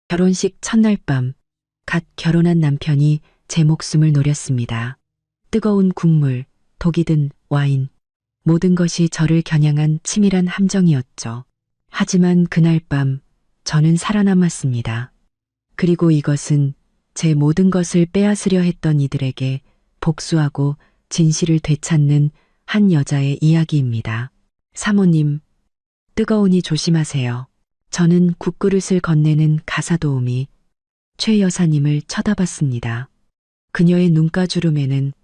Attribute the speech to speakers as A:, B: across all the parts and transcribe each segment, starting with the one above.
A: 결혼식 첫날 밤, 갓 결혼한 남편이 제 목숨을 노렸습니다. 뜨거운 국물, 독이 든 와인, 모든 것이 저를 겨냥한 치밀한 함정이었죠. 하지만 그날 밤, 저는 살아남았습니다. 그리고 이것은 제 모든 것을 빼앗으려 했던 이들에게 복수하고 진실을 되찾는 한 여자의 이야기입니다. 사모님, 뜨거우니 조심하세요. 저는 국그릇을 건네는 가사도우미 최 여사님을 쳐다봤습니다. 그녀의 눈가주름에는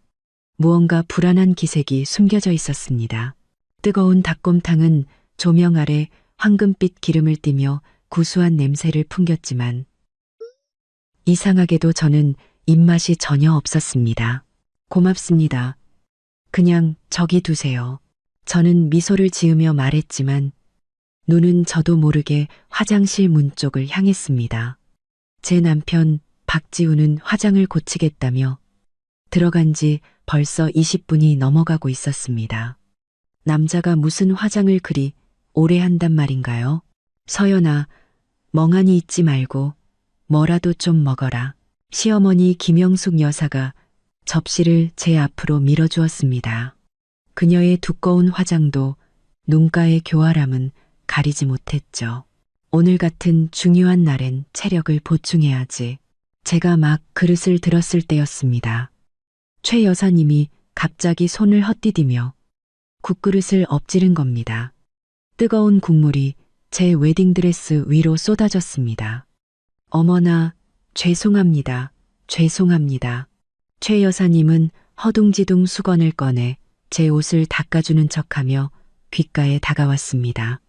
A: 무언가 불안한 기색이 숨겨져 있었습니다. 뜨거운 닭곰탕은 조명 아래 황금빛 기름을 띠며 구수한 냄새를 풍겼지만 이상하게도 저는 입맛이 전혀 없었습니다. 고맙습니다. 그냥 저기 두세요. 저는 미소를 지으며 말했지만 눈은 저도 모르게 화장실 문 쪽을 향했습니다. 제 남편 박지우는 화장을 고치겠다며 들어간 지 벌써 20분이 넘어가고 있었습니다. 남자가 무슨 화장을 그리 오래 한단 말인가요? 서연아, 멍하니 있지 말고 뭐라도 좀 먹어라. 시어머니 김영숙 여사가 접시를 제 앞으로 밀어주었습니다. 그녀의 두꺼운 화장도 눈가의 교활함은 가리지 못했죠. 오늘 같은 중요한 날엔 체력을 보충해야지. 제가 막 그릇을 들었을 때였습니다. 최 여사님이 갑자기 손을 헛디디며 국그릇을 엎지른 겁니다. 뜨거운 국물이 제 웨딩드레스 위로 쏟아졌습니다. 어머나, 죄송합니다. 죄송합니다. 최 여사님은 허둥지둥 수건을 꺼내 제 옷을 닦아주는 척하며 귓가에 다가왔습니다.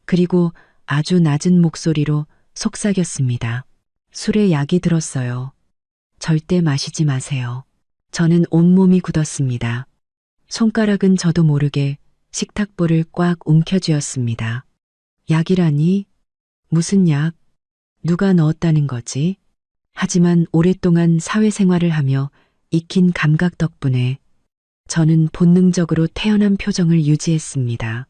A: 그리고 아주 낮은 목소리로 속삭였습니다. 술에 약이 들었어요. 절대 마시지 마세요. 저는 온몸이 굳었습니다. 손가락은 저도 모르게 식탁볼을 꽉 움켜쥐었습니다. 약이라니? 무슨 약? 누가 넣었다는 거지? 하지만 오랫동안 사회생활을 하며 익힌 감각 덕분에 저는 본능적으로 태연한 표정을 유지했습니다.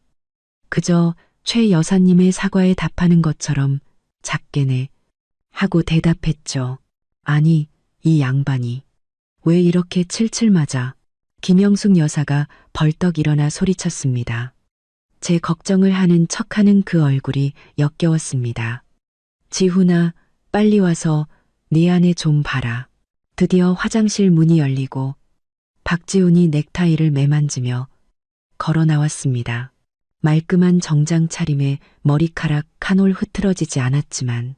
A: 그저 최 여사님의 사과에 답하는 것처럼 작게네 하고 대답했죠. 아니, 이 양반이 왜 이렇게 칠칠 맞아? 김영숙 여사가 벌떡 일어나 소리쳤습니다. 제 걱정을 하는 척하는 그 얼굴이 역겨웠습니다. 지훈아, 빨리 와서 네 안에 좀 봐라. 드디어 화장실 문이 열리고 박지훈이 넥타이를 매만지며 걸어 나왔습니다. 말끔한 정장 차림에 머리카락 한 올 흐트러지지 않았지만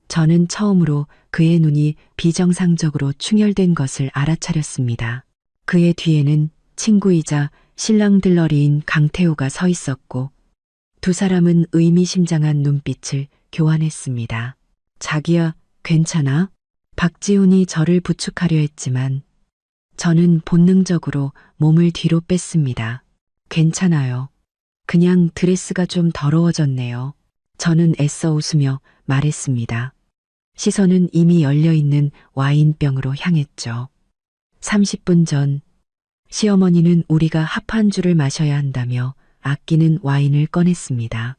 A: 저는 처음으로 그의 눈이 비정상적으로 충혈된 것을 알아차렸습니다. 그의 뒤에는 친구이자 신랑 들러리인 강태우가 서 있었고 두 사람은 의미심장한 눈빛을 교환했습니다. 자기야, 괜찮아? 박지훈이 저를 부축하려 했지만 저는 본능적으로 몸을 뒤로 뺐습니다. 괜찮아요. 그냥 드레스가 좀 더러워졌네요. 저는 애써 웃으며 말했습니다. 시선은 이미 열려있는 와인병으로 향했죠. 30분 전 시어머니는 우리가 합한주를 마셔야 한다며 아끼는 와인을 꺼냈습니다.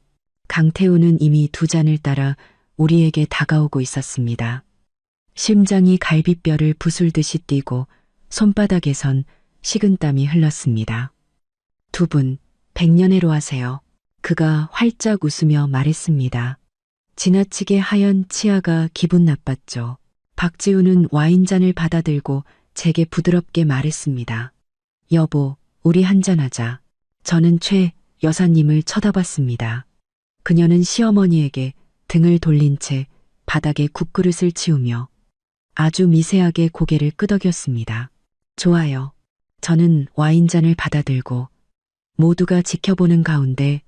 A: 강태우는 이미 두 잔을 따라 우리에게 다가오고 있었습니다. 심장이 갈비뼈를 부술듯이 뛰고 손바닥에선 식은땀이 흘렀습니다. 두 분, 백년해로 하세요. 그가 활짝 웃으며 말했습니다. 지나치게 하얀 치아가 기분 나빴죠. 박지우는 와인잔을 받아들고 제게 부드럽게 말했습니다. 여보, 우리 한잔하자. 저는 최 여사님을 쳐다봤습니다. 그녀는 시어머니에게 등을 돌린 채 바닥에 국그릇을 치우며 아주 미세하게 고개를 끄덕였습니다. 좋아요. 저는 와인잔을 받아들고 모두가 지켜보는 가운데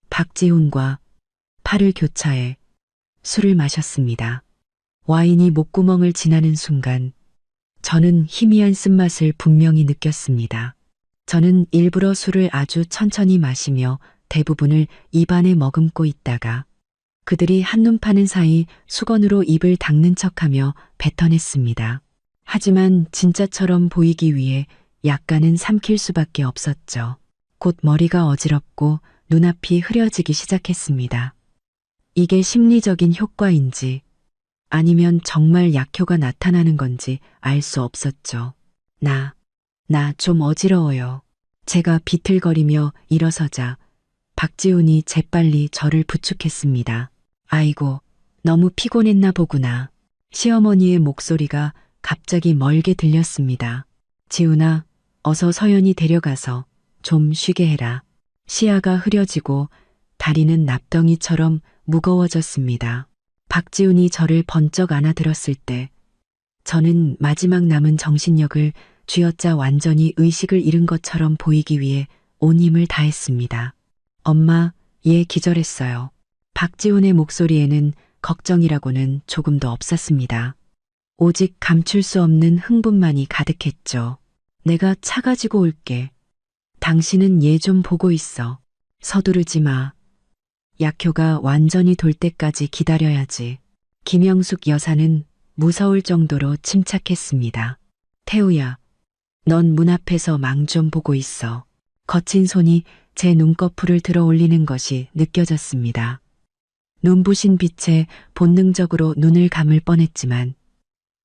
A: 박지훈과 팔을 교차해 술을 마셨습니다. 와인이 목구멍을 지나는 순간 저는 희미한 쓴맛을 분명히 느꼈습니다. 저는 일부러 술을 아주 천천히 마시며 대부분을 입안에 머금고 있다가 그들이 한눈 파는 사이 수건으로 입을 닦는 척하며 뱉어냈습니다. 하지만 진짜처럼 보이기 위해 약간은 삼킬 수밖에 없었죠. 곧 머리가 어지럽고 눈앞이 흐려지기 시작했습니다. 이게 심리적인 효과인지 아니면 정말 약효가 나타나는 건지 알 수 없었죠. 나 좀 어지러워요. 제가 비틀거리며 일어서자 박지훈이 재빨리 저를 부축했습니다. 아이고, 너무 피곤했나 보구나. 시어머니의 목소리가 갑자기 멀게 들렸습니다. 지훈아, 어서 서연이 데려가서 좀 쉬게 해라. 시야가 흐려지고 다리는 납덩이처럼 무거워졌습니다. 박지훈이 저를 번쩍 안아들었을 때 저는 마지막 남은 정신력을 쥐어짜 완전히 의식을 잃은 것처럼 보이기 위해 온 힘을 다했습니다. 엄마, 얘 기절했어요. 박지훈의 목소리에는 걱정이라고는 조금도 없었습니다. 오직 감출 수 없는 흥분만이 가득했죠. 내가 차 가지고 올게. 당신은 얘 좀 보고 있어. 서두르지 마. 약효가 완전히 돌 때까지 기다려야지. 김영숙 여사는 무서울 정도로 침착했습니다. 태우야, 넌 문 앞에서 망 좀 보고 있어. 거친 손이 제 눈꺼풀을 들어 올리는 것이 느껴졌습니다. 눈부신 빛에 본능적으로 눈을 감을 뻔했지만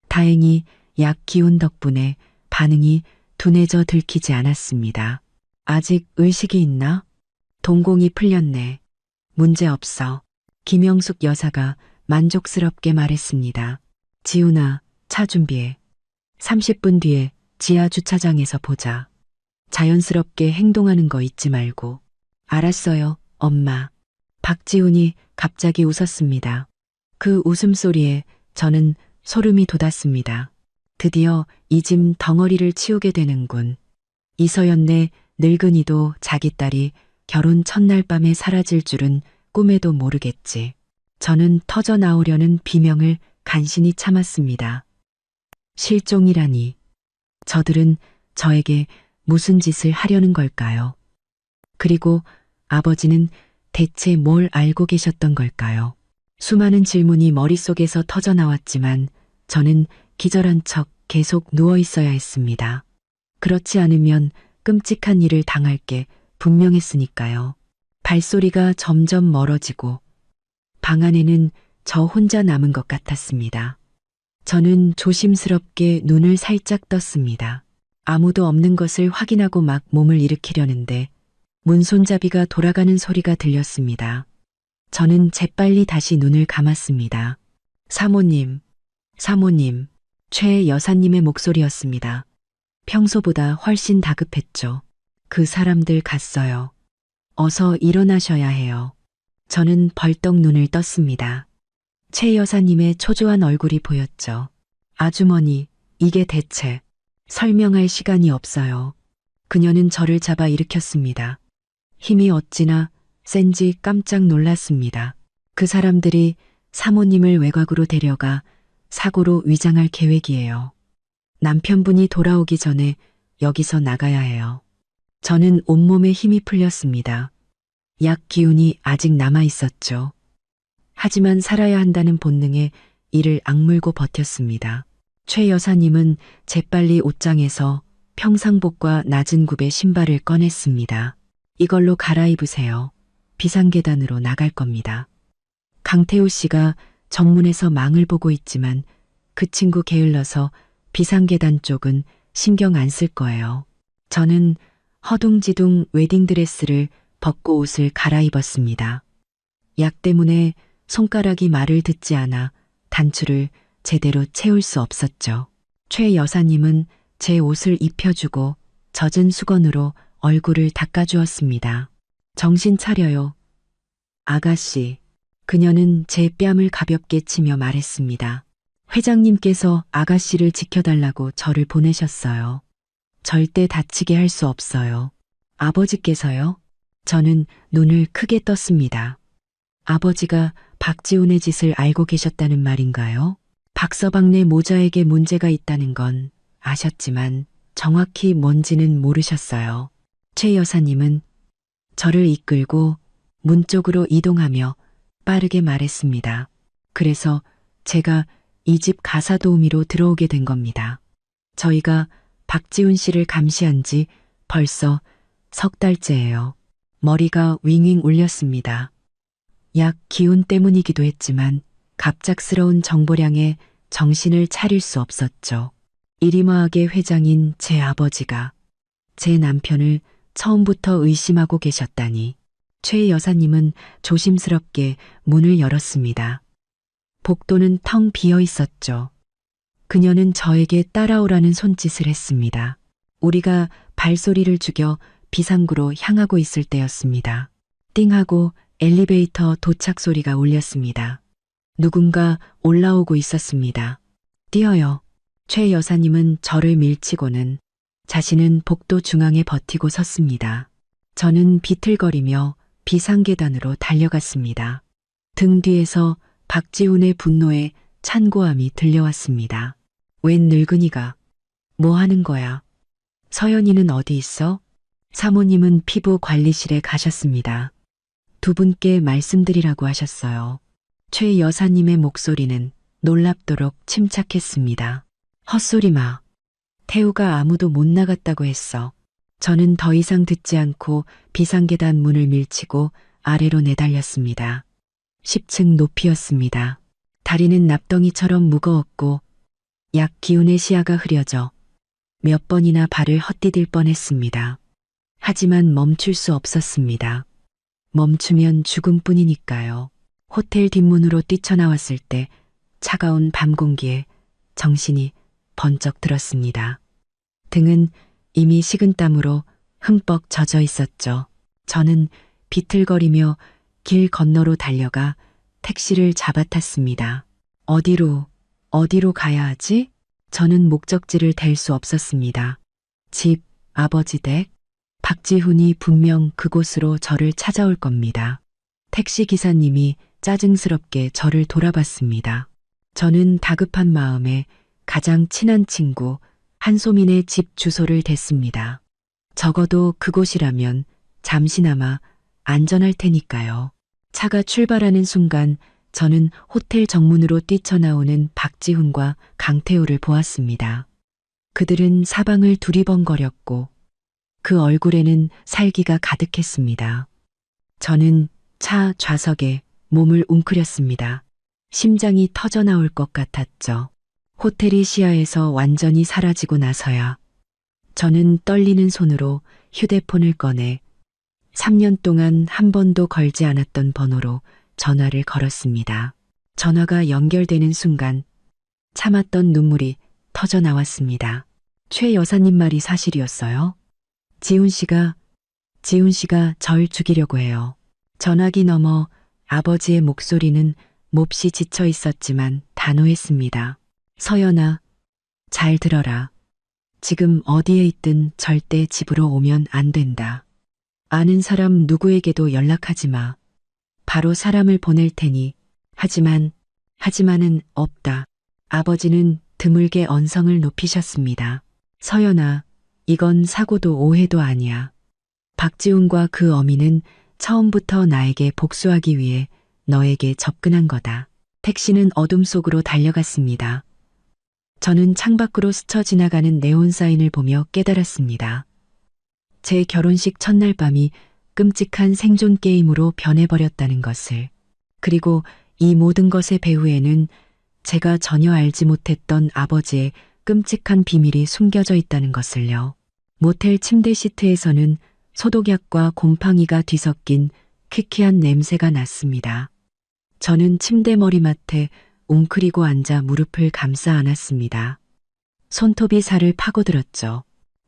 A: 다행히 약 기운 덕분에 반응이 둔해져 들키지 않았습니다. 아직 의식이 있나? 동공이 풀렸네. 문제 없어. 김영숙 여사가 만족스럽게 말했습니다. 지훈아, 차 준비해. 30분 뒤에 지하 주차장에서 보자. 자연스럽게 행동하는 거 잊지 말고. 알았어요, 엄마. 박지훈이 갑자기 웃었습니다. 그 웃음소리에 저는 소름이 돋았습니다. 드디어 이 짐 덩어리를 치우게 되는군. 이서연네 늙은이도 자기 딸이 결혼 첫날 밤에 사라질 줄은 꿈에도 모르겠지. 저는 터져 나오려는 비명을 간신히 참았습니다. 실종이라니. 저들은 저에게 무슨 짓을 하려는 걸까요? 그리고 아버지는 대체 뭘 알고 계셨던 걸까요? 수많은 질문이 머릿속에서 터져 나왔지만 저는 기절한 척 계속 누워 있어야 했습니다. 그렇지 않으면 끔찍한 일을 당할 게 분명했으니까요. 발소리가 점점 멀어지고 방 안에는 저 혼자 남은 것 같았습니다. 저는 조심스럽게 눈을 살짝 떴습니다. 아무도 없는 것을 확인하고 막 몸을 일으키려는데 문 손잡이가 돌아가는 소리가 들렸습니다. 저는 재빨리 다시 눈을 감았습니다. 사모님, 사모님, 최 여사님의 목소리였습니다. 평소보다 훨씬 다급했죠. 그 사람들 갔어요. 어서 일어나셔야 해요. 저는 벌떡 눈을 떴습니다. 최 여사님의 초조한 얼굴이 보였죠. 아주머니, 이게 대체 설명할 시간이 없어요. 그녀는 저를 잡아 일으켰습니다. 힘이 어찌나 센지 깜짝 놀랐습니다. 그 사람들이 사모님을 외곽으로 데려가 사고로 위장할 계획이에요. 남편분이 돌아오기 전에 여기서 나가야 해요. 저는 온몸에 힘이 풀렸습니다. 약 기운이 아직 남아 있었죠. 하지만 살아야 한다는 본능에 이를 악물고 버텼습니다. 최 여사님은 재빨리 옷장에서 평상복과 낮은 굽의 신발을 꺼냈습니다. 이걸로 갈아입으세요. 비상계단으로 나갈 겁니다. 강태우 씨가 정문에서 망을 보고 있지만 그 친구 게을러서 비상계단 쪽은 신경 안 쓸 거예요. 저는 허둥지둥 웨딩드레스를 벗고 옷을 갈아입었습니다. 약 때문에 손가락이 말을 듣지 않아 단추를 제대로 채울 수 없었죠. 최 여사님은 제 옷을 입혀주고 젖은 수건으로 얼굴을 닦아주었습니다. 정신 차려요. 아가씨. 그녀는 제 뺨을 가볍게 치며 말했습니다. 회장님께서 아가씨를 지켜달라고 저를 보내셨어요. 절대 다치게 할 수 없어요. 아버지께서요? 저는 눈을 크게 떴습니다. 아버지가 박지훈의 짓을 알고 계셨다는 말인가요? 박서방네 모자에게 문제가 있다는 건 아셨지만 정확히 뭔지는 모르셨어요. 최 여사님은 저를 이끌고 문 쪽으로 이동하며 빠르게 말했습니다. 그래서 제가 이 집 가사 도우미로 들어오게 된 겁니다. 저희가 박지훈 씨를 감시한 지 벌써 3달째예요. 머리가 윙윙 울렸습니다. 약 기운 때문이기도 했지만 갑작스러운 정보량에 정신을 차릴 수 없었죠. 이리마하게 회장인 제 아버지가 제 남편을 처음부터 의심하고 계셨다니. 최 여사님은 조심스럽게 문을 열었습니다. 복도는 텅 비어 있었죠. 그녀는 저에게 따라오라는 손짓을 했습니다. 우리가 발소리를 죽여 비상구로 향하고 있을 때였습니다. 띵하고 엘리베이터 도착 소리가 울렸습니다. 누군가 올라오고 있었습니다. 뛰어요. 최 여사님은 저를 밀치고는 자신은 복도 중앙에 버티고 섰습니다. 저는 비틀거리며 비상계단으로 달려갔습니다. 등 뒤에서 박지훈의 분노에 찬고함이 들려왔습니다. 웬 늙은이가 뭐 하는 거야? 서연이는 어디 있어? 사모님은 피부 관리실에 가셨습니다. 두 분께 말씀드리라고 하셨어요. 최 여사님의 목소리는 놀랍도록 침착했습니다. 헛소리 마. 태우가 아무도 못 나갔다고 했어. 저는 더 이상 듣지 않고 비상계단 문을 밀치고 아래로 내달렸습니다. 10층 높이였습니다. 다리는 납덩이처럼 무거웠고 약 기운의 시야가 흐려져 몇 번이나 발을 헛디딜 뻔했습니다. 하지만 멈출 수 없었습니다. 멈추면 죽음뿐이니까요. 호텔 뒷문으로 뛰쳐나왔을 때 차가운 밤 공기에 정신이 번쩍 들었습니다. 등은 이미 식은땀으로 흠뻑 젖어 있었죠. 저는 비틀거리며 길 건너로 달려가 택시를 잡아탔습니다. 어디로 가야 하지? 저는 목적지를 댈 수 없었습니다. 집, 아버지 댁, 박지훈이 분명 그곳으로 저를 찾아올 겁니다. 택시 기사님이 짜증스럽게 저를 돌아봤습니다. 저는 다급한 마음에 가장 친한 친구 한소민의 집 주소를 댔습니다. 적어도 그곳이라면 잠시나마 안전할 테니까요. 차가 출발하는 순간 저는 호텔 정문으로 뛰쳐나오는 박지훈과 강태우를 보았습니다. 그들은 사방을 두리번거렸고 그 얼굴에는 살기가 가득했습니다. 저는 차 좌석에 몸을 웅크렸습니다. 심장이 터져나올 것 같았죠. 호텔이 시야에서 완전히 사라지고 나서야 저는 떨리는 손으로 휴대폰을 꺼내 3년 동안 한 번도 걸지 않았던 번호로 전화를 걸었습니다. 전화가 연결되는 순간 참았던 눈물이 터져 나왔습니다. 최 여사님 말이 사실이었어요? 지훈 씨가 절 죽이려고 해요. 전화기 너머 아버지의 목소리는 몹시 지쳐 있었지만 단호했습니다. 서연아, 잘 들어라. 지금 어디에 있든 절대 집으로 오면 안 된다. 아는 사람 누구에게도 연락하지 마. 바로 사람을 보낼 테니. 하지만은 없다. 아버지는 드물게 언성을 높이셨습니다. 서연아, 이건 사고도 오해도 아니야. 박지훈과 그 어미는 처음부터 나에게 복수하기 위해 너에게 접근한 거다. 택시는 어둠 속으로 달려갔습니다. 저는 창밖으로 스쳐 지나가는 네온 사인을 보며 깨달았습니다. 제 결혼식 첫날 밤이 끔찍한 생존 게임으로 변해버렸다는 것을. 그리고 이 모든 것의 배후에는 제가 전혀 알지 못했던 아버지의 끔찍한 비밀이 숨겨져 있다는 것을요. 모텔 침대 시트에서는 소독약과 곰팡이가 뒤섞인 퀴퀴한 냄새가 났습니다. 저는 침대 머리맡에 웅크리고 앉아 무릎을 감싸 안았습니다. 손톱이 살을 파고들었죠.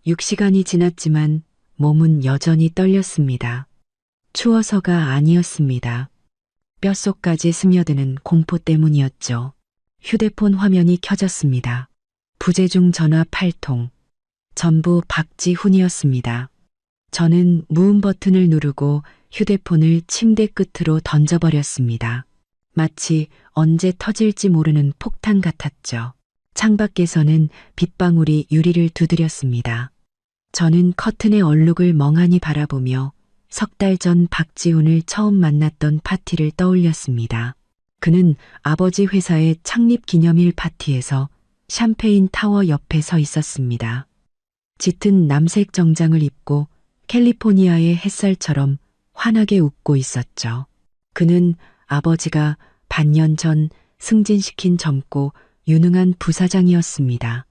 A: 6시간이 지났지만 몸은 여전히 떨렸습니다. 추워서가 아니었습니다. 뼛속까지 스며드는 공포 때문이었죠. 휴대폰 화면이 켜졌습니다. 부재중 전화 8통. 전부 박지훈이었습니다. 저는 무음 버튼을 누르고 휴대폰을 침대 끝으로 던져버렸습니다. 마치 언제 터질지 모르는 폭탄 같았죠. 창밖에서는 빗방울이 유리를 두드렸습니다. 저는 커튼의 얼룩을 멍하니 바라보며 석 달 전 박지훈을 처음 만났던 파티를 떠올렸습니다. 그는 아버지 회사의 창립 기념일 파티에서 샴페인 타워 옆에 서 있었습니다. 짙은 남색 정장을 입고 캘리포니아의 햇살처럼 환하게 웃고 있었죠. 그는 아버지가 반년 전 승진시킨 젊고 유능한 부사장이었습니다.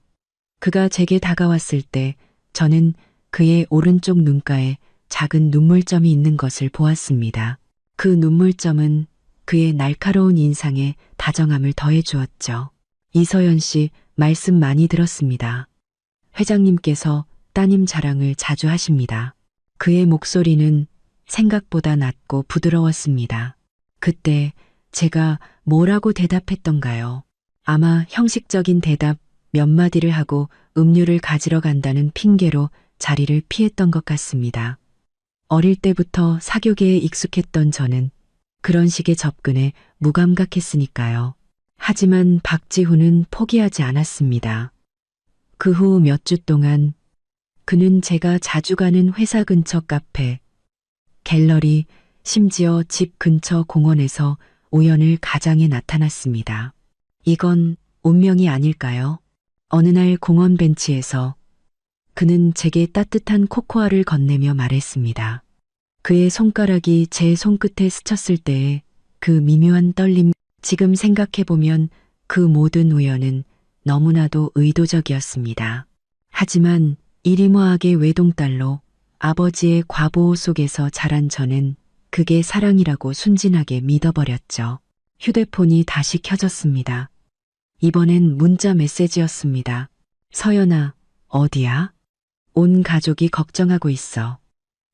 A: 그가 제게 다가왔을 때 저는 그의 오른쪽 눈가에 작은 눈물점이 있는 것을 보았습니다. 그 눈물점은 그의 날카로운 인상에 다정함을 더해 주었죠. 이서연 씨, 말씀 많이 들었습니다. 회장님께서 따님 자랑을 자주 하십니다. 그의 목소리는 생각보다 낮고 부드러웠습니다. 그때 제가 뭐라고 대답했던가요? 아마 형식적인 대답 몇 마디를 하고 음료를 가지러 간다는 핑계로 자리를 피했던 것 같습니다. 어릴 때부터 사교계에 익숙했던 저는 그런 식의 접근에 무감각했으니까요. 하지만 박지훈은 포기하지 않았습니다. 그 후 몇 주 동안 그는 제가 자주 가는 회사 근처 카페, 갤러리, 심지어 집 근처 공원에서 우연을 가장해 나타났습니다. 이건 운명이 아닐까요? 어느 날 공원 벤치에서 그는 제게 따뜻한 코코아를 건네며 말했습니다. 그의 손가락이 제 손끝에 스쳤을 때의 그 미묘한 떨림, 지금 생각해보면 그 모든 우연은 너무나도 의도적이었습니다. 하지만 이리모하게 외동딸로 아버지의 과보호 속에서 자란 저는 그게 사랑이라고 순진하게 믿어버렸죠. 휴대폰이 다시 켜졌습니다. 이번엔 문자 메시지였습니다. 서연아, 어디야? 온 가족이 걱정하고 있어.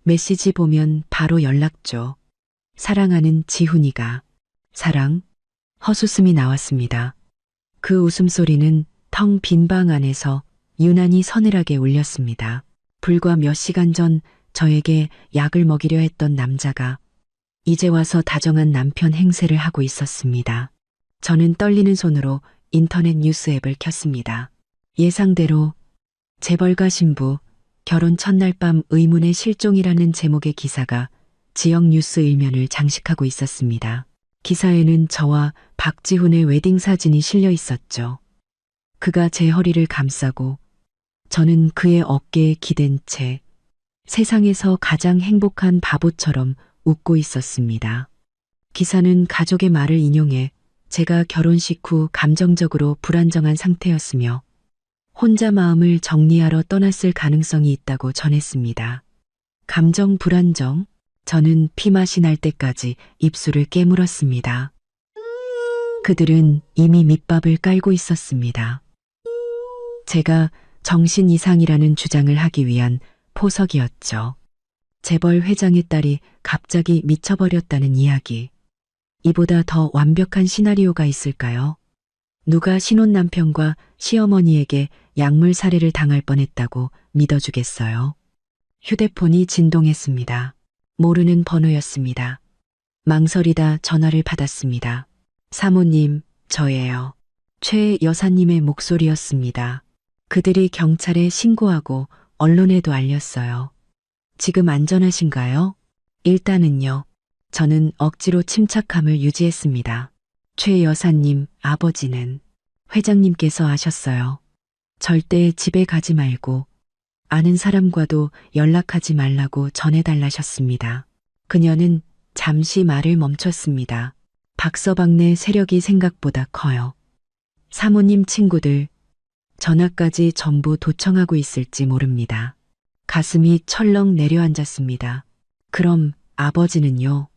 A: 메시지 보면 바로 연락 줘. 사랑하는 지훈이가. 사랑? 헛웃음이 나왔습니다. 그 웃음소리는 텅 빈 방 안에서 유난히 서늘하게 울렸습니다. 불과 몇 시간 전 저에게 약을 먹이려 했던 남자가 이제 와서 다정한 남편 행세를 하고 있었습니다. 저는 떨리는 손으로 인터넷 뉴스 앱을 켰습니다. 예상대로 재벌가 신부, 결혼 첫날 밤 의문의 실종이라는 제목의 기사가 지역 뉴스 일면을 장식하고 있었습니다. 기사에는 저와 박지훈의 웨딩 사진이 실려 있었죠. 그가 제 허리를 감싸고 저는 그의 어깨에 기댄 채 세상에서 가장 행복한 바보처럼 웃고 있었습니다. 기사는 가족의 말을 인용해 제가 결혼식 후 감정적으로 불안정한 상태였으며 혼자 마음을 정리하러 떠났을 가능성이 있다고 전했습니다. 감정 불안정? 저는 피맛이 날 때까지 입술을 깨물었습니다. 그들은 이미 밑밥을 깔고 있었습니다. 제가 정신 이상이라는 주장을 하기 위한 포석이었죠. 재벌 회장의 딸이 갑자기 미쳐버렸다는 이야기. 이보다 더 완벽한 시나리오가 있을까요? 누가 신혼 남편과 시어머니에게 약물 살해를 당할 뻔했다고 믿어주겠어요? 휴대폰이 진동했습니다. 모르는 번호였습니다. 망설이다 전화를 받았습니다. 사모님, 저예요. 최 여사님의 목소리였습니다. 그들이 경찰에 신고하고 언론에도 알렸어요. 지금 안전하신가요? 일단은요. 저는 억지로 침착함을 유지했습니다. 최 여사님 아버지는 회장님께서 아셨어요. 절대 집에 가지 말고 아는 사람과도 연락하지 말라고 전해달라셨습니다. 그녀는 잠시 말을 멈췄습니다. 박서방네 세력이 생각보다 커요. 사모님 친구들 전화까지 전부 도청하고 있을지 모릅니다. 가슴이 철렁 내려앉았습니다. 그럼 아버지는요?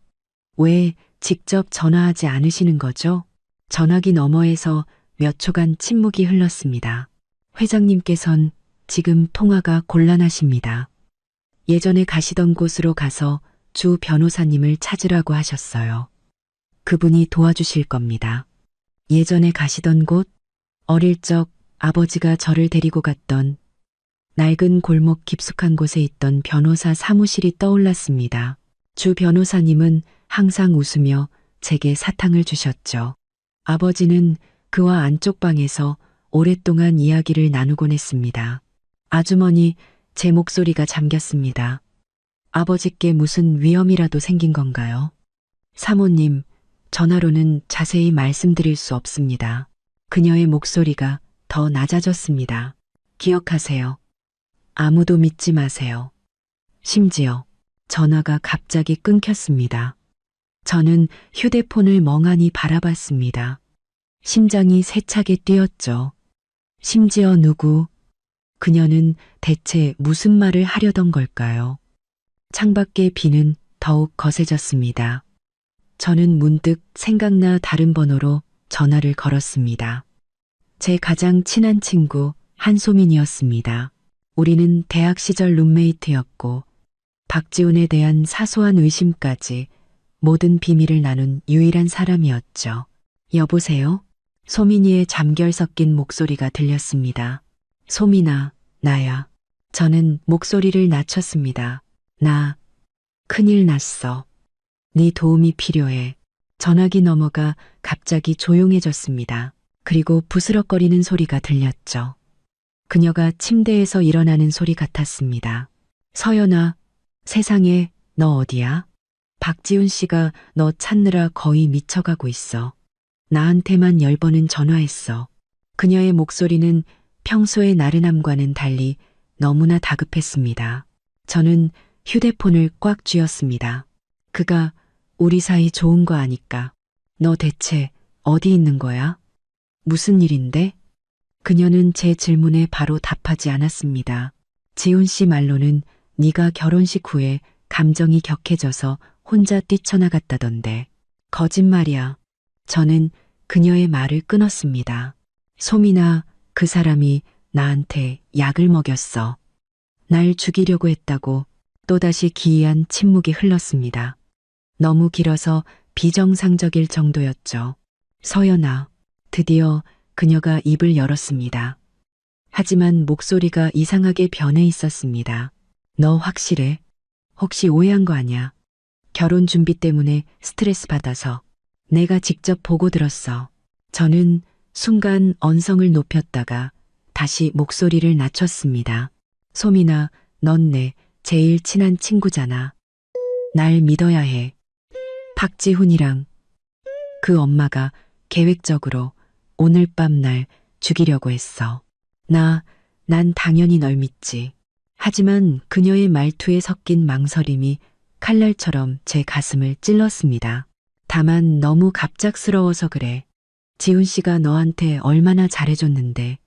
A: 왜 직접 전화하지 않으시는 거죠? 전화기 너머에서 몇 초간 침묵이 흘렀습니다. 회장님께선 지금 통화가 곤란하십니다. 예전에 가시던 곳으로 가서 주 변호사님을 찾으라고 하셨어요. 그분이 도와주실 겁니다. 예전에 가시던 곳, 어릴 적 아버지가 저를 데리고 갔던 낡은 골목 깊숙한 곳에 있던 변호사 사무실이 떠올랐습니다. 주 변호사님은 항상 웃으며 제게 사탕을 주셨죠. 아버지는 그와 안쪽 방에서 오랫동안 이야기를 나누곤 했습니다. 아주머니, 제 목소리가 잠겼습니다. 아버지께 무슨 위험이라도 생긴 건가요? 사모님, 전화로는 자세히 말씀드릴 수 없습니다. 그녀의 목소리가 더 낮아졌습니다. 기억하세요. 아무도 믿지 마세요. 심지어 전화가 갑자기 끊겼습니다. 저는 휴대폰을 멍하니 바라봤습니다. 심장이 세차게 뛰었죠. 심지어 누구? 그녀는 대체 무슨 말을 하려던 걸까요? 창밖의 비는 더욱 거세졌습니다. 저는 문득 생각나 다른 번호로 전화를 걸었습니다. 제 가장 친한 친구 한소민이었습니다. 우리는 대학 시절 룸메이트였고 박지훈에 대한 사소한 의심까지 모든 비밀을 나눈 유일한 사람이었죠. 여보세요? 소민이의 잠결 섞인 목소리가 들렸습니다. 소민아, 나야. 저는 목소리를 낮췄습니다. 나, 큰일 났어. 네 도움이 필요해. 전화기 너머가 갑자기 조용해졌습니다. 그리고 부스럭거리는 소리가 들렸죠. 그녀가 침대에서 일어나는 소리 같았습니다. 서연아, 세상에, 너 어디야? 박지훈 씨가 너 찾느라 거의 미쳐가고 있어. 나한테만 10번은 전화했어. 그녀의 목소리는 평소의 나른함과는 달리 너무나 다급했습니다. 저는 휴대폰을 꽉 쥐었습니다. 그가 우리 사이 좋은 거 아니까. 너 대체 어디 있는 거야? 무슨 일인데? 그녀는 제 질문에 바로 답하지 않았습니다. 지훈 씨 말로는 네가 결혼식 후에 감정이 격해져서 혼자 뛰쳐나갔다던데. 거짓말이야. 저는 그녀의 말을 끊었습니다. 소민아, 그 사람이 나한테 약을 먹였어. 날 죽이려고 했다고. 또다시 기이한 침묵이 흘렀습니다. 너무 길어서 비정상적일 정도였죠. 서연아, 드디어 그녀가 입을 열었습니다. 하지만 목소리가 이상하게 변해 있었습니다. 너 확실해? 혹시 오해한 거 아냐? 결혼 준비 때문에 스트레스 받아서 내가 직접 보고 들었어. 저는 순간 언성을 높였다가 다시 목소리를 낮췄습니다. 소민아, 넌 내 제일 친한 친구잖아. 날 믿어야 해. 박지훈이랑 그 엄마가 계획적으로 오늘 밤 날 죽이려고 했어. 난 당연히 널 믿지. 하지만 그녀의 말투에 섞인 망설임이 칼날처럼 제 가슴을 찔렀습니다. 다만 너무 갑작스러워서 그래. 지훈 씨가 너한테 얼마나 잘해줬는데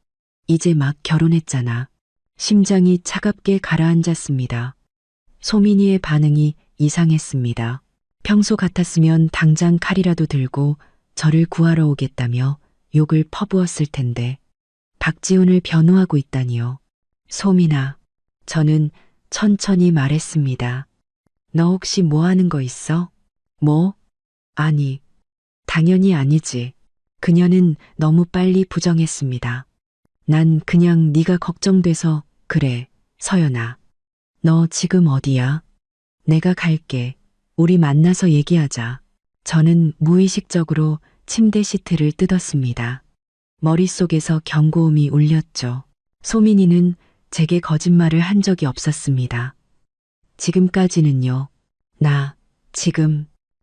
A: 이제 막 결혼했잖아. 심장이 차갑게 가라앉았습니다. 소민이의 반응이 이상했습니다. 평소 같았으면 당장 칼이라도 들고 저를 구하러 오겠다며 욕을 퍼부었을 텐데 박지훈을 변호하고 있다니요. 소민아, 저는 천천히 말했습니다. 너 혹시 뭐 하는 거 있어? 뭐? 아니, 당연히 아니지. 그녀는 너무 빨리 부정했습니다. 난 그냥 네가 걱정돼서 그래, 서연아. 너 지금 어디야? 내가 갈게. 우리 만나서 얘기하자. 저는 무의식적으로 침대 시트를 뜯었습니다. 머릿속에서 경고음이 울렸죠. 소민이는 제게 거짓말을 한 적이 없었습니다. 지금까지는요.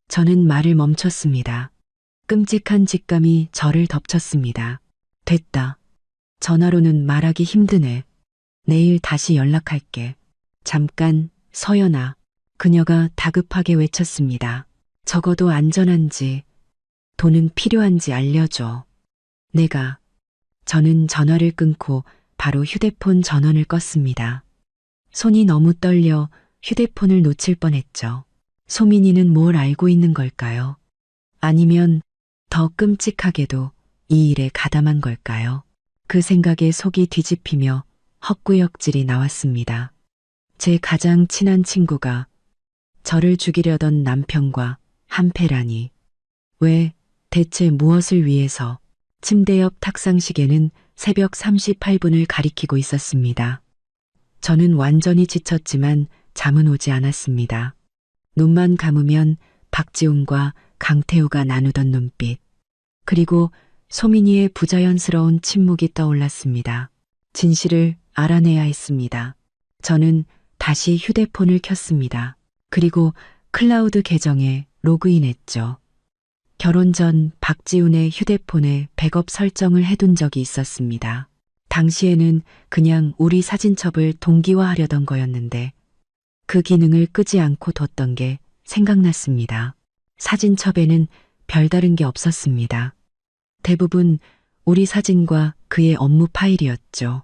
A: 저는 말을 멈췄습니다. 끔찍한 직감이 저를 덮쳤습니다. 됐다. 전화로는 말하기 힘드네. 내일 다시 연락할게. 잠깐, 서연아. 그녀가 다급하게 외쳤습니다. 적어도 안전한지, 돈은 필요한지 알려줘. 저는 전화를 끊고 바로 휴대폰 전원을 껐습니다. 손이 너무 떨려 휴대폰을 놓칠 뻔했죠. 소민이는 뭘 알고 있는 걸까요? 아니면 더 끔찍하게도 이 일에 가담한 걸까요? 그 생각에 속이 뒤집히며 헛구역질이 나왔습니다. 제 가장 친한 친구가 저를 죽이려던 남편과 한패라니. 왜, 대체 무엇을 위해서? 침대 옆 탁상시계는 새벽 38분을 가리키고 있었습니다. 저는 완전히 지쳤지만 잠은 오지 않았습니다. 눈만 감으면 박지훈과 강태우가 나누던 눈빛, 그리고 소민이의 부자연스러운 침묵이 떠올랐습니다. 진실을 알아내야 했습니다. 저는 다시 휴대폰을 켰습니다. 그리고 클라우드 계정에 로그인했죠. 결혼 전 박지훈의 휴대폰에 백업 설정을 해둔 적이 있었습니다. 당시에는 그냥 우리 사진첩을 동기화하려던 거였는데 그 기능을 끄지 않고 뒀던 게 생각났습니다. 사진첩에는 별다른 게 없었습니다. 대부분 우리 사진과 그의 업무 파일이었죠.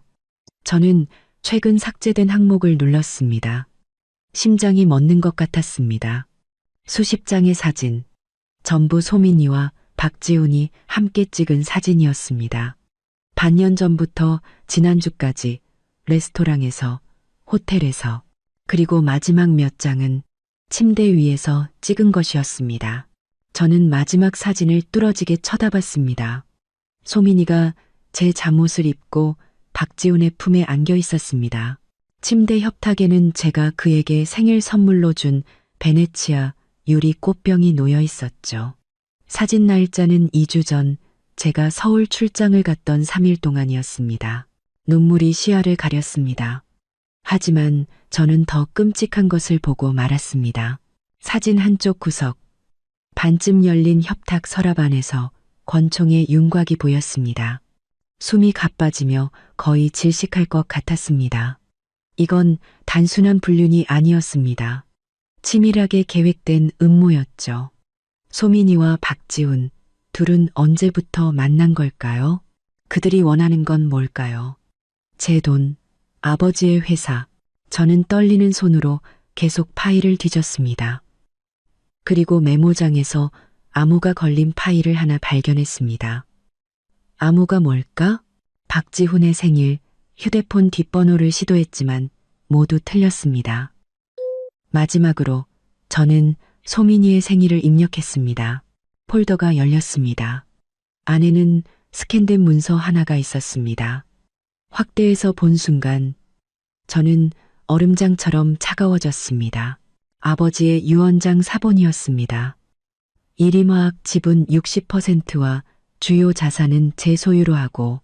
A: 저는 최근 삭제된 항목을 눌렀습니다. 심장이 멎는 것 같았습니다. 수십 장의 사진, 전부 소민이와 박지훈이 함께 찍은 사진이었습니다. 반년 전부터 지난주까지 레스토랑에서, 호텔에서, 그리고 마지막 몇 장은 침대 위에서 찍은 것이었습니다. 저는 마지막 사진을 뚫어지게 쳐다봤습니다. 소민이가 제 잠옷을 입고 박지훈의 품에 안겨 있었습니다. 침대 협탁에는 제가 그에게 생일 선물로 준 베네치아 유리 꽃병이 놓여 있었죠. 사진 날짜는 2주 전 제가 서울 출장을 갔던 3일 동안이었습니다. 눈물이 시야를 가렸습니다. 하지만 저는 더 끔찍한 것을 보고 말았습니다. 사진 한쪽 구석, 반쯤 열린 협탁 서랍 안에서 권총의 윤곽이 보였습니다. 숨이 가빠지며 거의 질식할 것 같았습니다. 이건 단순한 불륜이 아니었습니다. 치밀하게 계획된 음모였죠. 소민이와 박지훈, 둘은 언제부터 만난 걸까요? 그들이 원하는 건 뭘까요? 제 돈, 아버지의 회사. 저는 떨리는 손으로 계속 파일을 뒤졌습니다. 그리고 메모장에서 암호가 걸린 파일을 하나 발견했습니다. 암호가 뭘까? 박지훈의 생일, 휴대폰 뒷번호를 시도했지만 모두 틀렸습니다. 마지막으로 저는 소민이의 생일을 입력했습니다. 폴더가 열렸습니다. 안에는 스캔된 문서 하나가 있었습니다. 확대해서 본 순간 저는 얼음장처럼 차가워졌습니다. 아버지의 유언장 사본이었습니다. 일임화학 지분 60%와 주요 자산은 제 소유로 하고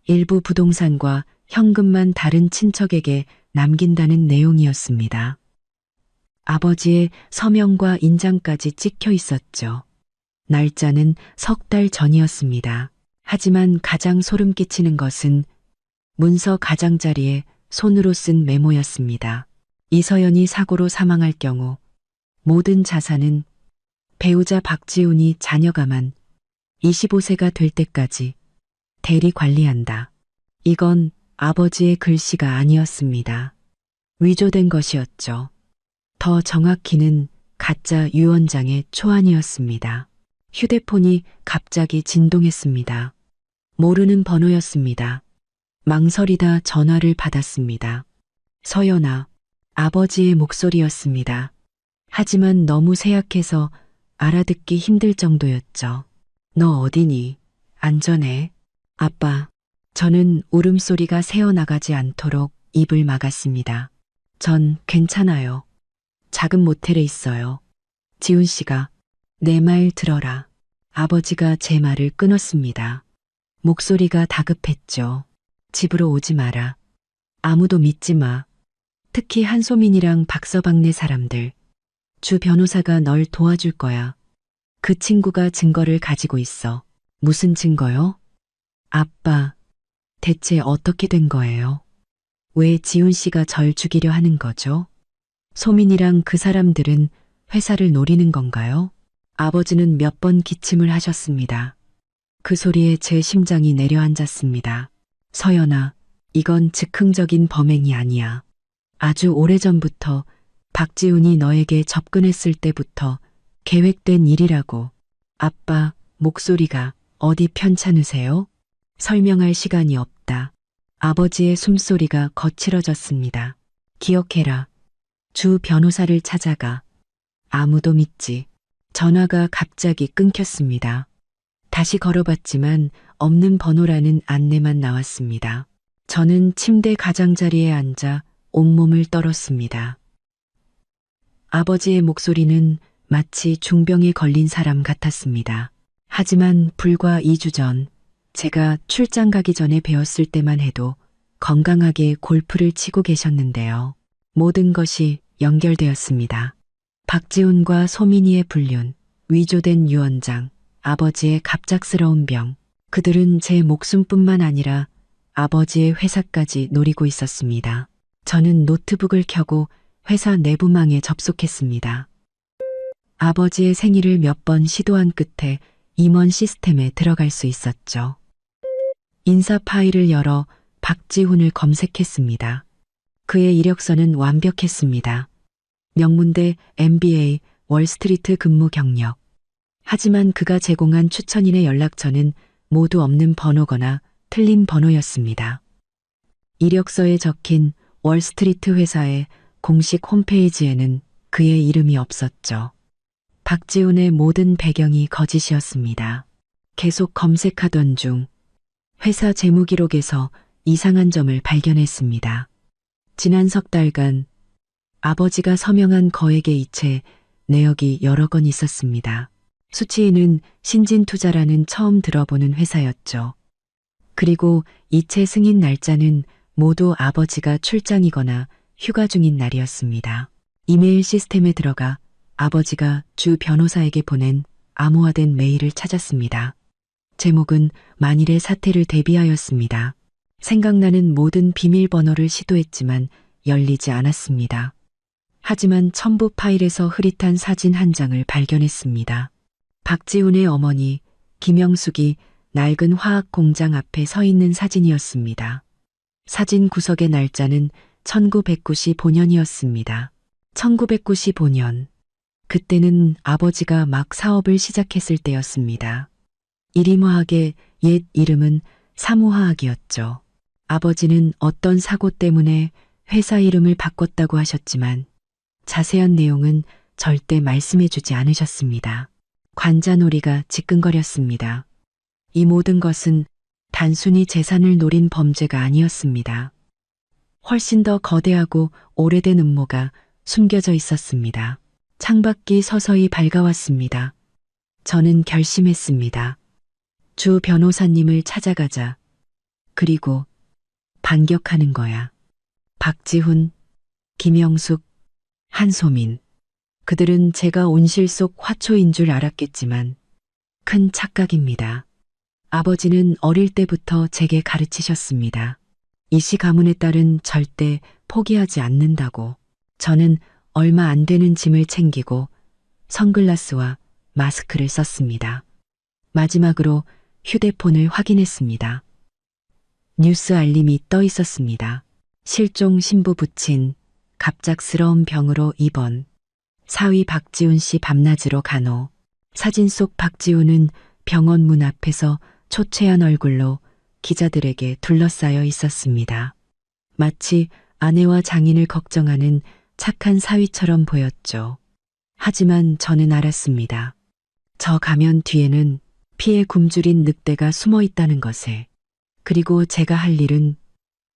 A: 일부 부동산과 현금만 다른 친척에게 남긴다는 내용이었습니다. 아버지의 서명과 인장까지 찍혀 있었죠. 날짜는 3달 전이었습니다. 하지만 가장 소름 끼치는 것은 문서 가장자리에 손으로 쓴 메모였습니다. 이서연이 사고로 사망할 경우 모든 자산은 배우자 박지훈이 자녀가만 25세가 될 때까지 대리 관리한다. 이건 아버지의 글씨가 아니었습니다. 위조된 것이었죠. 더 정확히는 가짜 유언장의 초안이었습니다. 휴대폰이 갑자기 진동했습니다. 모르는 번호였습니다. 망설이다 전화를 받았습니다. 서연아, 아버지의 목소리였습니다. 하지만 너무 세약해서 알아듣기 힘들 정도였죠. 너 어디니? 안전해. 아빠. 저는 울음소리가 새어나가지 않도록 입을 막았습니다. 전 괜찮아요. 작은 모텔에 있어요. 지훈 씨가 내 말 들어라. 아버지가 제 말을 끊었습니다. 목소리가 다급했죠. 집으로 오지 마라. 아무도 믿지 마. 특히 한소민이랑 박서방네 사람들. 주 변호사가 널 도와줄 거야. 그 친구가 증거를 가지고 있어. 무슨 증거요? 아빠, 대체 어떻게 된 거예요? 왜 지훈 씨가 절 죽이려 하는 거죠? 소민이랑 그 사람들은 회사를 노리는 건가요? 아버지는 몇 번 기침을 하셨습니다. 그 소리에 제 심장이 내려앉았습니다. 서연아, 이건 즉흥적인 범행이 아니야. 아주 오래전부터 박지훈이 너에게 접근했을 때부터 계획된 일이라고. 아빠, 목소리가 어디 편찮으세요? 설명할 시간이 없다. 아버지의 숨소리가 거칠어졌습니다. 기억해라. 주 변호사를 찾아가. 아무도 믿지. 전화가 갑자기 끊겼습니다. 다시 걸어봤지만 없는 번호라는 안내만 나왔습니다. 저는 침대 가장자리에 앉아 온몸을 떨었습니다. 아버지의 목소리는 마치 중병에 걸린 사람 같았습니다. 하지만 불과 2주 전 제가 출장 가기 전에 배웠을 때만 해도 건강하게 골프를 치고 계셨는데요. 모든 것이 연결되었습니다. 박지훈과 소민이의 불륜, 위조된 유언장, 아버지의 갑작스러운 병. 그들은 제 목숨뿐만 아니라 아버지의 회사까지 노리고 있었습니다. 저는 노트북을 켜고 회사 내부망에 접속했습니다. 아버지의 생일을 몇 번 시도한 끝에 임원 시스템에 들어갈 수 있었죠. 인사 파일을 열어 박지훈을 검색했습니다. 그의 이력서는 완벽했습니다. 명문대 MBA, 월스트리트 근무 경력. 하지만 그가 제공한 추천인의 연락처는 모두 없는 번호거나 틀린 번호였습니다. 이력서에 적힌 월스트리트 회사의 공식 홈페이지에는 그의 이름이 없었죠. 박지훈의 모든 배경이 거짓이었습니다. 계속 검색하던 중 회사 재무 기록에서 이상한 점을 발견했습니다. 지난 석 달간 아버지가 서명한 거액의 이체 내역이 여러 건 있었습니다. 수취인은 신진투자라는 처음 들어보는 회사였죠. 그리고 이체 승인 날짜는 모두 아버지가 출장이거나 휴가 중인 날이었습니다. 이메일 시스템에 들어가 아버지가 주 변호사에게 보낸 암호화된 메일을 찾았습니다. 제목은 만일의 사태를 대비하였습니다. 생각나는 모든 비밀번호를 시도했지만 열리지 않았습니다. 하지만 첨부 파일에서 흐릿한 사진 한 장을 발견했습니다. 박지훈의 어머니 김영숙이 낡은 화학 공장 앞에 서 있는 사진이었습니다. 사진 구석의 날짜는 1995년이었습니다. 1995년. 그때는 아버지가 막 사업을 시작했을 때였습니다. 일임화학의 옛 이름은 사무화학이었죠. 아버지는 어떤 사고 때문에 회사 이름을 바꿨다고 하셨지만 자세한 내용은 절대 말씀해주지 않으셨습니다. 관자놀이가 지끈거렸습니다. 이 모든 것은 단순히 재산을 노린 범죄가 아니었습니다. 훨씬 더 거대하고 오래된 음모가 숨겨져 있었습니다. 창밖이 서서히 밝아왔습니다. 저는 결심했습니다. 주 변호사님을 찾아가자. 그리고 반격하는 거야. 박지훈, 김영숙, 한소민. 그들은 제가 온실 속 화초인 줄 알았겠지만 큰 착각입니다. 아버지는 어릴 때부터 제게 가르치셨습니다. 이시 가문의 딸은 절대 포기하지 않는다고. 저는 얼마 안 되는 짐을 챙기고 선글라스와 마스크를 썼습니다. 마지막으로 휴대폰을 확인했습니다. 뉴스 알림이 떠 있었습니다. 실종 신부 부친 갑작스러운 병으로 입원. 사위 박지훈 씨 밤낮으로 간호. 사진 속 박지훈은 병원 문 앞에서 초췌한 얼굴로 기자들에게 둘러싸여 있었습니다. 마치 아내와 장인을 걱정하는 착한 사위처럼 보였죠. 하지만 저는 알았습니다. 저 가면 뒤에는 피에 굶주린 늑대가 숨어 있다는 것에. 그리고 제가 할 일은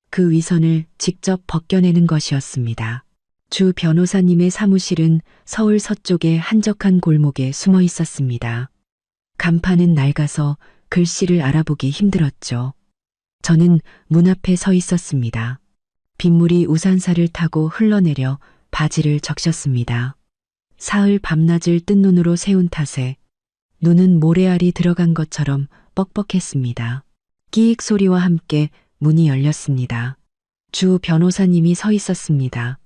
A: 그 위선을 직접 벗겨내는 것이었습니다. 주 변호사님의 사무실은 서울 서쪽의 한적한 골목에 숨어 있었습니다. 간판은 낡아서 글씨를 알아보기 힘들었죠. 저는 문 앞에 서 있었습니다. 빗물이 우산살을 타고 흘러내려 바지를 적셨습니다. 사흘 밤낮을 뜬 눈으로 세운 탓에 눈은 모래알이 들어간 것처럼 뻑뻑했습니다. 끼익 소리와 함께 문이 열렸습니다. 주 변호사님이 서 있었습니다.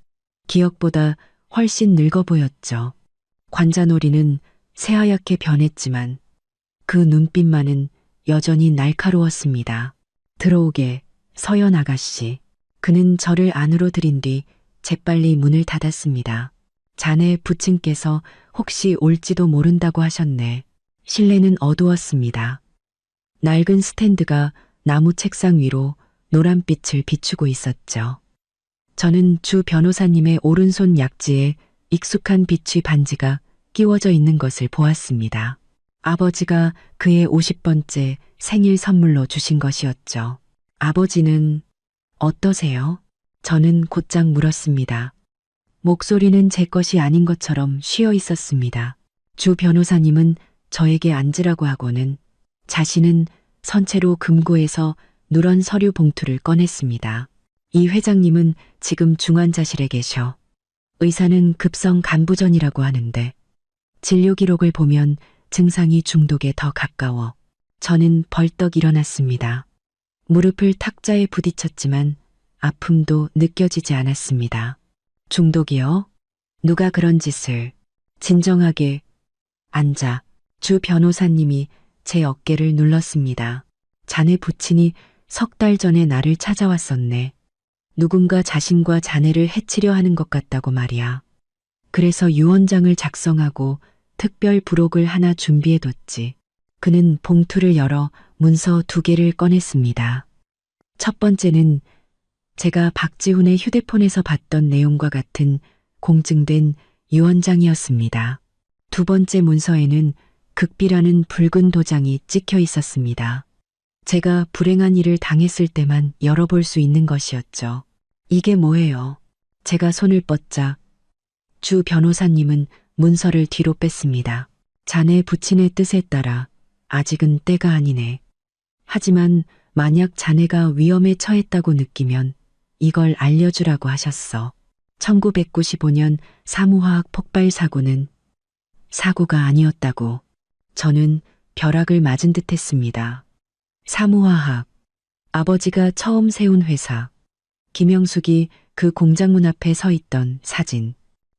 A: 기억보다 훨씬 늙어 보였죠. 관자놀이는 새하얗게 변했지만 그 눈빛만은 여전히 날카로웠습니다. 들어오게, 서연 아가씨. 그는 저를 안으로 들인 뒤 재빨리 문을 닫았습니다. 자네 부친께서 혹시 올지도 모른다고 하셨네. 실내는 어두웠습니다. 낡은 스탠드가 나무 책상 위로 노란빛을 비추고 있었죠. 저는 주 변호사님의 오른손 약지에 익숙한 비취 반지가 끼워져 있는 것을 보았습니다. 아버지가 그의 50번째 생일 선물로 주신 것이었죠. 아버지는 어떠세요? 저는 곧장 물었습니다. 목소리는 제 것이 아닌 것처럼 쉬어 있었습니다. 주 변호사님은 저에게 앉으라고 하고는 자신은 선체로 금고에서 누런 서류 봉투를 꺼냈습니다. 이 회장님은 지금 중환자실에 계셔. 의사는 급성 간부전이라고 하는데 진료 기록을 보면 증상이 중독에 더 가까워. 저는 벌떡 일어났습니다. 무릎을 탁자에 부딪혔지만 아픔도 느껴지지 않았습니다. 중독이요? 누가 그런 짓을? 진정하게 앉아. 주 변호사님이 제 어깨를 눌렀습니다. 자네 부친이 3달 전에 나를 찾아왔었네. 누군가 자신과 자네를 해치려 하는 것 같다고 말이야. 그래서 유언장을 작성하고 특별 부록을 하나 준비해뒀지. 그는 봉투를 열어 문서 2개를 꺼냈습니다. 첫 번째는 제가 박지훈의 휴대폰에서 봤던 내용과 같은 공증된 유언장이었습니다. 2번째 문서에는 극비라는 붉은 도장이 찍혀 있었습니다. 제가 불행한 일을 당했을 때만 열어볼 수 있는 것이었죠. 이게 뭐예요? 제가 손을 뻗자 주 변호사님은 문서를 뒤로 뺐습니다. 자네 부친의 뜻에 따라 아직은 때가 아니네. 하지만 만약 자네가 위험에 처했다고 느끼면 이걸 알려주라고 하셨어. 1995년 사무화학 폭발 사고는 사고가 아니었다고. 저는 벼락을 맞은 듯 했습니다. 사무화학, 아버지가 처음 세운 회사. 김영숙이 그 공장문 앞에 서 있던 사진.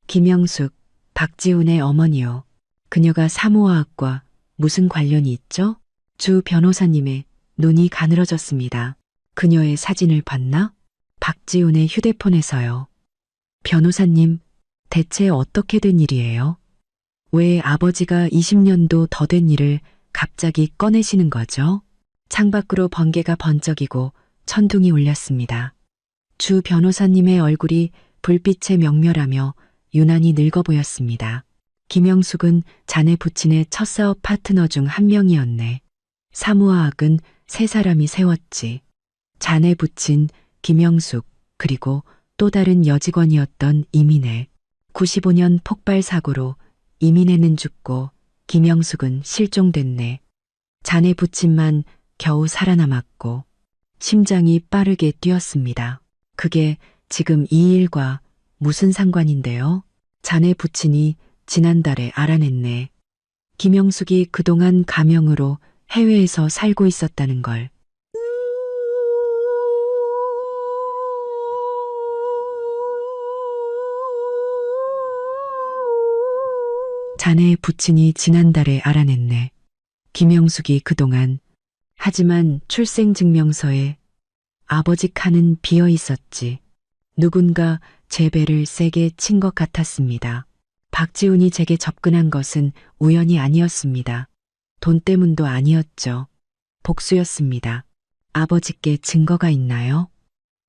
A: 김영숙, 박지훈의 어머니요. 그녀가 사무화학과 무슨 관련이 있죠? 주 변호사님의 눈이 가늘어졌습니다. 그녀의 사진을 봤나? 박지훈의 휴대폰에서요. 변호사님, 대체 어떻게 된 일이에요? 왜 아버지가 20년도 더 된 일을 갑자기 꺼내시는 거죠? 창밖으로 번개가 번쩍이고 천둥이 울렸습니다. 주 변호사님의 얼굴이 불빛에 명멸하며 유난히 늙어 보였습니다. 김영숙은 자네 부친의 첫 사업 파트너 중 한 명이었네. 사무화학은 3사람이 세웠지. 자네 부친, 김영숙, 그리고 또 다른 여직원이었던 이민혜. 95년 폭발 사고로 이민혜는 죽고 김영숙은 실종됐네. 자네 부친만 겨우 살아남았고 심장이 빠르게 뛰었습니다. 그게 지금 이 일과 무슨 상관인데요? 자네 부친이 지난달에 알아냈네. 김영숙이 그동안 가명으로 해외에서 살고 있었다는 걸. 자네 부친이 지난달에 알아냈네. 김영숙이 그동안. 하지만 출생증명서에 아버지 칸은 비어 있었지. 누군가 제 배를 세게 친 것 같았습니다. 박지훈이 제게 접근한 것은 우연이 아니었습니다. 돈 때문도 아니었죠. 복수였습니다. 아버지께 증거가 있나요?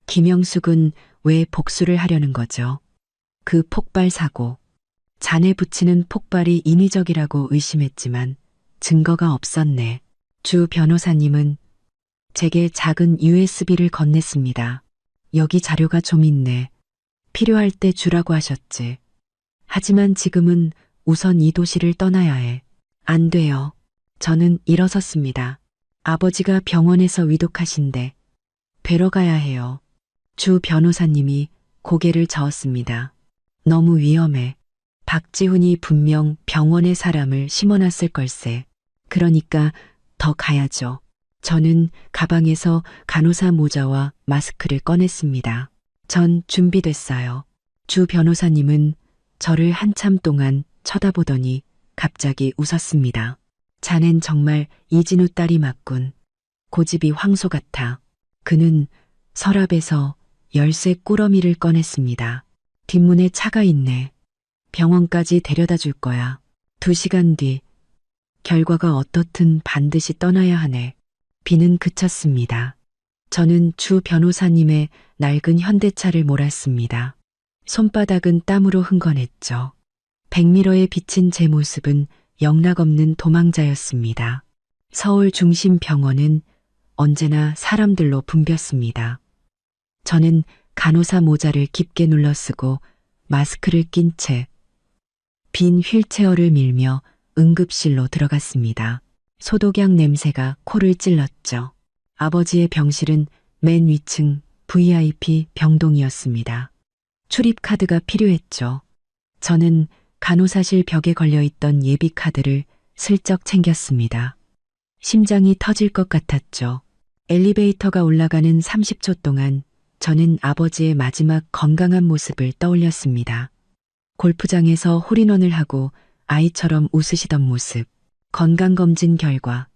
A: 김영숙은 왜 복수를 하려는 거죠? 그 폭발 사고. 자네 부친은 폭발이 인위적이라고 의심했지만 증거가 없었네. 주 변호사님은 제게 작은 USB를 건넸습니다. 여기 자료가 좀 있네. 필요할 때 주라고 하셨지. 하지만 지금은 우선 이 도시를 떠나야 해. 안 돼요. 저는 일어섰습니다. 아버지가 병원에서 위독하신데 뵈러 가야 해요. 주 변호사님이 고개를 저었습니다. 너무 위험해. 박지훈이 분명 병원에 사람을 심어놨을 걸세. 그러니까 더 가야죠. 저는 가방에서 간호사 모자와 마스크를 꺼냈습니다. 전 준비됐어요. 주 변호사님은 저를 한참 동안 쳐다보더니 갑자기 웃었습니다. 자넨 정말 이진우 딸이 맞군. 고집이 황소 같아. 그는 서랍에서 열쇠 꾸러미를 꺼냈습니다. 뒷문에 차가 있네. 병원까지 데려다 줄 거야. 2시간 뒤. 결과가 어떻든 반드시 떠나야 하네. 비는 그쳤습니다. 저는 주 변호사님의 낡은 현대차를 몰았습니다. 손바닥은 땀으로 흥건했죠. 백미러에 비친 제 모습은 영락없는 도망자였습니다. 서울 중심 병원은 언제나 사람들로 붐볐습니다. 저는 간호사 모자를 깊게 눌러쓰고 마스크를 낀 채 빈 휠체어를 밀며 응급실로 들어갔습니다. 소독약 냄새가 코를 찔렀죠. 아버지의 병실은 맨 위층 VIP 병동이었습니다. 출입카드가 필요했죠. 저는 간호사실 벽에 걸려있던 예비카드를 슬쩍 챙겼습니다. 심장이 터질 것 같았죠. 엘리베이터가 올라가는 30초 동안 저는 아버지의 마지막 건강한 모습을 떠올렸습니다. 골프장에서 홀인원을 하고 아이처럼 웃으시던 모습, 건강검진 결과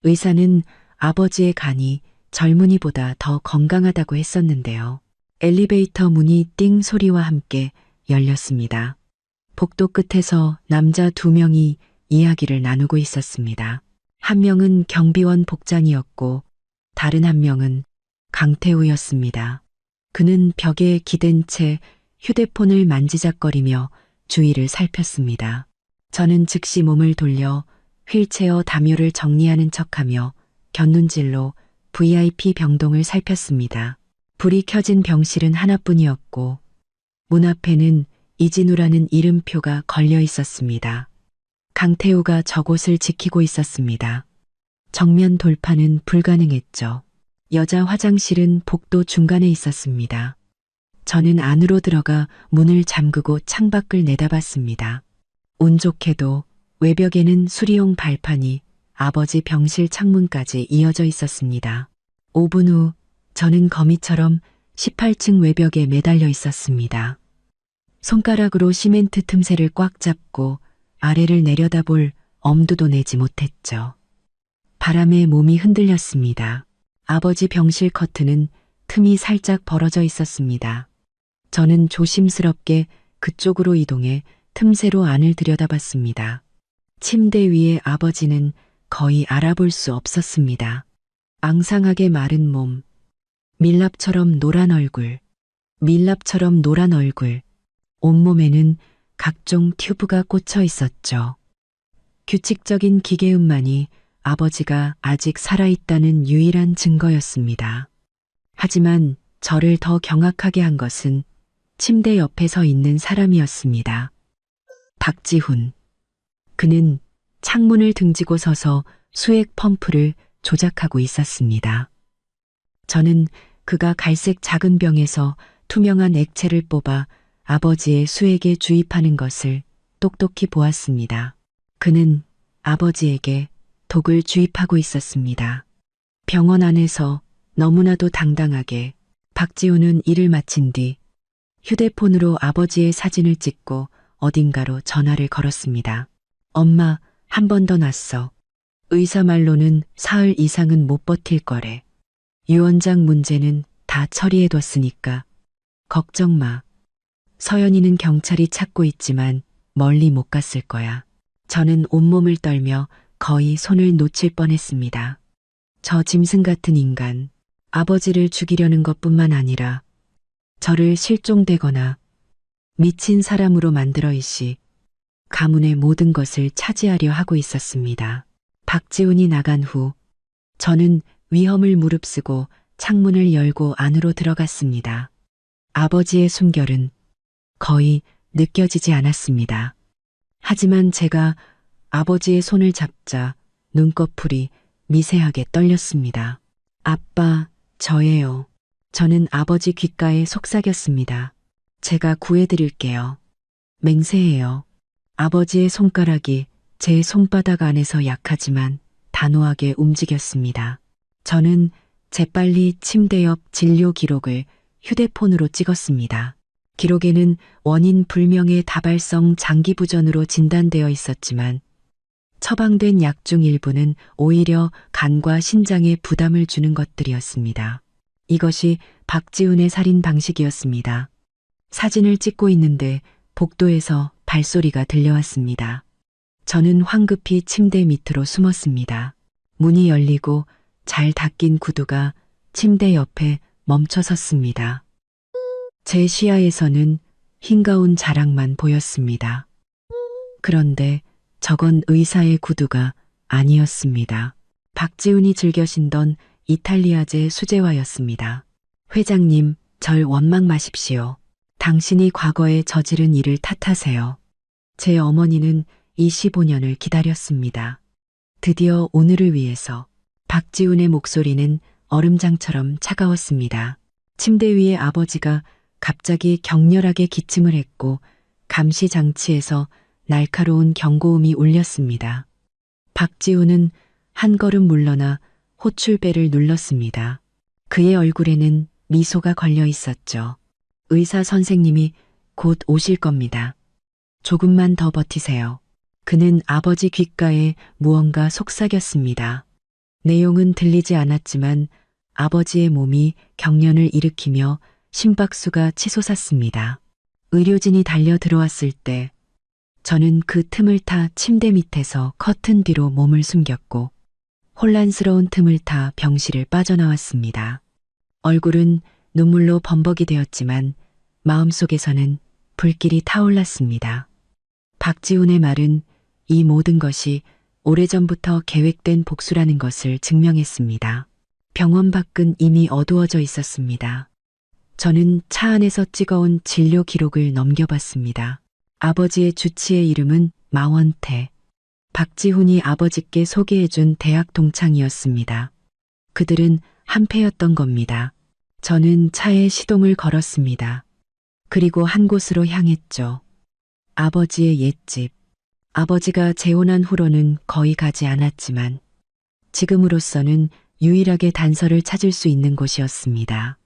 A: 의사는 아버지의 간이 젊은이보다 더 건강하다고 했었는데요. 엘리베이터 문이 띵 소리와 함께 열렸습니다. 복도 끝에서 남자 두 명이 이야기를 나누고 있었습니다. 한 명은 경비원 복장이었고 다른 한 명은 강태우였습니다. 그는 벽에 기댄 채 휴대폰을 만지작거리며 주위를 살폈습니다. 저는 즉시 몸을 돌려 휠체어 담요를 정리하는 척하며 곁눈질로 VIP 병동을 살폈습니다. 불이 켜진 병실은 하나뿐이었고 문 앞에는 이진우라는 이름표가 걸려 있었습니다. 강태우가 저곳을 지키고 있었습니다. 정면 돌파는 불가능했죠. 여자 화장실은 복도 중간에 있었습니다. 저는 안으로 들어가 문을 잠그고 창밖을 내다봤습니다. 운 좋게도 외벽에는 수리용 발판이 아버지 병실 창문까지 이어져 있었습니다. 5분 후 저는 거미처럼 18층 외벽에 매달려 있었습니다. 손가락으로 시멘트 틈새를 꽉 잡고 아래를 내려다볼 엄두도 내지 못했죠. 바람에 몸이 흔들렸습니다. 아버지 병실 커튼은 틈이 살짝 벌어져 있었습니다. 저는 조심스럽게 그쪽으로 이동해 틈새로 안을 들여다봤습니다. 침대 위에 아버지는 거의 알아볼 수 없었습니다. 앙상하게 마른 몸, 밀랍처럼 노란 얼굴, 온몸에는 각종 튜브가 꽂혀 있었죠. 규칙적인 기계음만이 아버지가 아직 살아있다는 유일한 증거였습니다. 하지만 저를 더 경악하게 한 것은 침대 옆에 서 있는 사람이었습니다. 박지훈. 그는 창문을 등지고 서서 수액 펌프를 조작하고 있었습니다. 저는 그가 갈색 작은 병에서 투명한 액체를 뽑아 아버지의 수액에 주입하는 것을 똑똑히 보았습니다. 그는 아버지에게 독을 주입하고 있었습니다. 병원 안에서 너무나도 당당하게 박지훈은 일을 마친 뒤 휴대폰으로 아버지의 사진을 찍고 어딘가로 전화를 걸었습니다. 엄마, 한 번 더 났어. 의사 말로는 사흘 이상은 못 버틸 거래. 유언장 문제는 다 처리해뒀으니까 걱정 마. 서연이는 경찰이 찾고 있지만 멀리 못 갔을 거야. 저는 온몸을 떨며 거의 손을 놓칠 뻔했습니다. 저 짐승 같은 인간, 아버지를 죽이려는 것뿐만 아니라 저를 실종되거나 미친 사람으로 만들어 이씨 가문의 모든 것을 차지하려 하고 있었습니다. 박지훈이 나간 후 저는 위험을 무릅쓰고 창문을 열고 안으로 들어갔습니다. 아버지의 숨결은 거의 느껴지지 않았습니다. 하지만 제가 아버지의 손을 잡자 눈꺼풀이 미세하게 떨렸습니다. 아빠, 저예요. 저는 아버지 귓가에 속삭였습니다. 제가 구해드릴게요. 맹세해요. 아버지의 손가락이 제 손바닥 안에서 약하지만 단호하게 움직였습니다. 저는 재빨리 침대 옆 진료 기록을 휴대폰으로 찍었습니다. 기록에는 원인 불명의 다발성 장기부전으로 진단되어 있었지만 처방된 약 중 일부는 오히려 간과 신장에 부담을 주는 것들이었습니다. 이것이 박지훈의 살인 방식이었습니다. 사진을 찍고 있는데 복도에서 발소리가 들려왔습니다. 저는 황급히 침대 밑으로 숨었습니다. 문이 열리고 잘 닫힌 구두가 침대 옆에 멈춰 섰습니다. 제 시야에서는 흰가운 자락만 보였습니다. 그런데 저건 의사의 구두가 아니었습니다. 박지훈이 즐겨 신던 이탈리아제 수제화였습니다. 회장님, 절 원망 마십시오. 당신이 과거에 저지른 일을 탓하세요. 제 어머니는 25년을 기다렸습니다. 드디어 오늘을 위해서. 박지훈의 목소리는 얼음장처럼 차가웠습니다. 침대 위에 아버지가 갑자기 격렬하게 기침을 했고 감시장치에서 날카로운 경고음이 울렸습니다. 박지훈은 한 걸음 물러나 호출배를 눌렀습니다. 그의 얼굴에는 미소가 걸려 있었죠. 의사 선생님이 곧 오실 겁니다. 조금만 더 버티세요. 그는 아버지 귓가에 무언가 속삭였습니다. 내용은 들리지 않았지만 아버지의 몸이 경련을 일으키며 심박수가 치솟았습니다. 의료진이 달려 들어왔을 때 저는 그 틈을 타 침대 밑에서 커튼 뒤로 몸을 숨겼고 혼란스러운 틈을 타 병실을 빠져나왔습니다. 얼굴은 눈물로 범벅이 되었지만 마음속에서는 불길이 타올랐습니다. 박지훈의 말은 이 모든 것이 오래전부터 계획된 복수라는 것을 증명했습니다. 병원 밖은 이미 어두워져 있었습니다. 저는 차 안에서 찍어온 진료 기록을 넘겨봤습니다. 아버지의 주치의 이름은 마원태. 박지훈이 아버지께 소개해준 대학 동창이었습니다. 그들은 한패였던 겁니다. 저는 차에 시동을 걸었습니다. 그리고 한 곳으로 향했죠. 아버지의 옛집. 아버지가 재혼한 후로는 거의 가지 않았지만 지금으로서는 유일하게 단서를 찾을 수 있는 곳이었습니다.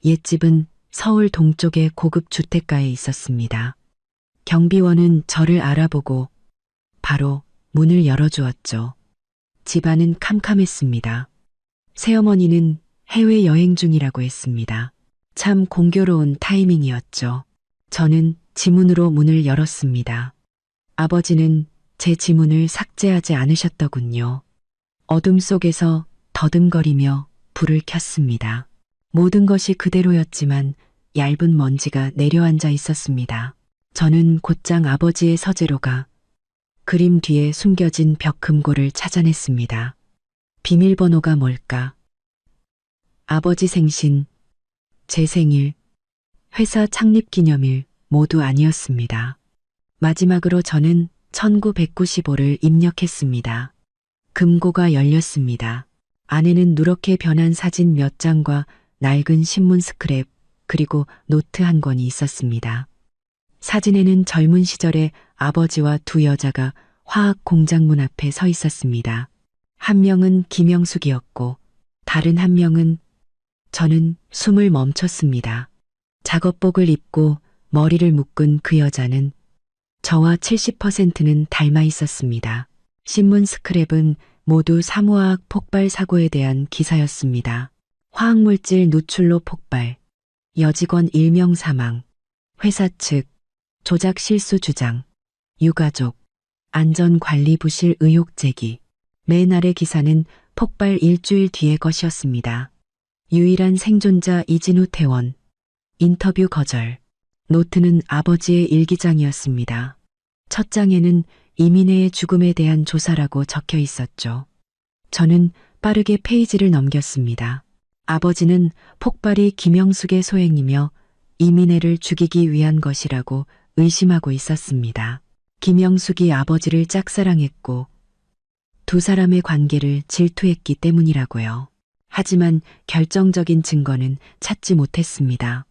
A: 옛집은 서울 동쪽의 고급 주택가에 있었습니다. 경비원은 저를 알아보고 바로 문을 열어주었죠. 집안은 캄캄했습니다. 새어머니는 해외여행 중이라고 했습니다. 참 공교로운 타이밍이었죠. 저는 지문으로 문을 열었습니다. 아버지는 제 지문을 삭제하지 않으셨더군요. 어둠 속에서 더듬거리며 불을 켰습니다. 모든 것이 그대로였지만 얇은 먼지가 내려앉아 있었습니다. 저는 곧장 아버지의 서재로 가 그림 뒤에 숨겨진 벽금고를 찾아냈습니다. 비밀번호가 뭘까? 아버지 생신, 제 생일, 회사 창립 기념일 모두 아니었습니다. 마지막으로 저는 1995를 입력했습니다. 금고가 열렸습니다. 안에는 누렇게 변한 사진 몇 장과 낡은 신문 스크랩 그리고 노트 한 권이 있었습니다. 사진에는 젊은 시절의 아버지와 두 여자가 화학 공장 문 앞에 서 있었습니다. 한 명은 김영숙이었고 다른 한 명은 저는 숨을 멈췄습니다. 작업복을 입고 머리를 묶은 그 여자는 저와 70%는 닮아 있었습니다. 신문 스크랩은 모두 사무화학 폭발 사고에 대한 기사였습니다. 화학물질 누출로 폭발, 여직원 일명 사망, 회사 측, 조작 실수 주장, 유가족, 안전관리 부실 의혹 제기. 맨 아래 기사는 폭발 일주일 뒤의 것이었습니다. 유일한 생존자 이진우 퇴원, 인터뷰 거절. 노트는 아버지의 일기장이었습니다. 첫 장에는 이민혜의 죽음에 대한 조사라고 적혀 있었죠. 저는 빠르게 페이지를 넘겼습니다. 아버지는 폭발이 김영숙의 소행이며 이민혜를 죽이기 위한 것이라고 의심하고 있었습니다. 김영숙이 아버지를 짝사랑했고 두 사람의 관계를 질투했기 때문이라고요. 하지만 결정적인 증거는 찾지 못했습니다.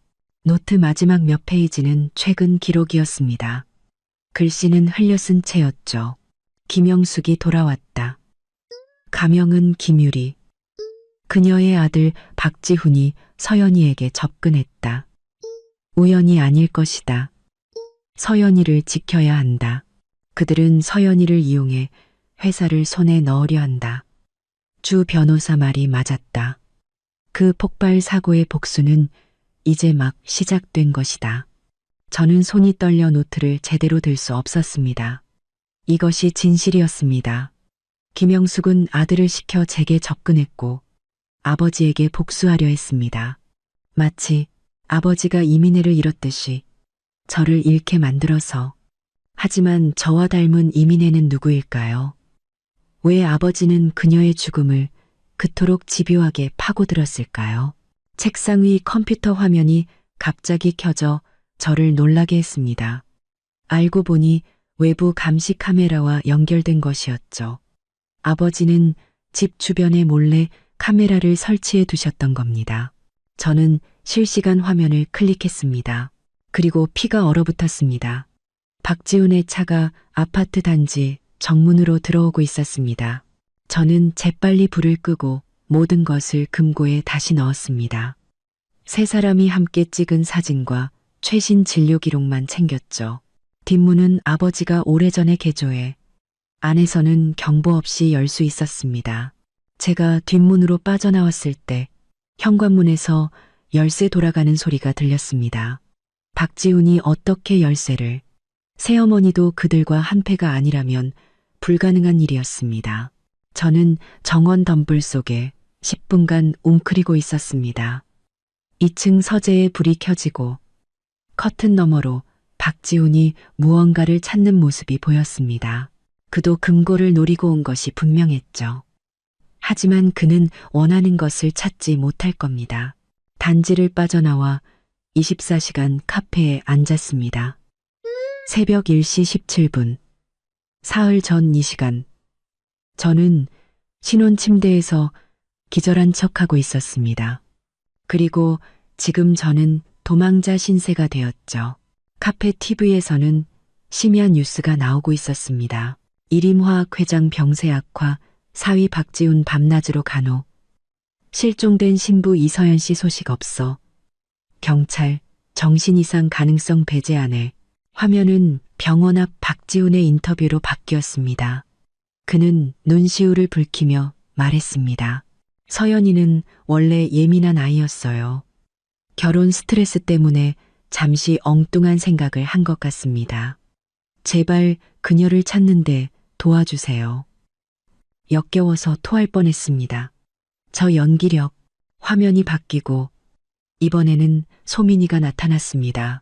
A: 노트 마지막 몇 페이지는 최근 기록이었습니다. 글씨는 흘려쓴 채였죠. 김영숙이 돌아왔다. 가명은 김유리. 그녀의 아들 박지훈이 서연이에게 접근했다. 우연이 아닐 것이다. 서연이를 지켜야 한다. 그들은 서연이를 이용해 회사를 손에 넣으려 한다. 주 변호사 말이 맞았다. 그 폭발 사고의 복수는 이제 막 시작된 것이다. 저는 손이 떨려 노트를 제대로 들 수 없었습니다. 이것이 진실이었습니다. 김영숙은 아들을 시켜 제게 접근했고 아버지에게 복수하려 했습니다. 마치 아버지가 이민혜를 잃었듯이 저를 잃게 만들어서. 하지만 저와 닮은 이민혜는 누구일까요? 왜 아버지는 그녀의 죽음을 그토록 집요하게 파고들었을까요? 책상 위 컴퓨터 화면이 갑자기 켜져 저를 놀라게 했습니다. 알고 보니 외부 감시 카메라와 연결된 것이었죠. 아버지는 집 주변에 몰래 카메라를 설치해 두셨던 겁니다. 저는 실시간 화면을 클릭했습니다. 그리고 피가 얼어붙었습니다. 박지훈의 차가 아파트 단지 정문으로 들어오고 있었습니다. 저는 재빨리 불을 끄고 모든 것을 금고에 다시 넣었습니다. 세 사람이 함께 찍은 사진과 최신 진료 기록만 챙겼죠. 뒷문은 아버지가 오래전에 개조해 안에서는 경보 없이 열 수 있었습니다. 제가 뒷문으로 빠져나왔을 때 현관문에서 열쇠 돌아가는 소리가 들렸습니다. 박지훈이 어떻게 열쇠를, 새어머니도 그들과 한패가 아니라면 불가능한 일이었습니다. 저는 정원 덤불 속에 10분간 웅크리고 있었습니다. 2층 서재에 불이 켜지고 커튼 너머로 박지훈이 무언가를 찾는 모습이 보였습니다. 그도 금고를 노리고 온 것이 분명했죠. 하지만 그는 원하는 것을 찾지 못할 겁니다. 단지를 빠져나와 24시간 카페에 앉았습니다. 새벽 1시 17분. 사흘 전 이 시간. 저는 신혼 침대에서 기절한 척하고 있었습니다. 그리고 지금 저는 도망자 신세가 되었죠. 카페 TV에서는 심야 뉴스가 나오고 있었습니다. 이림화학 회장 병세 악화, 사위 박지훈 밤낮으로 간호, 실종된 신부 이서연 씨 소식 없어, 경찰, 정신 이상 가능성 배제안에. 화면은 병원 앞 박지훈의 인터뷰로 바뀌었습니다. 그는 눈시울을 붉히며 말했습니다. 서연이는 원래 예민한 아이였어요. 결혼 스트레스 때문에 잠시 엉뚱한 생각을 한 것 같습니다. 제발 그녀를 찾는데 도와주세요. 역겨워서 토할 뻔했습니다. 저 연기력. 화면이 바뀌고 이번에는 소민이가 나타났습니다.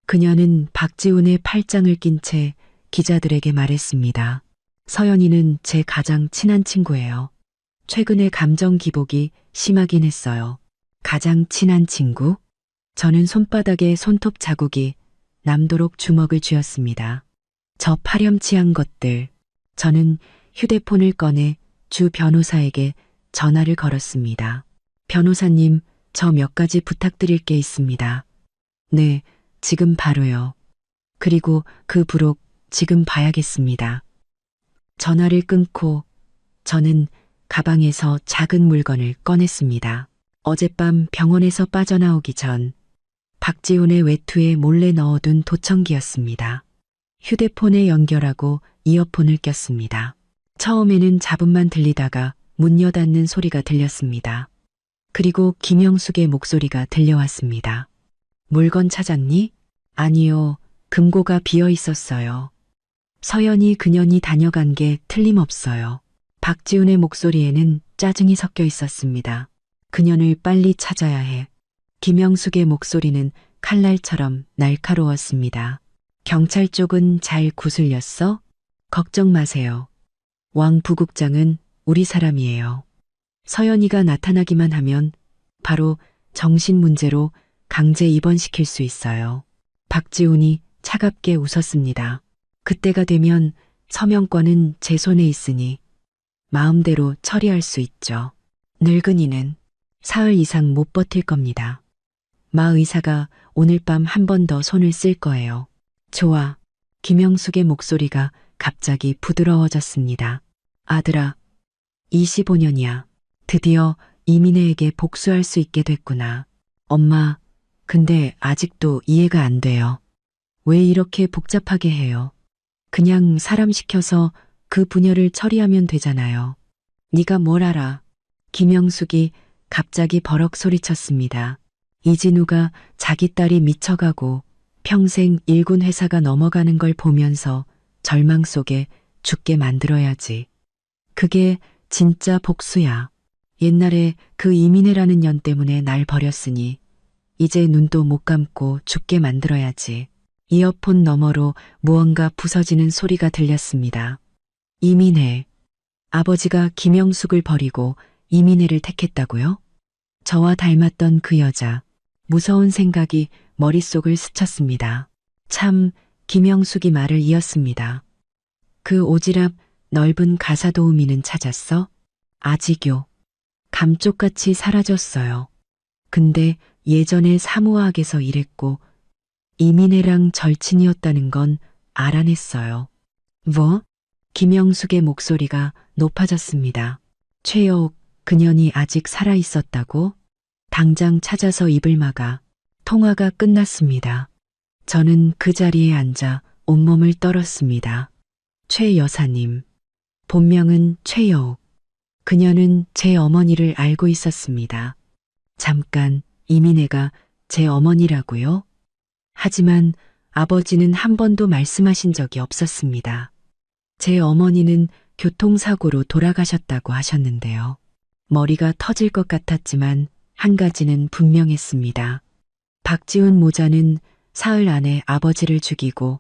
A: 그녀는 박지훈의 팔짱을 낀 채 기자들에게 말했습니다. 서연이는 제 가장 친한 친구예요. 최근에 감정 기복이 심하긴 했어요. 가장 친한 친구? 저는 손바닥에 손톱 자국이 남도록 주먹을 쥐었습니다. 저 파렴치한 것들. 저는 휴대폰을 꺼내 주 변호사에게 전화를 걸었습니다. 변호사님, 저 몇 가지 부탁드릴 게 있습니다. 네, 지금 바로요. 그리고 그 부록 지금 봐야겠습니다. 전화를 끊고 저는 가방에서 작은 물건을 꺼냈습니다. 어젯밤 병원에서 빠져나오기 전 박지훈의 외투에 몰래 넣어둔 도청기였습니다. 휴대폰에 연결하고 이어폰을 꼈습니다. 처음에는 잡음만 들리다가 문 여닫는 소리가 들렸습니다. 그리고 김영숙의 목소리가 들려왔습니다. 물건 찾았니? 아니요, 금고가 비어 있었어요. 서연이 그년이 다녀간 게 틀림없어요. 박지훈의 목소리에는 짜증이 섞여 있었습니다. 그년을 빨리 찾아야 해. 김영숙의 목소리는 칼날처럼 날카로웠습니다. 경찰 쪽은 잘 구슬렸어? 걱정 마세요. 왕 부국장은 우리 사람이에요. 서연이가 나타나기만 하면 바로 정신문제로 강제 입원시킬 수 있어요. 박지훈이 차갑게 웃었습니다. 그때가 되면 서명권은 제 손에 있으니 마음대로 처리할 수 있죠. 늙은이는 사흘 이상 못 버틸 겁니다. 마 의사가 오늘 밤 한 번 더 손을 쓸 거예요. 좋아. 김영숙의 목소리가 갑자기 부드러워졌습니다. 아들아, 25년이야. 드디어 이민혜에게 복수할 수 있게 됐구나. 엄마, 근데 아직도 이해가 안 돼요. 왜 이렇게 복잡하게 해요? 그냥 사람 시켜서 그 분열을 처리하면 되잖아요. 네가 뭘 알아? 김영숙이 갑자기 버럭 소리쳤습니다. 이진우가 자기 딸이 미쳐가고 평생 일군 회사가 넘어가는 걸 보면서 절망 속에 죽게 만들어야지. 그게 진짜 복수야. 옛날에 그 이민혜라는 년 때문에 날 버렸으니 이제 눈도 못 감고 죽게 만들어야지. 이어폰 너머로 무언가 부서지는 소리가 들렸습니다. 이민혜. 아버지가 김영숙을 버리고 이민혜를 택했다고요? 저와 닮았던 그 여자. 무서운 생각이 머릿속을 스쳤습니다. 참, 김영숙이 말을 이었습니다. 그 오지랖 넓은 가사도우미는 찾았어? 아직요. 감쪽같이 사라졌어요. 근데 예전에 사무화학에서 일했고 이민혜랑 절친이었다는 건 알아냈어요. 뭐? 김영숙의 목소리가 높아졌습니다. 최여옥, 그년이 아직 살아있었다고? 당장 찾아서 입을 막아. 통화가 끝났습니다. 저는 그 자리에 앉아 온몸을 떨었습니다. 최 여사님. 본명은 최여옥. 그녀는 제 어머니를 알고 있었습니다. 잠깐, 이민혜가 제 어머니라고요? 하지만 아버지는 한 번도 말씀하신 적이 없었습니다. 제 어머니는 교통사고로 돌아가셨다고 하셨는데요. 머리가 터질 것 같았지만 한 가지는 분명했습니다. 박지훈 모자는 사흘 안에 아버지를 죽이고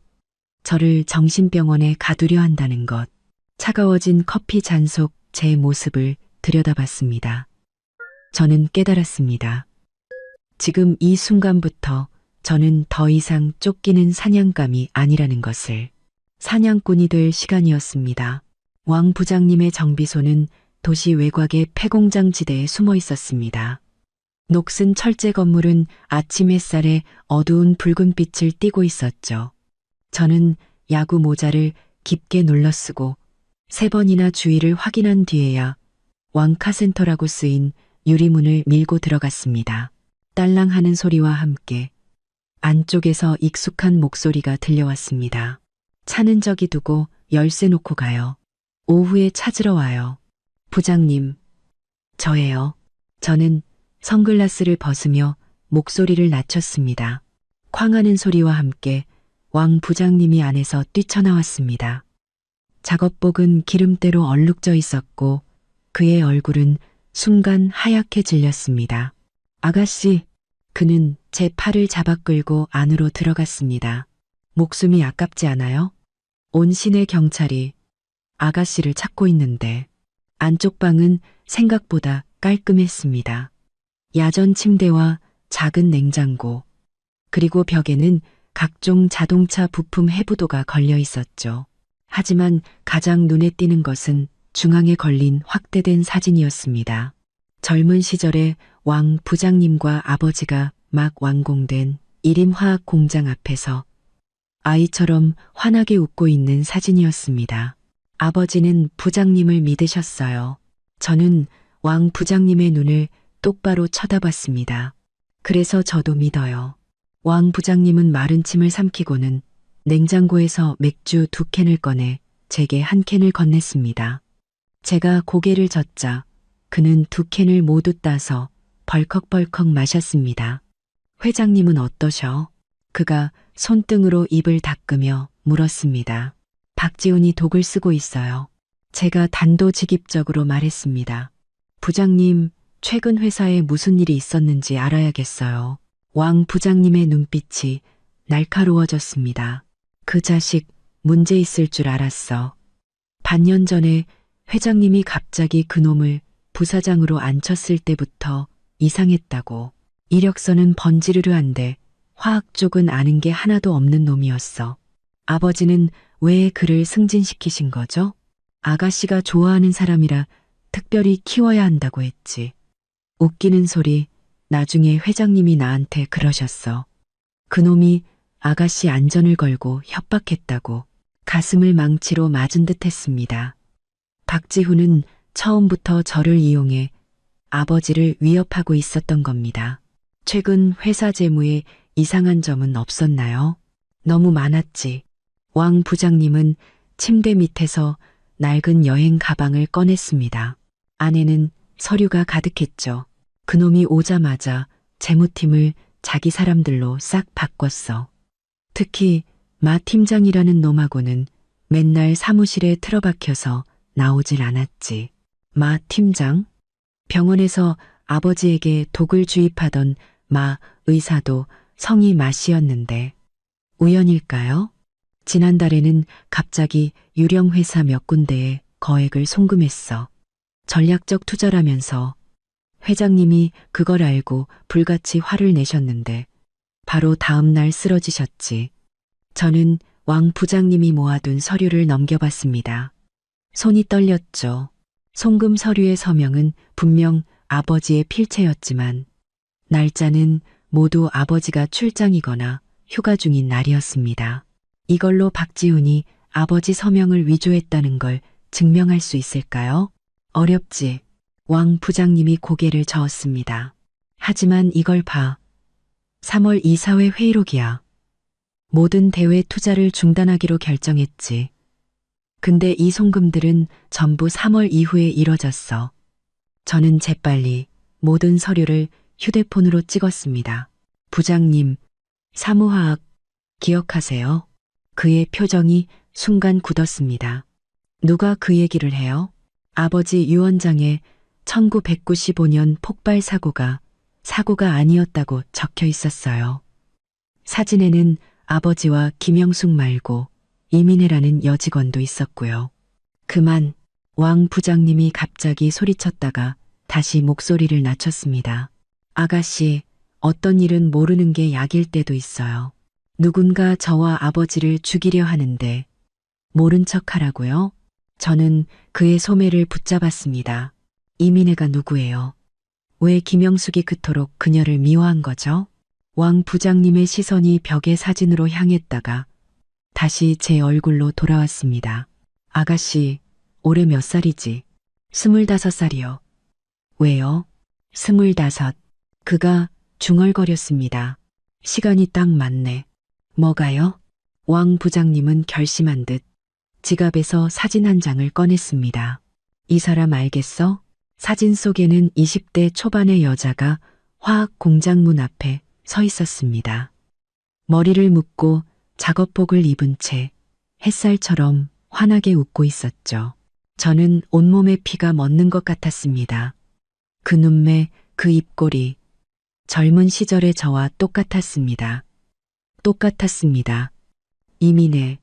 A: 저를 정신병원에 가두려 한다는 것. 차가워진 커피 잔 속 제 모습을 들여다봤습니다. 저는 깨달았습니다. 지금 이 순간부터 저는 더 이상 쫓기는 사냥감이 아니라는 것을. 사냥꾼이 될 시간이었습니다. 왕 부장님의 정비소는 도시 외곽의 폐공장 지대에 숨어 있었습니다. 녹슨 철제 건물은 아침 햇살에 어두운 붉은 빛을 띠고 있었죠. 저는 야구 모자를 깊게 눌러 쓰고 3번이나 주위를 확인한 뒤에야 왕카센터라고 쓰인 유리문을 밀고 들어갔습니다. 딸랑하는 소리와 함께 안쪽에서 익숙한 목소리가 들려왔습니다. 차는 저기 두고 열쇠 놓고 가요. 오후에 찾으러 와요. 부장님, 저예요. 저는 선글라스를 벗으며 목소리를 낮췄습니다. 쾅하는 소리와 함께 왕 부장님이 안에서 뛰쳐나왔습니다. 작업복은 기름때로 얼룩져 있었고 그의 얼굴은 순간 하얗게 질렸습니다. 아가씨, 그는 제 팔을 잡아 끌고 안으로 들어갔습니다. 목숨이 아깝지 않아요? 온 시내 경찰이 아가씨를 찾고 있는데 안쪽 방은 생각보다 깔끔했습니다. 야전 침대와 작은 냉장고, 그리고 벽에는 각종 자동차 부품 해부도가 걸려 있었죠. 하지만 가장 눈에 띄는 것은 중앙에 걸린 확대된 사진이었습니다. 젊은 시절에 왕 부장님과 아버지가 막 완공된 일임화학 공장 앞에서 아이처럼 환하게 웃고 있는 사진이었습니다. 아버지는 부장님을 믿으셨어요. 저는 왕 부장님의 눈을 똑바로 쳐다봤습니다. 그래서 저도 믿어요. 왕 부장님은 마른 침을 삼키고는 냉장고에서 맥주 2캔을 꺼내 제게 1캔을 건넸습니다. 제가 고개를 젓자 그는 2캔을 모두 따서 벌컥벌컥 마셨습니다. 회장님은 어떠셔? 그가 손등으로 입을 닦으며 물었습니다. 박지훈이 독을 쓰고 있어요. 제가 단도직입적으로 말했습니다. 부장님, 최근 회사에 무슨 일이 있었는지 알아야겠어요. 왕 부장님의 눈빛이 날카로워졌습니다. 그 자식 문제 있을 줄 알았어. 반년 전에 회장님이 갑자기 그놈을 부사장으로 앉혔을 때부터 이상했다고. 이력서는 번지르르한데 화학 쪽은 아는 게 하나도 없는 놈이었어. 아버지는 왜 그를 승진시키신 거죠? 아가씨가 좋아하는 사람이라 특별히 키워야 한다고 했지. 웃기는 소리, 나중에 회장님이 나한테 그러셨어. 그놈이 아가씨 안전을 걸고 협박했다고. 가슴을 망치로 맞은 듯 했습니다. 박지훈은 처음부터 저를 이용해 아버지를 위협하고 있었던 겁니다. 최근 회사 재무에 이상한 점은 없었나요? 너무 많았지. 왕 부장님은 침대 밑에서 낡은 여행 가방을 꺼냈습니다. 안에는 서류가 가득했죠. 그놈이 오자마자 재무팀을 자기 사람들로 싹 바꿨어. 특히 마 팀장이라는 놈하고는 맨날 사무실에 틀어박혀서 나오질 않았지. 마 팀장? 병원에서 아버지에게 독을 주입하던 마 의사도 성이 마 씨였는데 우연일까요? 지난달에는 갑자기 유령 회사 몇 군데에 거액을 송금했어. 전략적 투자라면서. 회장님이 그걸 알고 불같이 화를 내셨는데 바로 다음 날 쓰러지셨지. 저는 왕 부장님이 모아둔 서류를 넘겨봤습니다. 손이 떨렸죠. 송금 서류의 서명은 분명 아버지의 필체였지만 날짜는 모두 아버지가 출장이거나 휴가 중인 날이었습니다. 이걸로 박지훈이 아버지 서명을 위조했다는 걸 증명할 수 있을까요? 어렵지. 왕 부장님이 고개를 저었습니다. 하지만 이걸 봐. 3월 이사회 회의록이야. 모든 대외 투자를 중단하기로 결정했지. 근데 이 송금들은 전부 3월 이후에 이뤄졌어. 저는 재빨리 모든 서류를 휴대폰으로 찍었습니다. 부장님, 사무화학 기억하세요? 그의 표정이 순간 굳었습니다. 누가 그 얘기를 해요? 아버지 유언장에 1995년 폭발 사고가 아니었다고 적혀 있었어요. 사진에는 아버지와 김영숙 말고 이민혜라는 여직원도 있었고요. 그만 왕 부장님이 갑자기 소리쳤다가 다시 목소리를 낮췄습니다. 아가씨, 어떤 일은 모르는 게 약일 때도 있어요. 누군가 저와 아버지를 죽이려 하는데 모른 척 하라고요? 저는 그의 소매를 붙잡았습니다. 이민혜가 누구예요? 왜 김영숙이 그토록 그녀를 미워한 거죠? 왕 부장님의 시선이 벽의 사진으로 향했다가 다시 제 얼굴로 돌아왔습니다. 아가씨, 올해 몇 살이지? 25살이요. 왜요? 25. 그가 중얼거렸습니다. 시간이 딱 맞네. 뭐가요? 왕 부장님은 결심한 듯 지갑에서 사진 한 장을 꺼냈습니다. 이 사람 알겠어? 사진 속에는 20대 초반의 여자가 화학 공장 문 앞에 서 있었습니다. 머리를 묶고 작업복을 입은 채 햇살처럼 환하게 웃고 있었죠. 저는 온몸에 피가 멎는 것 같았습니다. 그 눈매, 그 입꼬리, 젊은 시절의 저와 똑같았습니다. 똑같았습니다. 이민혜,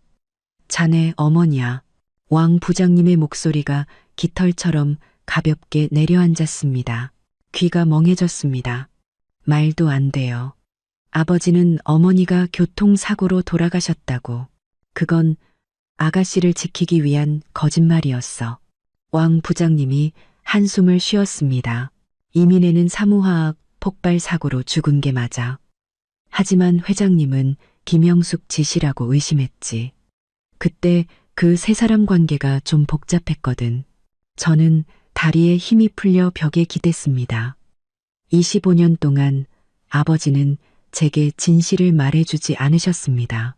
A: 자네 어머니야. 왕 부장님의 목소리가 깃털처럼 가볍게 내려앉았습니다. 귀가 멍해졌습니다. 말도 안 돼요. 아버지는 어머니가 교통사고로 돌아가셨다고. 그건 아가씨를 지키기 위한 거짓말이었어. 왕 부장님이 한숨을 쉬었습니다. 이민혜는 사무화학 폭발 사고로 죽은 게 맞아. 하지만 회장님은 김영숙 짓이라고 의심했지. 그때 그 세 사람 관계가 좀 복잡했거든. 저는 다리에 힘이 풀려 벽에 기댔습니다. 25년 동안 아버지는 제게 진실을 말해주지 않으셨습니다.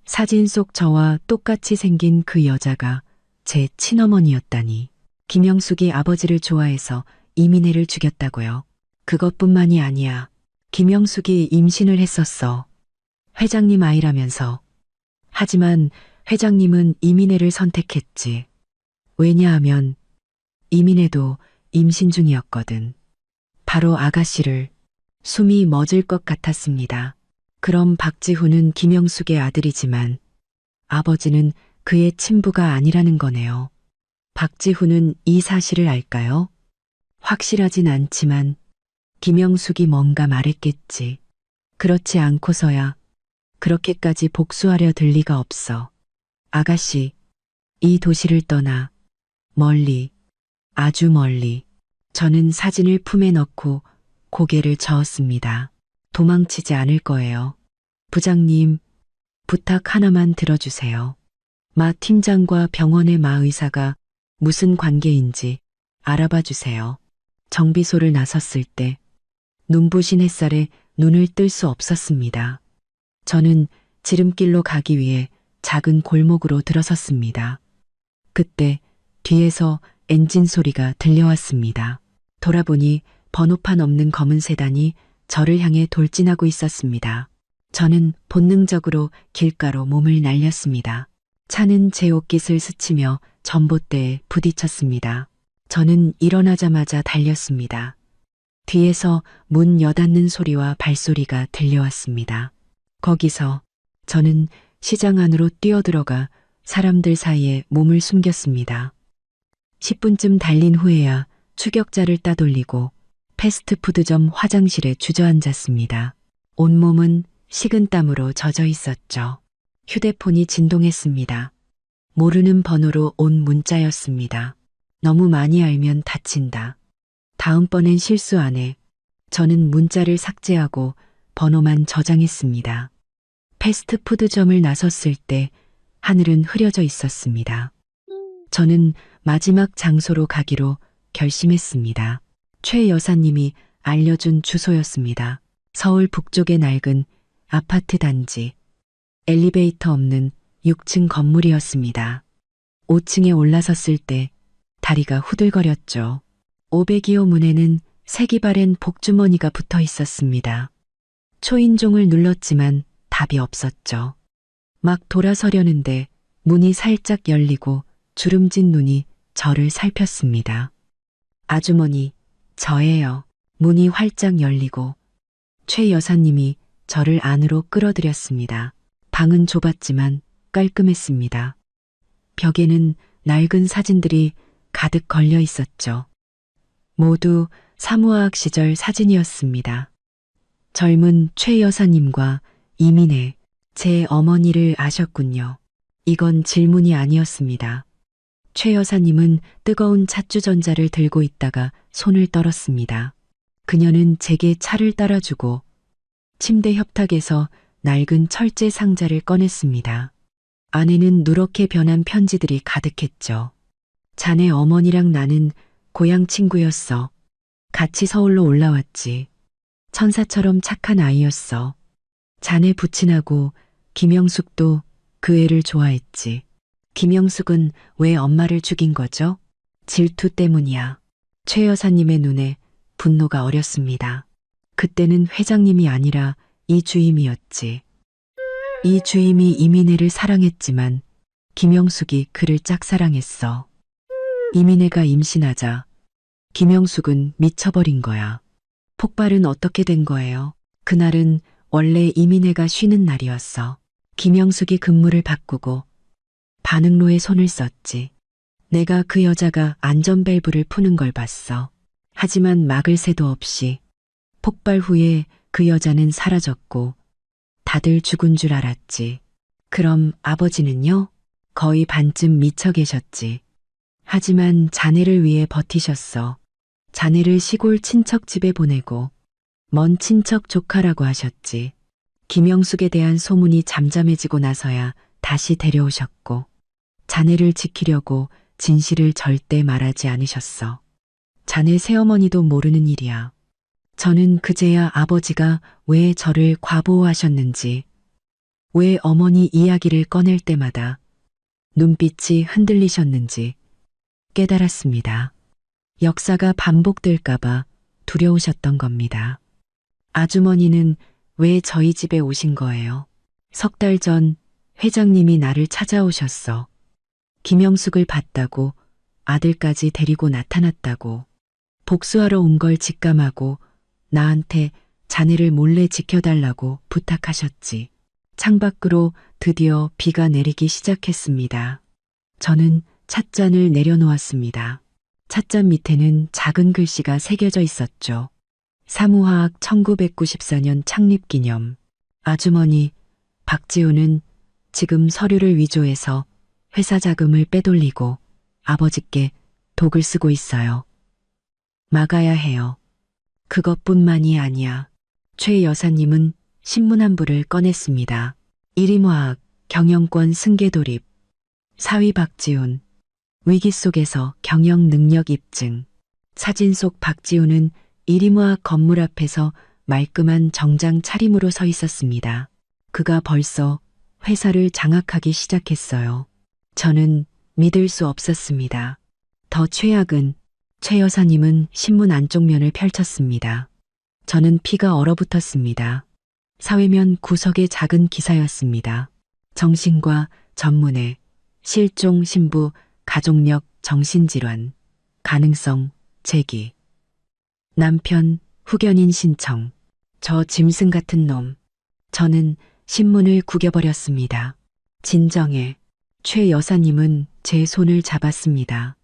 A: 사진 속 저와 똑같이 생긴 그 여자가 제 친어머니였다니. 김영숙이 아버지를 좋아해서 이민혜를 죽였다고요. 그것뿐만이 아니야. 김영숙이 임신을 했었어. 회장님 아이라면서. 하지만 회장님은 이민혜를 선택했지. 왜냐하면 이민혜도 임신 중이었거든. 바로 아가씨를. 숨이 멎을 것 같았습니다. 그럼 박지훈은 김영숙의 아들이지만 아버지는 그의 친부가 아니라는 거네요. 박지훈은 이 사실을 알까요? 확실하진 않지만 김영숙이 뭔가 말했겠지. 그렇지 않고서야 그렇게까지 복수하려 들 리가 없어. 아가씨, 이 도시를 떠나 멀리, 아주 멀리. 저는 사진을 품에 넣고 고개를 저었습니다. 도망치지 않을 거예요. 부장님, 부탁 하나만 들어주세요. 마 팀장과 병원의 마 의사가 무슨 관계인지 알아봐 주세요. 정비소를 나섰을 때 눈부신 햇살에 눈을 뜰 수 없었습니다. 저는 지름길로 가기 위해 작은 골목으로 들어섰습니다. 그때 뒤에서 엔진 소리가 들려왔습니다. 돌아보니 번호판 없는 검은 세단이 저를 향해 돌진하고 있었습니다. 저는 본능적으로 길가로 몸을 날렸습니다. 차는 제 옷깃을 스치며 전봇대에 부딪혔습니다. 저는 일어나자마자 달렸습니다. 뒤에서 문 여닫는 소리와 발소리가 들려왔습니다. 거기서 저는 시장 안으로 뛰어들어가 사람들 사이에 몸을 숨겼습니다. 10분쯤 달린 후에야 추격자를 따돌리고 패스트푸드점 화장실에 주저앉았습니다. 온몸은 식은땀으로 젖어 있었죠. 휴대폰이 진동했습니다. 모르는 번호로 온 문자였습니다. 너무 많이 알면 다친다. 다음번엔 실수 안 해. 저는 문자를 삭제하고 번호만 저장했습니다. 패스트푸드점을 나섰을 때 하늘은 흐려져 있었습니다. 저는 마지막 장소로 가기로 결심했습니다. 최 여사님이 알려준 주소였습니다. 서울 북쪽의 낡은 아파트 단지. 엘리베이터 없는 6층 건물이었습니다. 5층에 올라섰을 때 다리가 후들거렸죠. 502호 문에는 색이 바랜 복주머니가 붙어 있었습니다. 초인종을 눌렀지만 답이 없었죠. 막 돌아서려는데 문이 살짝 열리고 주름진 눈이 저를 살폈습니다. 아주머니, 저예요. 문이 활짝 열리고 최 여사님이 저를 안으로 끌어들였습니다. 방은 좁았지만 깔끔했습니다. 벽에는 낡은 사진들이 가득 걸려 있었죠. 모두 사무화학 시절 사진이었습니다. 젊은 최 여사님과 이민혜, 제 어머니를 아셨군요. 이건 질문이 아니었습니다. 최 여사님은 뜨거운 찻주전자를 들고 있다가 손을 떨었습니다. 그녀는 제게 차를 따라주고 침대 협탁에서 낡은 철제 상자를 꺼냈습니다. 안에는 누렇게 변한 편지들이 가득했죠. 자네 어머니랑 나는 고향 친구였어. 같이 서울로 올라왔지. 천사처럼 착한 아이였어. 자네 부친하고 김영숙도 그 애를 좋아했지. 김영숙은 왜 엄마를 죽인 거죠? 질투 때문이야. 최 여사님의 눈에 분노가 어렸습니다. 그때는 회장님이 아니라 이 주임이었지. 이 주임이 이민혜를 사랑했지만 김영숙이 그를 짝사랑했어. 이민혜가 임신하자 김영숙은 미쳐버린 거야. 폭발은 어떻게 된 거예요? 그날은 원래 이민혜가 쉬는 날이었어. 김영숙이 근무를 바꾸고 반응로에 손을 썼지. 내가 그 여자가 안전밸브를 푸는 걸 봤어. 하지만 막을 새도 없이 폭발 후에 그 여자는 사라졌고 다들 죽은 줄 알았지. 그럼 아버지는요? 거의 반쯤 미쳐 계셨지. 하지만 자네를 위해 버티셨어. 자네를 시골 친척 집에 보내고 먼 친척 조카라고 하셨지. 김영숙에 대한 소문이 잠잠해지고 나서야 다시 데려오셨고 자네를 지키려고 진실을 절대 말하지 않으셨어. 자네 새어머니도 모르는 일이야. 저는 그제야 아버지가 왜 저를 과보호하셨는지, 왜 어머니 이야기를 꺼낼 때마다 눈빛이 흔들리셨는지 깨달았습니다. 역사가 반복될까봐 두려우셨던 겁니다. 아주머니는 왜 저희 집에 오신 거예요? 석 달 전 회장님이 나를 찾아오셨어. 김영숙을 봤다고, 아들까지 데리고 나타났다고, 복수하러 온 걸 직감하고 나한테 자네를 몰래 지켜달라고 부탁하셨지. 창밖으로 드디어 비가 내리기 시작했습니다. 저는 찻잔을 내려놓았습니다. 찻잔 밑에는 작은 글씨가 새겨져 있었죠. 사무화학 1994년 창립기념. 아주머니, 박지우는 지금 서류를 위조해서 회사 자금을 빼돌리고 아버지께 독을 쓰고 있어요. 막아야 해요. 그것뿐만이 아니야. 최 여사님은 신문 한 부를 꺼냈습니다. 일임화학, 경영권 승계 돌입. 사위 박지훈, 위기 속에서 경영 능력 입증. 사진 속 박지훈은 일임화학 건물 앞에서 말끔한 정장 차림으로 서 있었습니다. 그가 벌써 회사를 장악하기 시작했어요. 저는 믿을 수 없었습니다. 더 최악은 최 여사님은 신문 안쪽 면을 펼쳤습니다. 저는 피가 얼어붙었습니다. 사회면 구석의 작은 기사였습니다. 정신과 전문의, 실종 신부, 가족력, 정신질환, 가능성, 제기. 남편, 후견인 신청. 저 짐승 같은 놈. 저는 신문을 구겨버렸습니다. 진정해. 최 여사님은 제 손을 잡았습니다.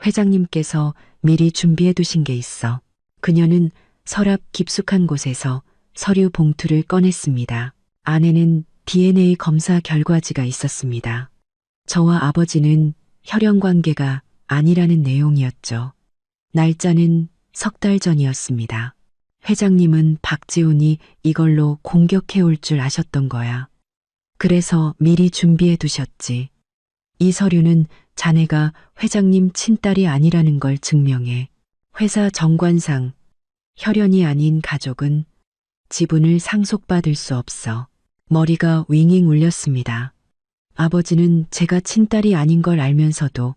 A: 회장님께서 미리 준비해 두신 게 있어. 그녀는 서랍 깊숙한 곳에서 서류 봉투를 꺼냈습니다. 안에는 DNA 검사 결과지가 있었습니다. 저와 아버지는 혈연 관계가 아니라는 내용이었죠. 날짜는 석 달 전이었습니다. 회장님은 박지훈이 이걸로 공격해 올 줄 아셨던 거야. 그래서 미리 준비해 두셨지. 이 서류는 자네가 회장님 친딸이 아니라는 걸 증명해. 회사 정관상 혈연이 아닌 가족은 지분을 상속받을 수 없어. 머리가 윙윙 울렸습니다. 아버지는 제가 친딸이 아닌 걸 알면서도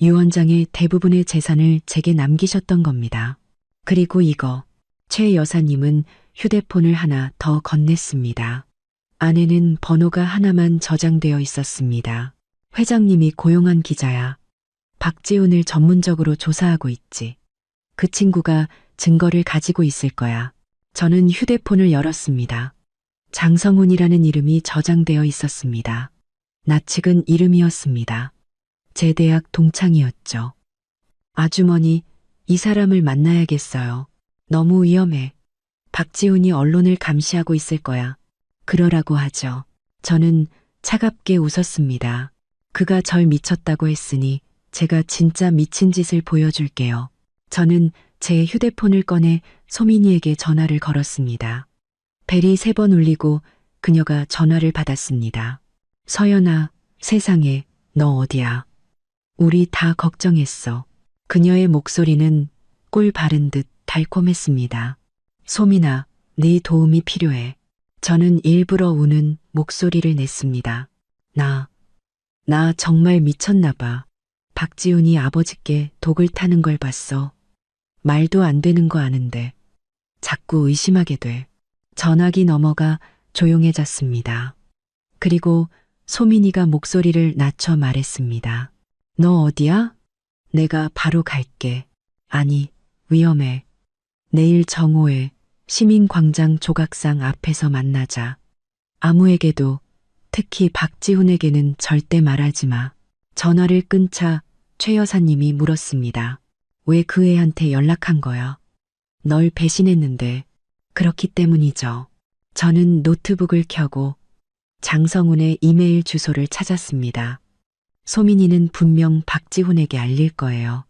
A: 유언장의 대부분의 재산을 제게 남기셨던 겁니다. 그리고 이거, 최 여사님은 휴대폰을 하나 더 건넸습니다. 안에는 번호가 하나만 저장되어 있었습니다. 회장님이 고용한 기자야. 박지훈을 전문적으로 조사하고 있지. 그 친구가 증거를 가지고 있을 거야. 저는 휴대폰을 열었습니다. 장성훈이라는 이름이 저장되어 있었습니다. 낯익은 이름이었습니다. 제 대학 동창이었죠. 아주머니, 이 사람을 만나야겠어요. 너무 위험해. 박지훈이 언론을 감시하고 있을 거야. 그러라고 하죠. 저는 차갑게 웃었습니다. 그가 절 미쳤다고 했으니 제가 진짜 미친 짓을 보여줄게요. 저는 제 휴대폰을 꺼내 소민이에게 전화를 걸었습니다. 벨이 3번 울리고 그녀가 전화를 받았습니다. 서연아, 세상에, 너 어디야? 우리 다 걱정했어. 그녀의 목소리는 꿀 바른 듯 달콤했습니다. 소민아, 네 도움이 필요해. 저는 일부러 우는 목소리를 냈습니다. 나 정말 미쳤나 봐. 박지훈이 아버지께 독을 타는 걸 봤어. 말도 안 되는 거 아는데 자꾸 의심하게 돼. 전화기 넘어가 조용해졌습니다. 그리고 소민이가 목소리를 낮춰 말했습니다. 너 어디야? 내가 바로 갈게. 아니, 위험해. 내일 정오에 시민광장 조각상 앞에서 만나자. 아무에게도, 특히 박지훈에게는 절대 말하지 마. 전화를 끊자 최 여사님이 물었습니다. 왜 그 애한테 연락한 거야? 널 배신했는데. 그렇기 때문이죠. 저는 노트북을 켜고 장성훈의 이메일 주소를 찾았습니다. 소민이는 분명 박지훈에게 알릴 거예요.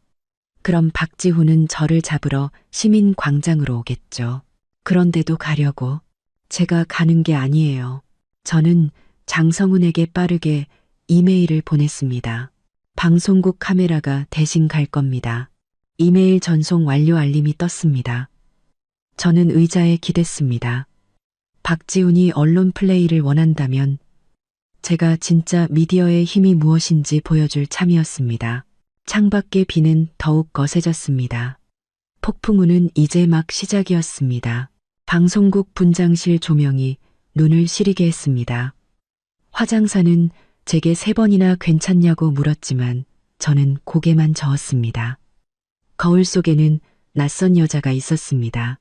A: 그럼 박지훈은 저를 잡으러 시민광장으로 오겠죠. 그런데도 가려고. 제가 가는 게 아니에요. 저는 장성훈에게 빠르게 이메일을 보냈습니다. 방송국 카메라가 대신 갈 겁니다. 이메일 전송 완료 알림이 떴습니다. 저는 의자에 기댔습니다. 박지훈이 언론 플레이를 원한다면 제가 진짜 미디어의 힘이 무엇인지 보여줄 참이었습니다. 창밖의 비는 더욱 거세졌습니다. 폭풍우는 이제 막 시작이었습니다. 방송국 분장실 조명이 눈을 시리게 했습니다. 화장사는 제게 3번이나 괜찮냐고 물었지만 저는 고개만 저었습니다. 거울 속에는 낯선 여자가 있었습니다.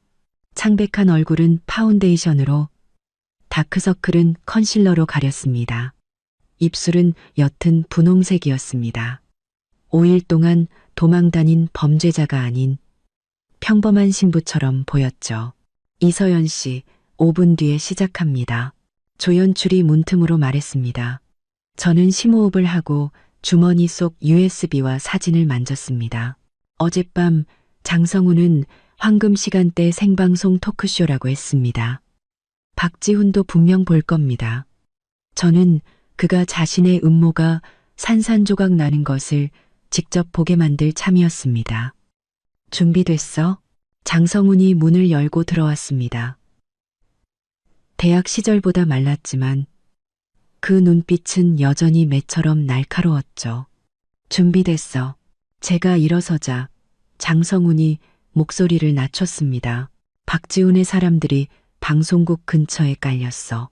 A: 창백한 얼굴은 파운데이션으로, 다크서클은 컨실러로 가렸습니다. 입술은 옅은 분홍색이었습니다. 5일 동안 도망다닌 범죄자가 아닌 평범한 신부처럼 보였죠. 이서연 씨, 5분 뒤에 시작합니다. 조연출이 문틈으로 말했습니다. 저는 심호흡을 하고 주머니 속 USB와 사진을 만졌습니다. 어젯밤 장성훈은 황금 시간대 생방송 토크쇼라고 했습니다. 박지훈도 분명 볼 겁니다. 저는 그가 자신의 음모가 산산조각 나는 것을 직접 보게 만들 참이었습니다. 준비됐어? 장성훈이 문을 열고 들어왔습니다. 대학 시절보다 말랐지만 그 눈빛은 여전히 매처럼 날카로웠죠. 준비됐어. 제가 일어서자 장성훈이 목소리를 낮췄습니다. 박지훈의 사람들이 방송국 근처에 깔렸어.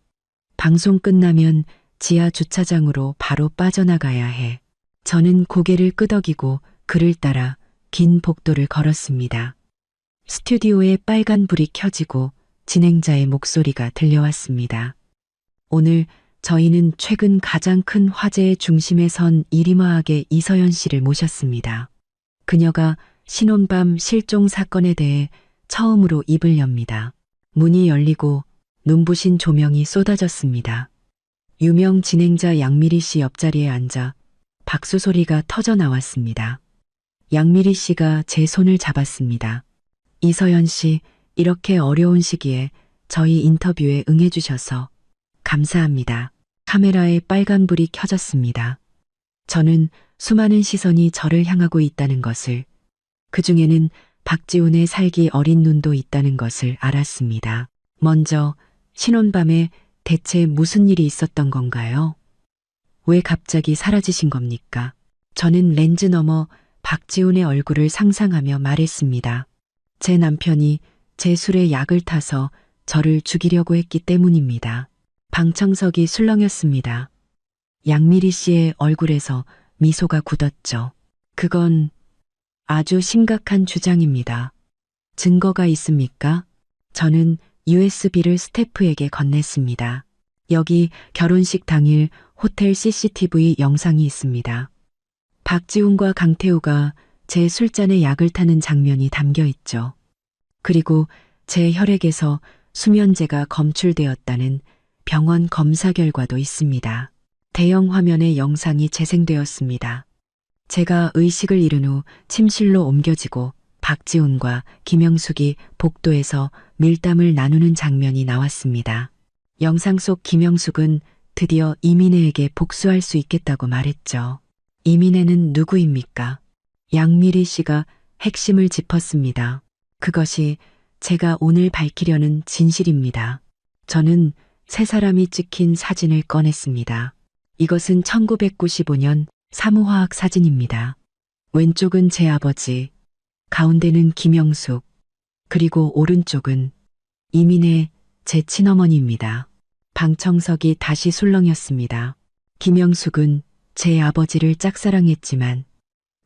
A: 방송 끝나면 지하 주차장으로 바로 빠져나가야 해. 저는 고개를 끄덕이고 그를 따라 긴 복도를 걸었습니다. 스튜디오에 빨간 불이 켜지고 진행자의 목소리가 들려왔습니다. 오늘 저희는 최근 가장 큰 화제의 중심에 선 이리마학의 이서연 씨를 모셨습니다. 그녀가 신혼밤 실종 사건에 대해 처음으로 입을 엽니다. 문이 열리고 눈부신 조명이 쏟아졌습니다. 유명 진행자 양미리 씨 옆자리에 앉아 박수 소리가 터져 나왔습니다. 양미리 씨가 제 손을 잡았습니다. 이서연 씨, 이렇게 어려운 시기에 저희 인터뷰에 응해주셔서 감사합니다. 카메라에 빨간불이 켜졌습니다. 저는 수많은 시선이 저를 향하고 있다는 것을, 그중에는 박지훈의 살기 어린 눈도 있다는 것을 알았습니다. 먼저 신혼밤에 대체 무슨 일이 있었던 건가요? 왜 갑자기 사라지신 겁니까? 저는 렌즈 너머 박지훈의 얼굴을 상상하며 말했습니다. 제 남편이 제 술에 약을 타서 저를 죽이려고 했기 때문입니다. 방청석이 술렁였습니다. 양미리 씨의 얼굴에서 미소가 굳었죠. 그건 아주 심각한 주장입니다. 증거가 있습니까? 저는 USB를 스태프에게 건넸습니다. 여기 결혼식 당일 호텔 CCTV 영상이 있습니다. 박지훈과 강태우가 제 술잔에 약을 타는 장면이 담겨 있죠. 그리고 제 혈액에서 수면제가 검출되었다는 병원 검사 결과도 있습니다. 대형 화면에 영상이 재생되었습니다. 제가 의식을 잃은 후 침실로 옮겨지고 박지훈과 김영숙이 복도에서 밀담을 나누는 장면이 나왔습니다. 영상 속 김영숙은 드디어 이민혜에게 복수할 수 있겠다고 말했죠. 이민혜는 누구입니까? 양미리 씨가 핵심을 짚었습니다. 그것이 제가 오늘 밝히려는 진실입니다. 저는 세 사람이 찍힌 사진을 꺼냈습니다. 이것은 1995년 사무화학 사진입니다. 왼쪽은 제 아버지, 가운데는 김영숙, 그리고 오른쪽은 이민혜, 제 친어머니입니다. 방청석이 다시 술렁였습니다. 김영숙은 제 아버지를 짝사랑했지만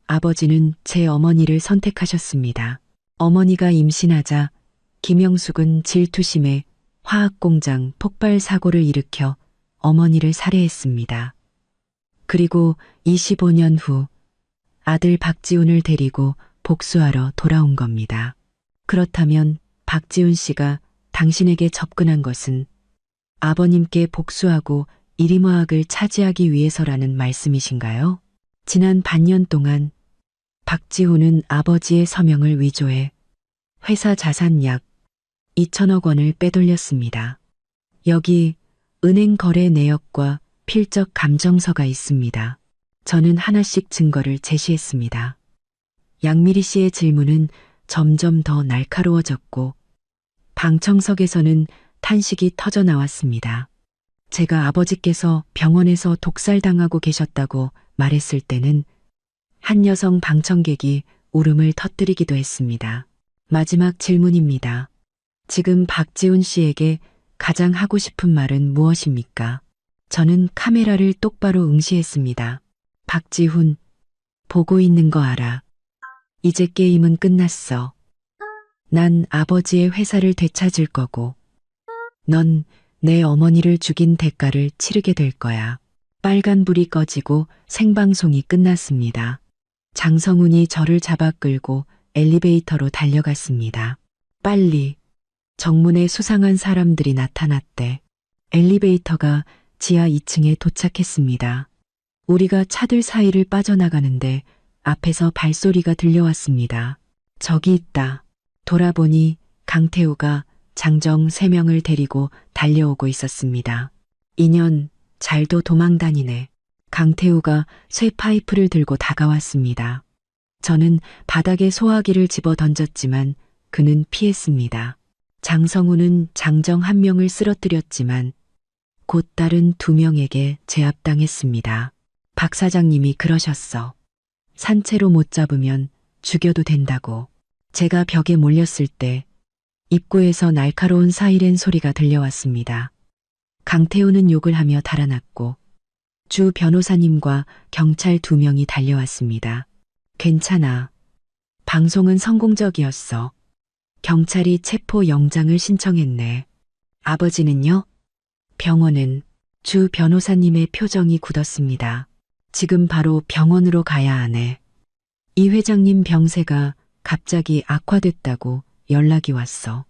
A: 아버지는 제 어머니를 선택하셨습니다. 어머니가 임신하자 김영숙은 질투심에 화학공장 폭발 사고를 일으켜 어머니를 살해했습니다. 그리고 25년 후 아들 박지훈을 데리고 복수하러 돌아온 겁니다. 그렇다면 박지훈 씨가 당신에게 접근한 것은 아버님께 복수하고 일임화학을 차지하기 위해서라는 말씀이신가요? 지난 반년 동안 박지훈은 아버지의 서명을 위조해 회사 자산 약 2천억 원을 빼돌렸습니다. 여기 은행 거래 내역과 필적 감정서가 있습니다. 저는 하나씩 증거를 제시했습니다. 양미리 씨의 질문은 점점 더 날카로워졌고 방청석에서는 탄식이 터져 나왔습니다. 제가 아버지께서 병원에서 독살당하고 계셨다고 말했을 때는 한 여성 방청객이 울음을 터뜨리기도 했습니다. 마지막 질문입니다. 지금 박지훈 씨에게 가장 하고 싶은 말은 무엇입니까? 저는 카메라를 똑바로 응시했습니다. 박지훈, 보고 있는 거 알아. 이제 게임은 끝났어. 난 아버지의 회사를 되찾을 거고, 넌 내 어머니를 죽인 대가를 치르게 될 거야. 빨간불이 꺼지고 생방송이 끝났습니다. 장성훈이 저를 잡아 끌고 엘리베이터로 달려갔습니다. 빨리. 정문에 수상한 사람들이 나타났대. 엘리베이터가 지하 2층에 도착했습니다. 우리가 차들 사이를 빠져나가는데 앞에서 발소리가 들려왔습니다. 저기 있다. 돌아보니 강태우가 장정 3명을 데리고 달려오고 있었습니다. 인연, 잘도 도망다니네. 강태우가 쇠 파이프를 들고 다가왔습니다. 저는 바닥에 소화기를 집어 던졌지만 그는 피했습니다. 장성우는 장정 1명을 쓰러뜨렸지만 곧 다른 2명에게 제압당했습니다. 박 사장님이 그러셨어. 산채로 못 잡으면 죽여도 된다고. 제가 벽에 몰렸을 때 입구에서 날카로운 사이렌 소리가 들려왔습니다. 강태우는 욕을 하며 달아났고 주 변호사님과 경찰 2명이 달려왔습니다. 괜찮아. 방송은 성공적이었어. 경찰이 체포 영장을 신청했네. 아버지는요? 병원은 주 변호사님의 표정이 굳었습니다. 지금 바로 병원으로 가야 하네. 이 회장님 병세가 갑자기 악화됐다고 연락이 왔어.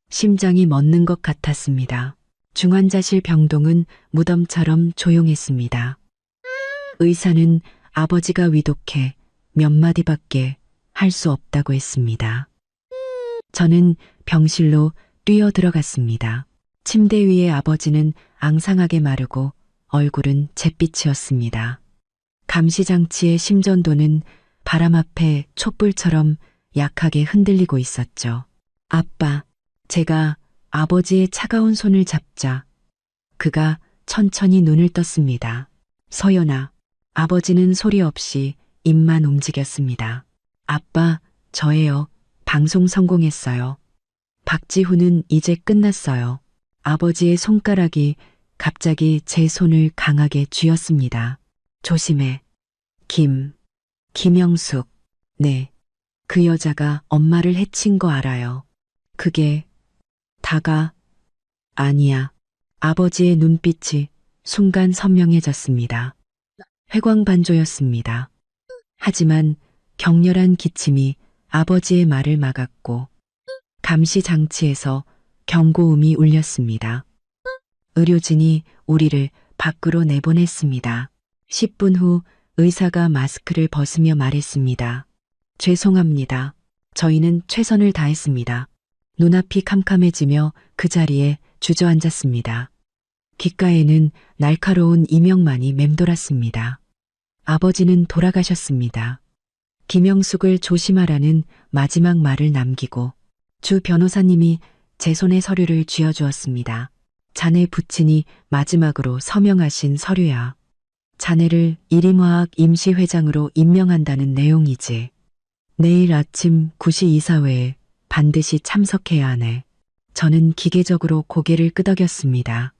A: 심장이 멎는 것 같았습니다. 중환자실 병동은 무덤처럼 조용했습니다. 의사는 아버지가 위독해 몇 마디밖에 할 수 없다고 했습니다. 저는 병실로 뛰어 들어갔습니다. 침대 위에 아버지는 앙상하게 마르고 얼굴은 잿빛이었습니다. 감시장치의 심전도는 바람 앞에 촛불처럼 약하게 흔들리고 있었죠. 아빠, 제가 아버지의 차가운 손을 잡자 그가 천천히 눈을 떴습니다. 서연아, 아버지는 소리 없이 입만 움직였습니다. 아빠, 저예요. 방송 성공했어요. 박지훈은 이제 끝났어요. 아버지의 손가락이 갑자기 제 손을 강하게 쥐었습니다. 조심해. 김영숙. 네. 그 여자가 엄마를 해친 거 알아요. 그게 다가 아니야. 아버지의 눈빛이 순간 선명해졌습니다. 회광반조였습니다. 하지만 격렬한 기침이 아버지의 말을 막았고 감시 장치에서 경고음이 울렸습니다. 의료진이 우리를 밖으로 내보냈습니다. 10분 후 의사가 마스크를 벗으며 말했습니다. 죄송합니다. 저희는 최선을 다했습니다. 눈앞이 캄캄해지며 그 자리에 주저앉았습니다. 귓가에는 날카로운 이명만이 맴돌았습니다. 아버지는 돌아가셨습니다. 김영숙을 조심하라는 마지막 말을 남기고 주 변호사님이 제 손에 서류를 쥐어주었습니다. 자네 부친이 마지막으로 서명하신 서류야. 자네를 일임화학 임시회장으로 임명한다는 내용이지. 내일 아침 9시 이사회에 반드시 참석해야 하네. 저는 기계적으로 고개를 끄덕였습니다.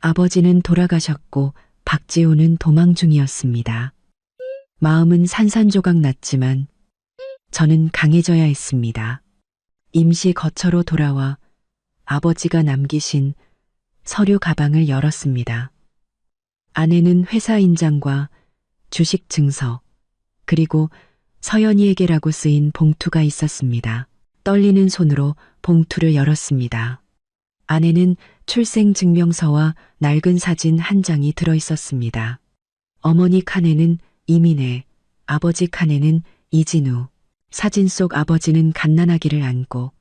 A: 아버지는 돌아가셨고 박지호는 도망 중이었습니다. 마음은 산산조각 났지만 저는 강해져야 했습니다. 임시 거처로 돌아와 아버지가 남기신 서류 가방을 열었습니다. 안에는 회사 인장과 주식 증서, 그리고 서연이에게라고 쓰인 봉투가 있었습니다. 떨리는 손으로 봉투를 열었습니다. 안에는 출생증명서와 낡은 사진 한 장이 들어 있었습니다. 어머니 칸에는 이민혜, 아버지 칸에는 이진우. 사진 속 아버지는 갓난아기를 안고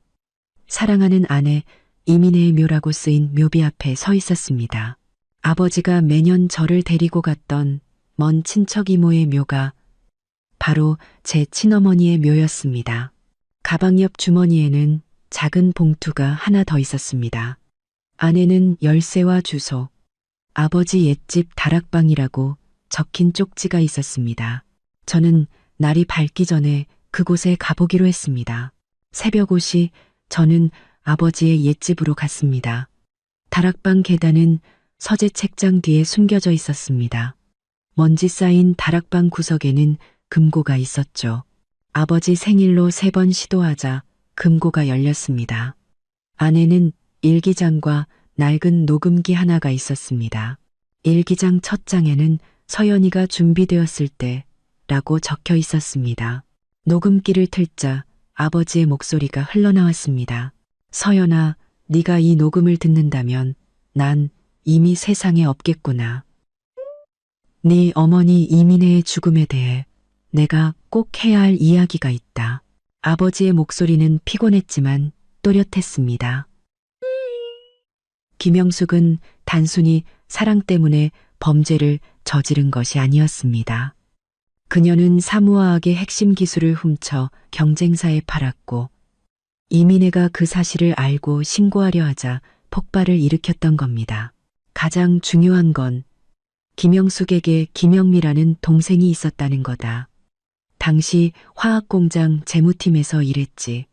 A: 사랑하는 아내 이민혜의 묘라고 쓰인 묘비 앞에 서 있었습니다. 아버지가 매년 저를 데리고 갔던 먼 친척 이모의 묘가 바로 제 친어머니의 묘였습니다. 가방 옆 주머니에는 작은 봉투가 하나 더 있었습니다. 안에는 열쇠와 주소, 아버지 옛집 다락방이라고 적힌 쪽지가 있었습니다. 저는 날이 밝기 전에 그곳에 가보기로 했습니다. 새벽 5시 저는 아버지의 옛집으로 갔습니다. 다락방 계단은 서재 책장 뒤에 숨겨져 있었습니다. 먼지 쌓인 다락방 구석에는 금고가 있었죠. 아버지 생일로 3번 시도하자 금고가 열렸습니다. 안에는 일기장과 낡은 녹음기 하나가 있었습니다. 일기장 첫 장에는 서연이가 준비되었을 때 라고 적혀 있었습니다. 녹음기를 틀자 아버지의 목소리가 흘러나왔습니다. 서연아, 네가 이 녹음을 듣는다면 난 이미 세상에 없겠구나. 네 어머니 이민혜의 죽음에 대해 내가 꼭 해야 할 이야기가 있다. 아버지의 목소리는 피곤했지만 또렷했습니다. 김영숙은 단순히 사랑 때문에 범죄를 저지른 것이 아니었습니다. 그녀는 사무화학의 핵심 기술을 훔쳐 경쟁사에 팔았고 이민혜가 그 사실을 알고 신고하려 하자 폭발을 일으켰던 겁니다. 가장 중요한 건 김영숙에게 김영미라는 동생이 있었다는 거다. 당시 화학공장 재무팀에서 일했지.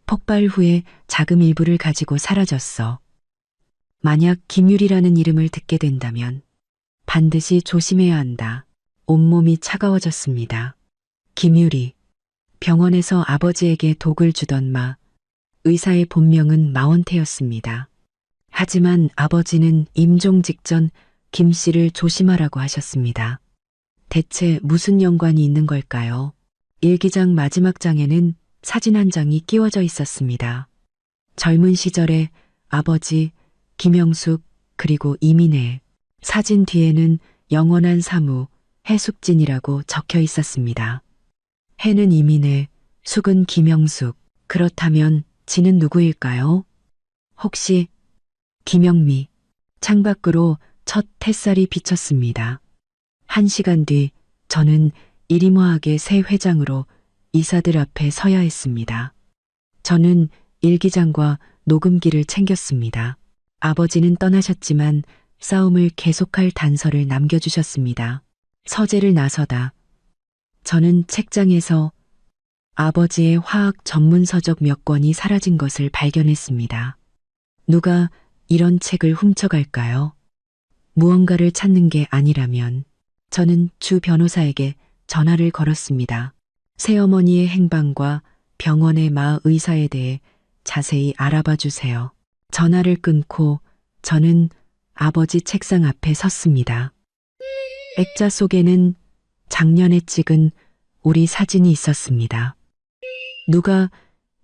A: 폭발 후에 자금 일부를 가지고 사라졌어. 만약 김유리라는 이름을 듣게 된다면 반드시 조심해야 한다. 온몸이 차가워졌습니다. 김유리. 병원에서 아버지에게 독을 주던 마. 의사의 본명은 마원태였습니다. 하지만 아버지는 임종 직전 김 씨를 조심하라고 하셨습니다. 대체 무슨 연관이 있는 걸까요? 일기장 마지막 장에는 사진 한 장이 끼워져 있었습니다. 젊은 시절의 아버지, 김영숙, 그리고 이민혜. 사진 뒤에는 영원한 사무, 해숙진이라고 적혀 있었습니다. 해는 이민혜, 숙은 김영숙. 그렇다면 지는 누구일까요? 혹시 김영미. 창밖으로 첫 햇살이 비쳤습니다. 1시간 뒤 저는 일임화학의 새 회장으로 이사들 앞에 서야 했습니다. 저는 일기장과 녹음기를 챙겼습니다. 아버지는 떠나셨지만 싸움을 계속할 단서를 남겨주셨습니다. 서재를 나서다 저는 책장에서 아버지의 화학 전문 서적 몇 권이 사라진 것을 발견했습니다. 누가 이런 책을 훔쳐갈까요? 무언가를 찾는 게 아니라면 저는 주 변호사에게 전화를 걸었습니다. 새어머니의 행방과 병원의 마 의사에 대해 자세히 알아봐 주세요. 전화를 끊고 저는 아버지 책상 앞에 섰습니다. 액자 속에는 작년에 찍은 우리 사진이 있었습니다. 누가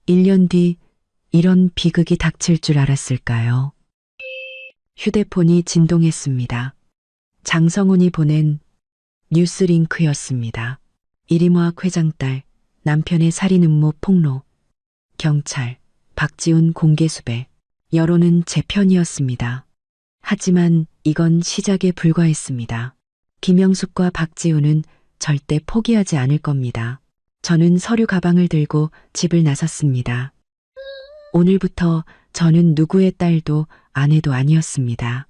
A: 1년 뒤 이런 비극이 닥칠 줄 알았을까요? 휴대폰이 진동했습니다. 장성훈이 보낸 뉴스링크였습니다. 이림화학 회장 딸, 남편의 살인 음모 폭로, 경찰, 박지훈 공개 수배, 여론은 제 편이었습니다. 하지만 이건 시작에 불과했습니다. 김영숙과 박지훈은 절대 포기하지 않을 겁니다. 저는 서류 가방을 들고 집을 나섰습니다. 오늘부터 저는 누구의 딸도 아내도 아니었습니다.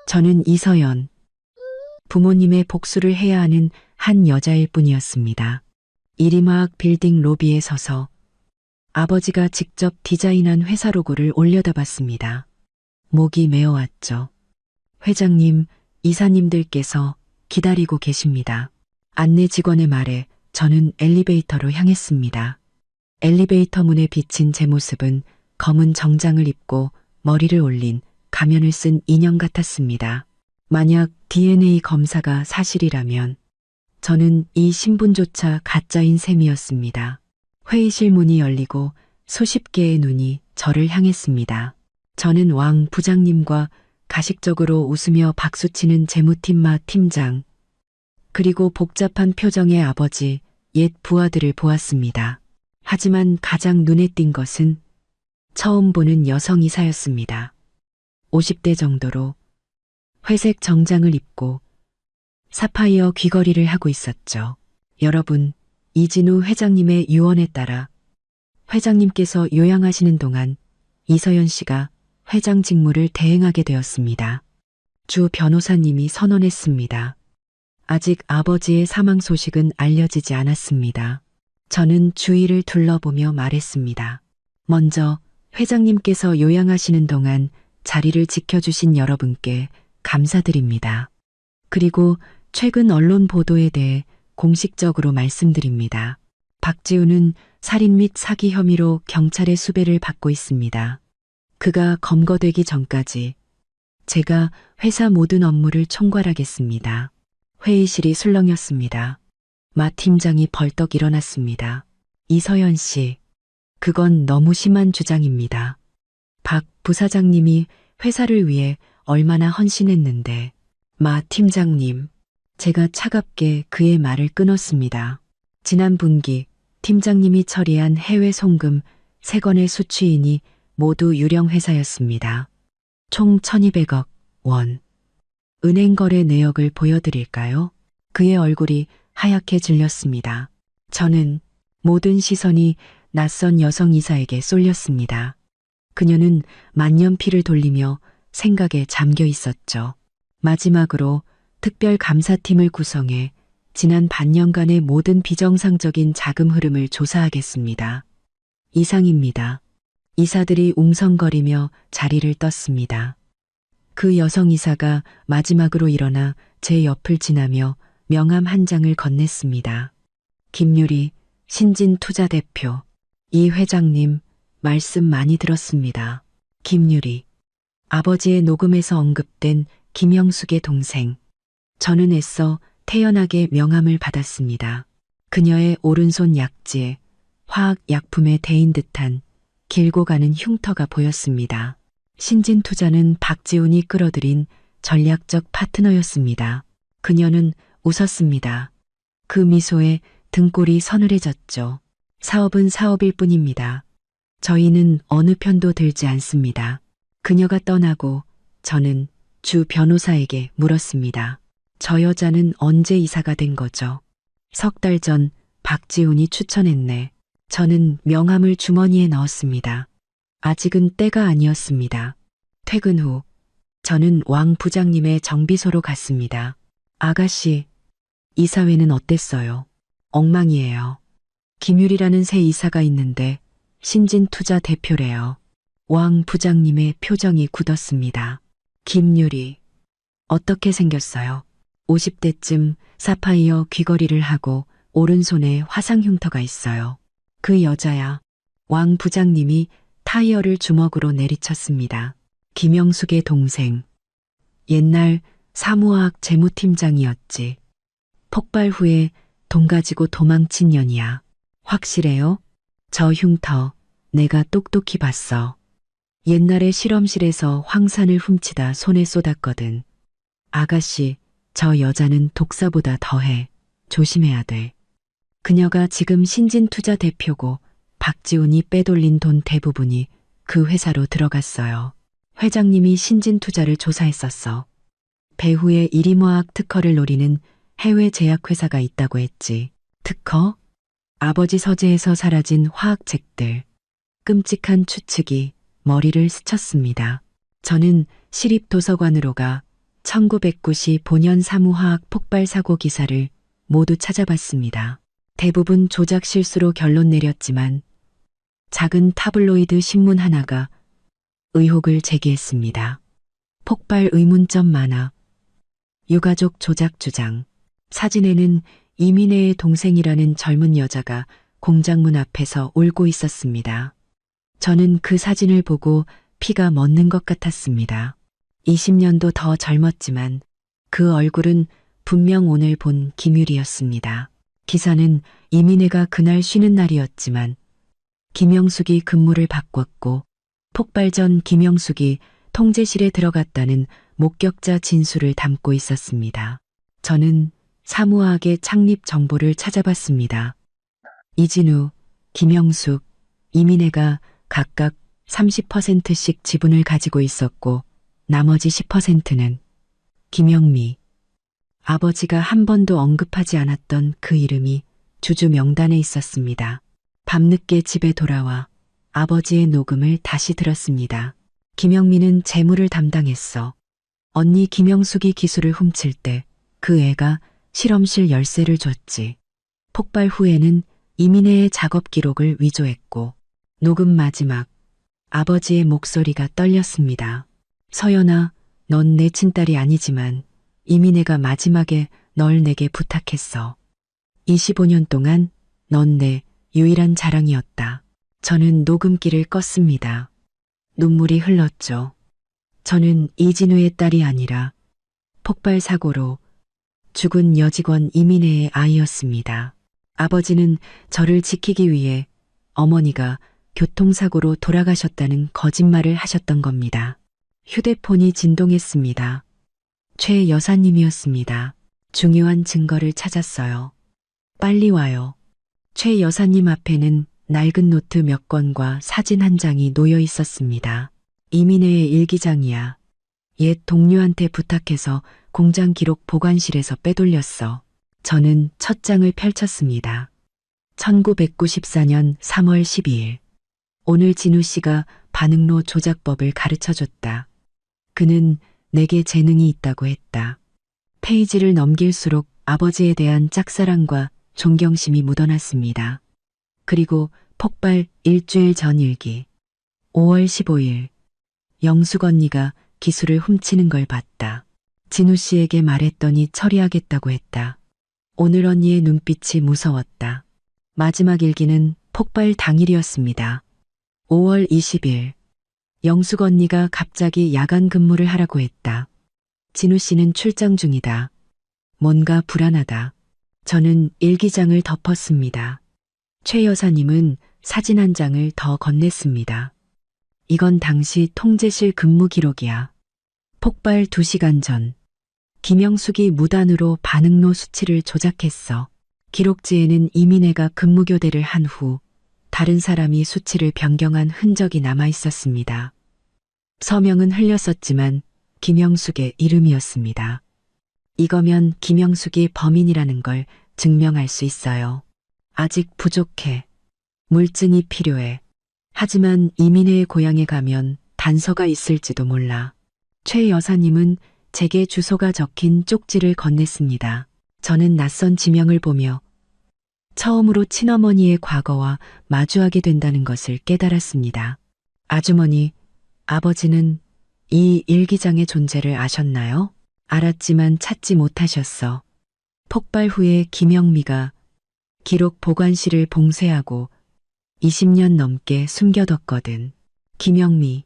A: 저는 이서연, 부모님의 복수를 해야 하는 한 여자일 뿐이었습니다. 이림화학 빌딩 로비에 서서 아버지가 직접 디자인한 회사 로고를 올려다봤습니다. 목이 메어왔죠. 회장님, 이사님들께서 기다리고 계십니다. 안내 직원의 말에 저는 엘리베이터로 향했습니다. 엘리베이터 문에 비친 제 모습은 검은 정장을 입고 머리를 올린 가면을 쓴 인형 같았습니다. 만약 DNA 검사가 사실이라면 저는 이 신분조차 가짜인 셈이었습니다. 회의실 문이 열리고 수십 개의 눈이 저를 향했습니다. 저는 왕 부장님과 가식적으로 웃으며 박수치는 재무팀마 팀장, 그리고 복잡한 표정의 아버지, 옛 부하들을 보았습니다. 하지만 가장 눈에 띈 것은 처음 보는 여성 이사였습니다. 50대 정도로 회색 정장을 입고 사파이어 귀걸이를 하고 있었죠. 여러분, 이진우 회장님의 유언에 따라 회장님께서 요양하시는 동안 이서연 씨가 회장 직무를 대행하게 되었습니다. 주 변호사님이 선언했습니다. 아직 아버지의 사망 소식은 알려지지 않았습니다. 저는 주위를 둘러보며 말했습니다. 먼저 회장님께서 요양하시는 동안 자리를 지켜주신 여러분께 감사드립니다. 그리고 최근 언론 보도에 대해 공식적으로 말씀드립니다. 박지훈은 살인 및 사기 혐의로 경찰의 수배를 받고 있습니다. 그가 검거되기 전까지 제가 회사 모든 업무를 총괄하겠습니다. 회의실이 술렁였습니다. 마 팀장이 벌떡 일어났습니다. 이서연 씨, 그건 너무 심한 주장입니다. 박 부사장님이 회사를 위해 얼마나 헌신했는데. 마 팀장님, 제가 차갑게 그의 말을 끊었습니다. 지난 분기 팀장님이 처리한 해외 송금 3건의 수취인이 모두 유령 회사였습니다. 총 1200억 원. 은행 거래 내역을 보여드릴까요? 그의 얼굴이 하얗게 질렸습니다. 저는 모든 시선이 낯선 여성 이사에게 쏠렸습니다. 그녀는 만년필을 돌리며 생각에 잠겨 있었죠. 마지막으로 특별감사팀을 구성해 지난 반년간의 모든 비정상적인 자금 흐름을 조사하겠습니다. 이상입니다. 이사들이 웅성거리며 자리를 떴습니다. 그 여성 이사가 마지막으로 일어나 제 옆을 지나며 명함 한 장을 건넸습니다. 김유리, 신진투자대표. 이 회장님, 말씀 많이 들었습니다. 김유리. 아버지의 녹음에서 언급된 김영숙의 동생. 저는 애써 태연하게 명함을 받았습니다. 그녀의 오른손 약지에 화학약품에 대인 듯한 길고 가는 흉터가 보였습니다. 신진투자는 박지훈이 끌어들인 전략적 파트너였습니다. 그녀는 웃었습니다. 그 미소에 등골이 서늘해졌죠. 사업은 사업일 뿐입니다. 저희는 어느 편도 들지 않습니다. 그녀가 떠나고 저는 주 변호사에게 물었습니다. 저 여자는 언제 이사가 된 거죠? 3달 전 박지훈이 추천했네. 저는 명함을 주머니에 넣었습니다. 아직은 때가 아니었습니다. 퇴근 후 저는 왕 부장님의 정비소로 갔습니다. 아가씨, 이사회는 어땠어요? 엉망이에요. 김유리라는 새 이사가 있는데 신진투자 대표래요. 왕 부장님의 표정이 굳었습니다. 김유리. 어떻게 생겼어요? 50대쯤 사파이어 귀걸이를 하고 오른손에 화상 흉터가 있어요. 그 여자야. 왕 부장님이 타이어를 주먹으로 내리쳤습니다. 김영숙의 동생. 옛날 사무화학 재무팀장이었지. 폭발 후에 돈 가지고 도망친 년이야. 확실해요? 저 흉터 내가 똑똑히 봤어. 옛날에 실험실에서 황산을 훔치다 손에 쏟았거든. 아가씨, 저 여자는 독사보다 더해. 조심해야 돼. 그녀가 지금 신진투자 대표고 박지훈이 빼돌린 돈 대부분이 그 회사로 들어갔어요. 회장님이 신진투자를 조사했었어. 배후에 이리모학 특허를 노리는 해외 제약회사가 있다고 했지. 특허? 아버지 서재에서 사라진 화학책들. 끔찍한 추측이 머리를 스쳤습니다. 저는 시립도서관으로 가 1990 본연 사무화학 폭발 사고 기사를 모두 찾아봤습니다. 대부분 조작 실수로 결론 내렸지만 작은 타블로이드 신문 하나가 의혹을 제기했습니다. 폭발 의문점 많아. 유가족 조작 주장. 사진에는 이민혜의 동생이라는 젊은 여자가 공장문 앞에서 울고 있었습니다. 저는 그 사진을 보고 피가 멎는 것 같았습니다. 20년도 더 젊었지만 그 얼굴은 분명 오늘 본 김유리였습니다. 기사는 이민혜가 그날 쉬는 날이었지만 김영숙이 근무를 바꿨고 폭발 전 김영숙이 통제실에 들어갔다는 목격자 진술을 담고 있었습니다. 저는 사무화학의 창립 정보를 찾아봤습니다. 이진우, 김영숙, 이민혜가 각각 30%씩 지분을 가지고 있었고 나머지 10%는 김영미. 아버지가 한 번도 언급하지 않았던 그 이름이 주주 명단에 있었습니다. 밤늦게 집에 돌아와 아버지의 녹음을 다시 들었습니다. 김영미는 재무를 담당했어. 언니 김영숙이 기술을 훔칠 때 그 애가 실험실 열쇠를 줬지. 폭발 후에는 이민혜의 작업 기록을 위조했고 녹음 마지막 아버지의 목소리가 떨렸습니다. 서연아, 넌 내 친딸이 아니지만 이민혜가 마지막에 널 내게 부탁했어. 25년 동안 넌 내 유일한 자랑이었다. 저는 녹음기를 껐습니다. 눈물이 흘렀죠. 저는 이진우의 딸이 아니라 폭발 사고로 죽은 여직원 이민혜의 아이였습니다. 아버지는 저를 지키기 위해 어머니가 교통사고로 돌아가셨다는 거짓말을 하셨던 겁니다. 휴대폰이 진동했습니다. 최 여사님이었습니다. 중요한 증거를 찾았어요. 빨리 와요. 최 여사님 앞에는 낡은 노트 몇 권과 사진 한 장이 놓여 있었습니다. 이민혜의 일기장이야. 옛 동료한테 부탁해서 공장 기록 보관실에서 빼돌렸어. 저는 첫 장을 펼쳤습니다. 1994년 3월 12일. 오늘 진우 씨가 반응로 조작법을 가르쳐줬다. 그는 내게 재능이 있다고 했다. 페이지를 넘길수록 아버지에 대한 짝사랑과 존경심이 묻어났습니다. 그리고 폭발 일주일 전 일기. 5월 15일. 영숙 언니가 기술을 훔치는 걸 봤다. 진우 씨에게 말했더니 처리하겠다고 했다. 오늘 언니의 눈빛이 무서웠다. 마지막 일기는 폭발 당일이었습니다. 5월 20일. 영숙 언니가 갑자기 야간 근무를 하라고 했다. 진우 씨는 출장 중이다. 뭔가 불안하다. 저는 일기장을 덮었습니다. 최 여사님은 사진 한 장을 더 건넸습니다. 이건 당시 통제실 근무 기록이야. 폭발 2시간 전. 김영숙이 무단으로 반응로 수치를 조작했어. 기록지에는 이민혜가 근무 교대를 한 후 다른 사람이 수치를 변경한 흔적이 남아 있었습니다. 서명은 흘렸었지만 김영숙의 이름이었습니다. 이거면 김영숙이 범인이라는 걸 증명할 수 있어요. 아직 부족해. 물증이 필요해. 하지만 이민혜의 고향에 가면 단서가 있을지도 몰라. 최 여사님은 제게 주소가 적힌 쪽지를 건넸습니다. 저는 낯선 지명을 보며 처음으로 친어머니의 과거와 마주하게 된다는 것을 깨달았습니다. 아주머니, 아버지는 이 일기장의 존재를 아셨나요? 알았지만 찾지 못하셨어. 폭발 후에 김영미가 기록 보관실을 봉쇄하고 20년 넘게 숨겨뒀거든. 김영미,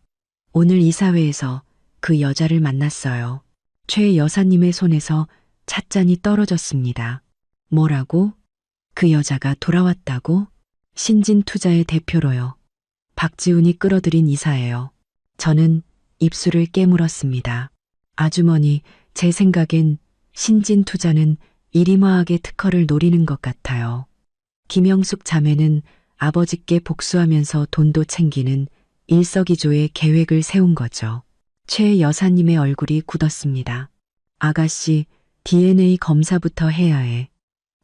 A: 오늘 이사회에서 그 여자를 만났어요. 최 여사님의 손에서 찻잔이 떨어졌습니다. 뭐라고? 그 여자가 돌아왔다고? 신진투자의 대표로요. 박지훈이 끌어들인 이사예요. 저는 입술을 깨물었습니다. 아주머니, 제 생각엔 신진투자는 이리마하게 특허를 노리는 것 같아요. 김영숙 자매는 아버지께 복수하면서 돈도 챙기는 일석이조의 계획을 세운 거죠. 최 여사님의 얼굴이 굳었습니다. 아가씨, DNA 검사부터 해야 해.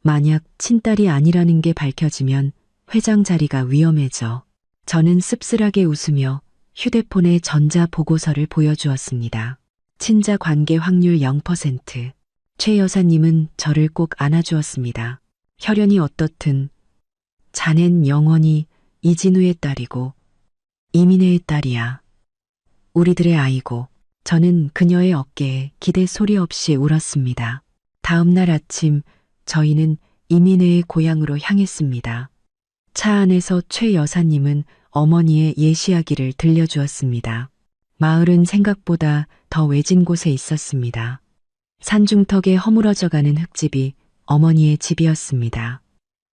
A: 만약 친딸이 아니라는 게 밝혀지면 회장 자리가 위험해져. 저는 씁쓸하게 웃으며 휴대폰에 전자 보고서를 보여주었습니다. 친자 관계 확률 0%. 최 여사님은 저를 꼭 안아주었습니다. 혈연이 어떻든 자넨 영원히 이진우의 딸이고 이민혜의 딸이야. 우리들의 아이고. 저는 그녀의 어깨에 기대 소리 없이 울었습니다. 다음 날 아침 저희는 이민혜의 고향으로 향했습니다. 차 안에서 최 여사님은 어머니의 예시하기를 들려주었습니다. 마을은 생각보다 더 외진 곳에 있었습니다. 산중턱에 허물어져가는 흙집이 어머니의 집이었습니다.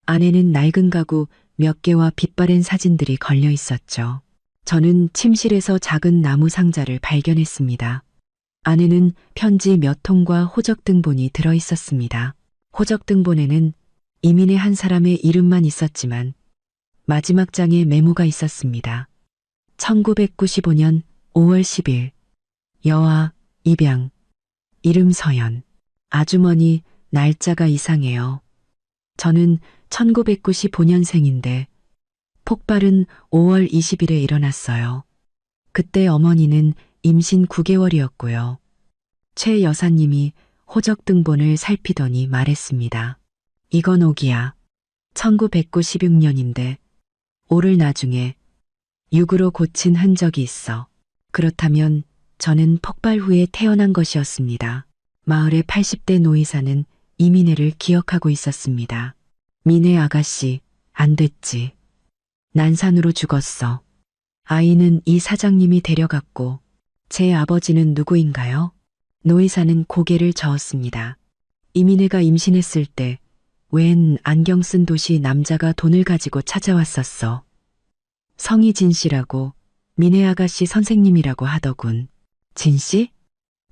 A: 안에는 낡은 가구 몇 개와 빛바랜 사진들이 걸려 있었죠. 저는 침실에서 작은 나무 상자를 발견했습니다. 안에는 편지 몇 통과 호적등본이 들어 있었습니다. 호적등본에는 이민의 한 사람의 이름만 있었지만 마지막 장에 메모가 있었습니다. 1995년 5월 10일 여아 입양 이름 서연. 아주머니, 날짜가 이상해요. 저는 1995년생인데 폭발은 5월 20일에 일어났어요. 그때 어머니는 임신 9개월이었고요. 최 여사님이 호적등본을 살피더니 말했습니다. 이건 오기야. 1996년인데 5를 나중에 6으로 고친 흔적이 있어. 그렇다면 저는 폭발 후에 태어난 것이었습니다. 마을의 80대 노이사는 이민혜를 기억하고 있었습니다. 민혜 아가씨, 안 됐지. 난산으로 죽었어. 아이는 이 사장님이 데려갔고 제 아버지는 누구인가요? 노이사는 고개를 저었습니다. 이민혜가 임신했을 때 웬 안경 쓴 도시 남자가 돈을 가지고 찾아왔었어. 성이 진 씨라고 민혜 아가씨 선생님이라고 하더군. 진 씨?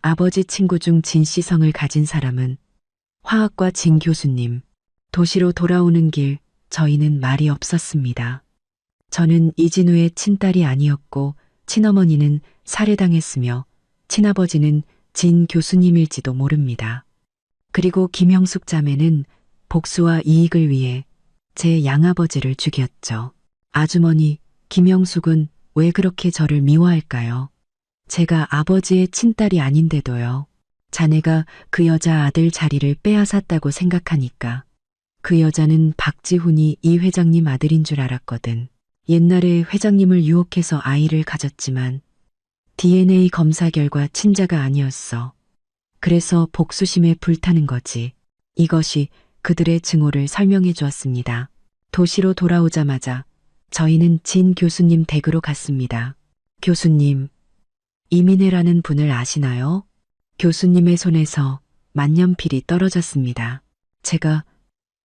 A: 아버지 친구 중 진 씨 성을 가진 사람은 화학과 진 교수님. 도시로 돌아오는 길 저희는 말이 없었습니다. 저는 이진우의 친딸이 아니었고 친어머니는 살해당했으며 친아버지는 진 교수님일지도 모릅니다. 그리고 김형숙 자매는 복수와 이익을 위해 제 양아버지를 죽였죠. 아주머니, 김형숙은 왜 그렇게 저를 미워할까요? 제가 아버지의 친딸이 아닌데도요. 자네가 그 여자 아들 자리를 빼앗았다고 생각하니까. 그 여자는 박지훈이 이 회장님 아들인 줄 알았거든. 옛날에 회장님을 유혹해서 아이를 가졌지만 DNA 검사 결과 친자가 아니었어. 그래서 복수심에 불타는 거지. 이것이 그들의 증오를 설명해 주었습니다. 도시로 돌아오자마자 저희는 진 교수님 댁으로 갔습니다. 교수님, 이민혜라는 분을 아시나요? 교수님의 손에서 만년필이 떨어졌습니다. 제가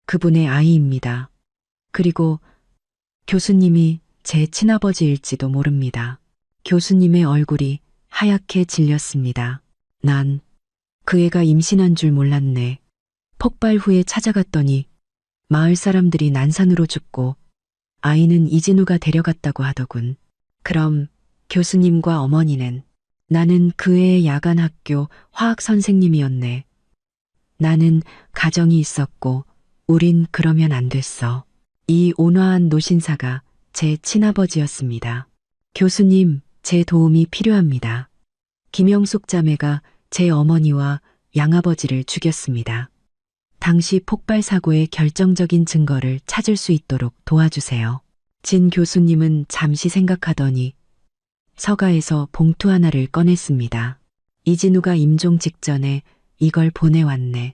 A: 그분의 아이입니다. 그리고 교수님이 제 친아버지일지도 모릅니다. 교수님의 얼굴이 하얗게 질렸습니다. 난 그 애가 임신한 줄 몰랐네. 폭발 후에 찾아갔더니 마을 사람들이 난산으로 죽고 아이는 이진우가 데려갔다고 하더군. 그럼 교수님과 어머니는 나는 그 애의 야간 학교 화학 선생님이었네. 나는 가정이 있었고 우린 그러면 안 됐어. 이 온화한 노신사가 제 친아버지였습니다. 교수님, 제 도움이 필요합니다. 김영숙 자매가 제 어머니와 양아버지를 죽였습니다. 당시 폭발 사고의 결정적인 증거를 찾을 수 있도록 도와주세요. 진 교수님은 잠시 생각하더니 서가에서 봉투 하나를 꺼냈습니다. 이진우가 임종 직전에 이걸 보내왔네.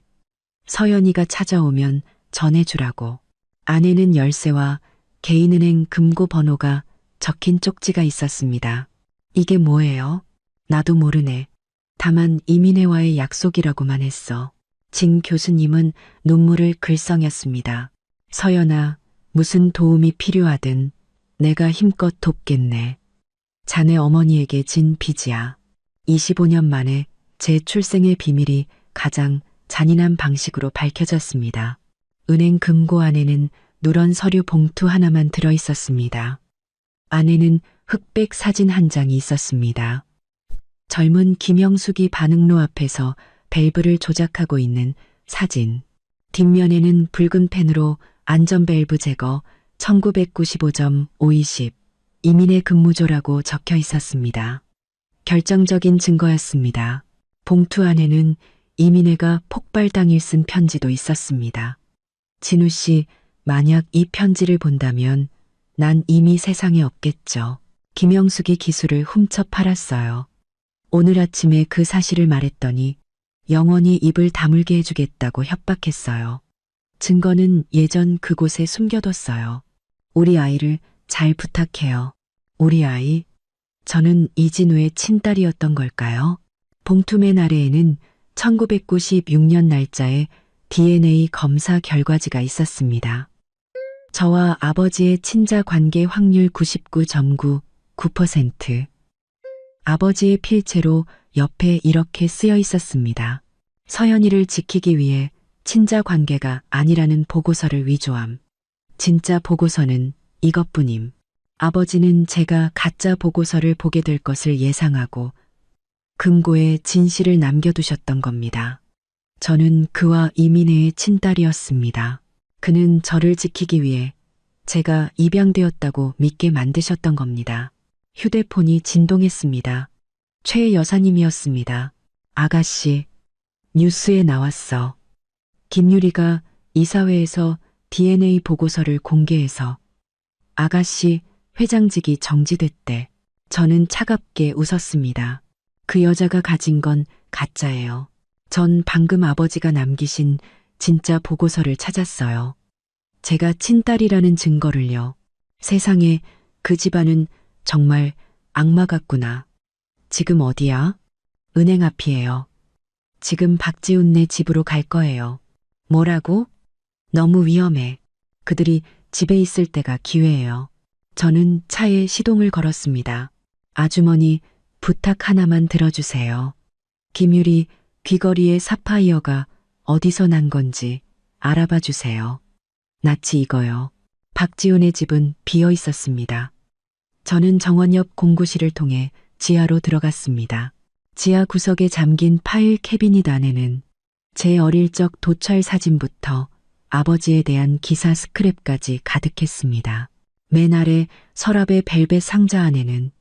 A: 서연이가 찾아오면 전해주라고. 안에는 열쇠와 개인은행 금고 번호가 적힌 쪽지가 있었습니다. 이게 뭐예요? 나도 모르네. 다만 이민혜와의 약속이라고만 했어. 진 교수님은 눈물을 글썽였습니다. 서연아, 무슨 도움이 필요하든 내가 힘껏 돕겠네. 자네 어머니에게 진 빚이야. 25년 만에 제 출생의 비밀이 가장 잔인한 방식으로 밝혀졌습니다. 은행 금고 안에는 누런 서류 봉투 하나만 들어 있었습니다. 안에는 흑백 사진 한 장이 있었습니다. 젊은 김영숙이 반응로 앞에서 밸브를 조작하고 있는 사진. 뒷면에는 붉은 펜으로 안전밸브 제거 1995.520 이민의 근무조라고 적혀 있었습니다. 결정적인 증거였습니다. 봉투 안에는 이민혜가 폭발 당일 쓴 편지도 있었습니다. 진우 씨, 만약 이 편지를 본다면 난 이미 세상에 없겠죠. 김영숙이 기술을 훔쳐 팔았어요. 오늘 아침에 그 사실을 말했더니 영원히 입을 다물게 해주겠다고 협박했어요. 증거는 예전 그곳에 숨겨뒀어요. 우리 아이를 잘 부탁해요. 우리 아이? 저는 이진우의 친딸이었던 걸까요? 봉투 맨 아래에는 1996년 날짜의 DNA 검사 결과지가 있었습니다. 저와 아버지의 친자 관계 확률 99.99%. 아버지의 필체로 옆에 이렇게 쓰여 있었습니다. 서연이를 지키기 위해 친자 관계가 아니라는 보고서를 위조함. 진짜 보고서는 이것뿐임. 아버지는 제가 가짜 보고서를 보게 될 것을 예상하고 금고에 진실을 남겨두셨던 겁니다. 저는 그와 이민혜의 친딸이었습니다. 그는 저를 지키기 위해 제가 입양되었다고 믿게 만드셨던 겁니다. 휴대폰이 진동했습니다. 최 여사님이었습니다. 아가씨, 뉴스에 나왔어. 김유리가 이사회에서 DNA 보고서를 공개해서 아가씨 회장직이 정지됐대. 저는 차갑게 웃었습니다. 그 여자가 가진 건 가짜예요. 전 방금 아버지가 남기신 진짜 보고서를 찾았어요. 제가 친딸이라는 증거를요. 세상에 그 집안은 정말 악마 같구나. 지금 어디야? 은행 앞이에요. 지금 박지훈네 집으로 갈 거예요. 뭐라고? 너무 위험해. 그들이 집에 있을 때가 기회예요. 저는 차에 시동을 걸었습니다. 아주머니, 부탁 하나만 들어주세요. 김유리 귀걸이의 사파이어가 어디서 난 건지 알아봐 주세요. 낯이 익어요. 박지훈의 집은 비어 있었습니다. 저는 정원 옆 공구실을 통해 지하로 들어갔습니다. 지하 구석에 잠긴 파일 캐비닛 안에는 제 어릴 적 도찰 사진부터 아버지에 대한 기사 스크랩까지 가득했습니다. 맨 아래 서랍의 벨벳 상자 안에는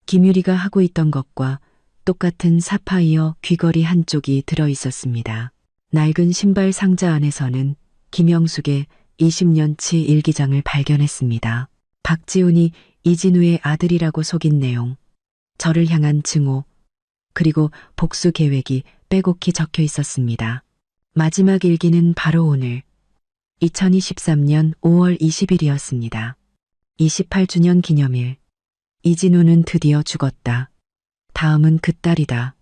A: 김유리가 하고 있던 것과 똑같은 사파이어 귀걸이 한쪽이 들어 있었습니다. 낡은 신발 상자 안에서는 김영숙의 20년치 일기장을 발견했습니다. 박지훈이 이진우의 아들이라고 속인 내용, 저를 향한 증오, 그리고 복수 계획이 빼곡히 적혀 있었습니다. 마지막 일기는 바로 오늘 2023년 5월 20일이었습니다. 28주년 기념일. 이진우는 드디어 죽었다. 다음은 그 딸이다.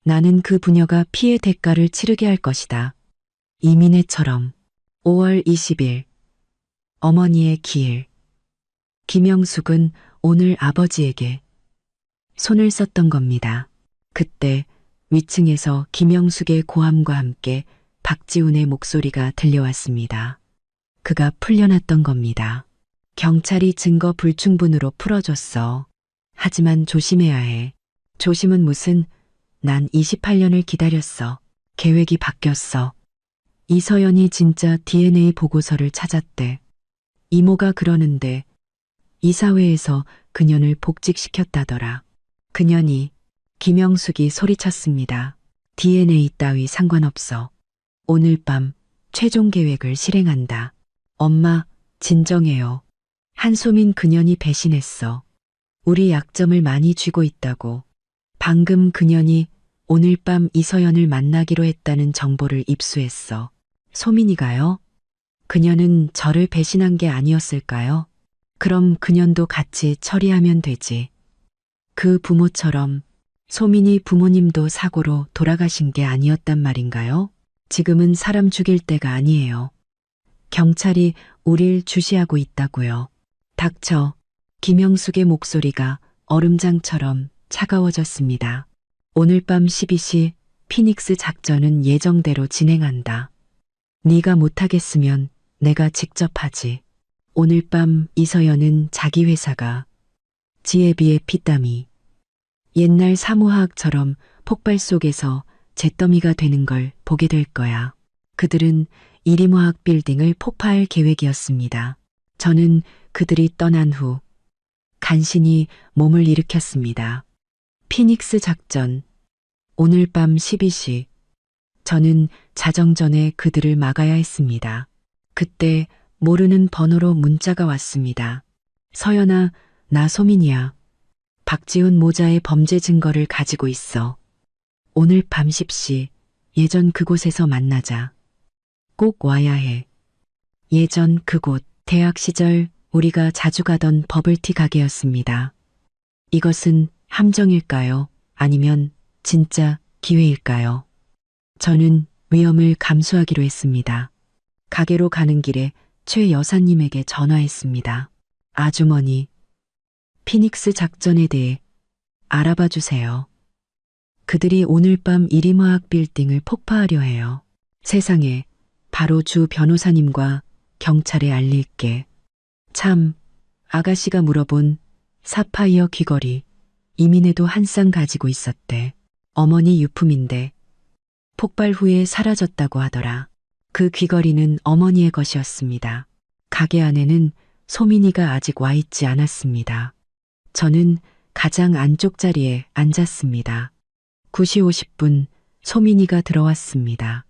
A: 나는 그 부녀가 피해 대가를 치르게 할 것이다. 이민혜처럼. 5월 20일. 어머니의 기일. 김영숙은 오늘 아버지에게 손을 썼던 겁니다. 그때 위층에서 김영숙의 고함과 함께 박지훈의 목소리가 들려왔습니다. 그가 풀려났던 겁니다. 경찰이 증거 불충분으로 풀어줬어. 하지만 조심해야 해. 조심은 무슨, 난 28년을 기다렸어. 계획이 바뀌었어. 이서연이 진짜 DNA 보고서를 찾았대. 이모가 그러는데 이사회에서 그년을 복직시켰다더라. 그년이, 김영숙이 소리쳤습니다. DNA 따위 상관없어. 오늘 밤 최종 계획을 실행한다. 엄마, 진정해요. 한소민 그년이 배신했어. 우리 약점을 많이 쥐고 있다고. 방금 그년이 오늘 밤 이서연을 만나기로 했다는 정보를 입수했어. 소민이가요? 그녀는 저를 배신한 게 아니었을까요? 그럼 그년도 같이 처리하면 되지. 그 부모처럼 소민이 부모님도 사고로 돌아가신 게 아니었단 말인가요? 지금은 사람 죽일 때가 아니에요. 경찰이 우릴 주시하고 있다고요. 닥쳐. 김영숙의 목소리가 얼음장처럼 차가워졌습니다. 오늘 밤 12시 피닉스 작전은 예정대로 진행한다. 네가 못하겠으면 내가 직접 하지. 오늘 밤 이서연은 자기 회사가 지혜비의 피땀이 옛날 사무화학처럼 폭발 속에서 잿더미가 되는 걸 보게 될 거야. 그들은 이림화학 빌딩을 폭파할 계획이었습니다. 저는 그들이 떠난 후 간신히 몸을 일으켰습니다. 피닉스 작전. 오늘 밤 12시. 저는 자정 전에 그들을 막아야 했습니다. 그때 모르는 번호로 문자가 왔습니다. 서연아, 나 소민이야. 박지훈 모자의 범죄 증거를 가지고 있어. 오늘 밤 10시 예전 그곳에서 만나자. 꼭 와야 해. 예전 그곳, 대학 시절 우리가 자주 가던 버블티 가게였습니다. 이것은 함정일까요? 아니면 진짜 기회일까요? 저는 위험을 감수하기로 했습니다. 가게로 가는 길에 최 여사님에게 전화했습니다. 아주머니, 피닉스 작전에 대해 알아봐 주세요. 그들이 오늘 밤 이림화학 빌딩을 폭파하려 해요. 세상에, 바로 주 변호사님과 경찰에 알릴게. 참, 아가씨가 물어본 사파이어 귀걸이, 이민혜도 한 쌍 가지고 있었대. 어머니 유품인데 폭발 후에 사라졌다고 하더라. 그 귀걸이는 어머니의 것이었습니다. 가게 안에는 소민이가 아직 와 있지 않았습니다. 저는 가장 안쪽 자리에 앉았습니다. 9시 50분 소민이가 들어왔습니다.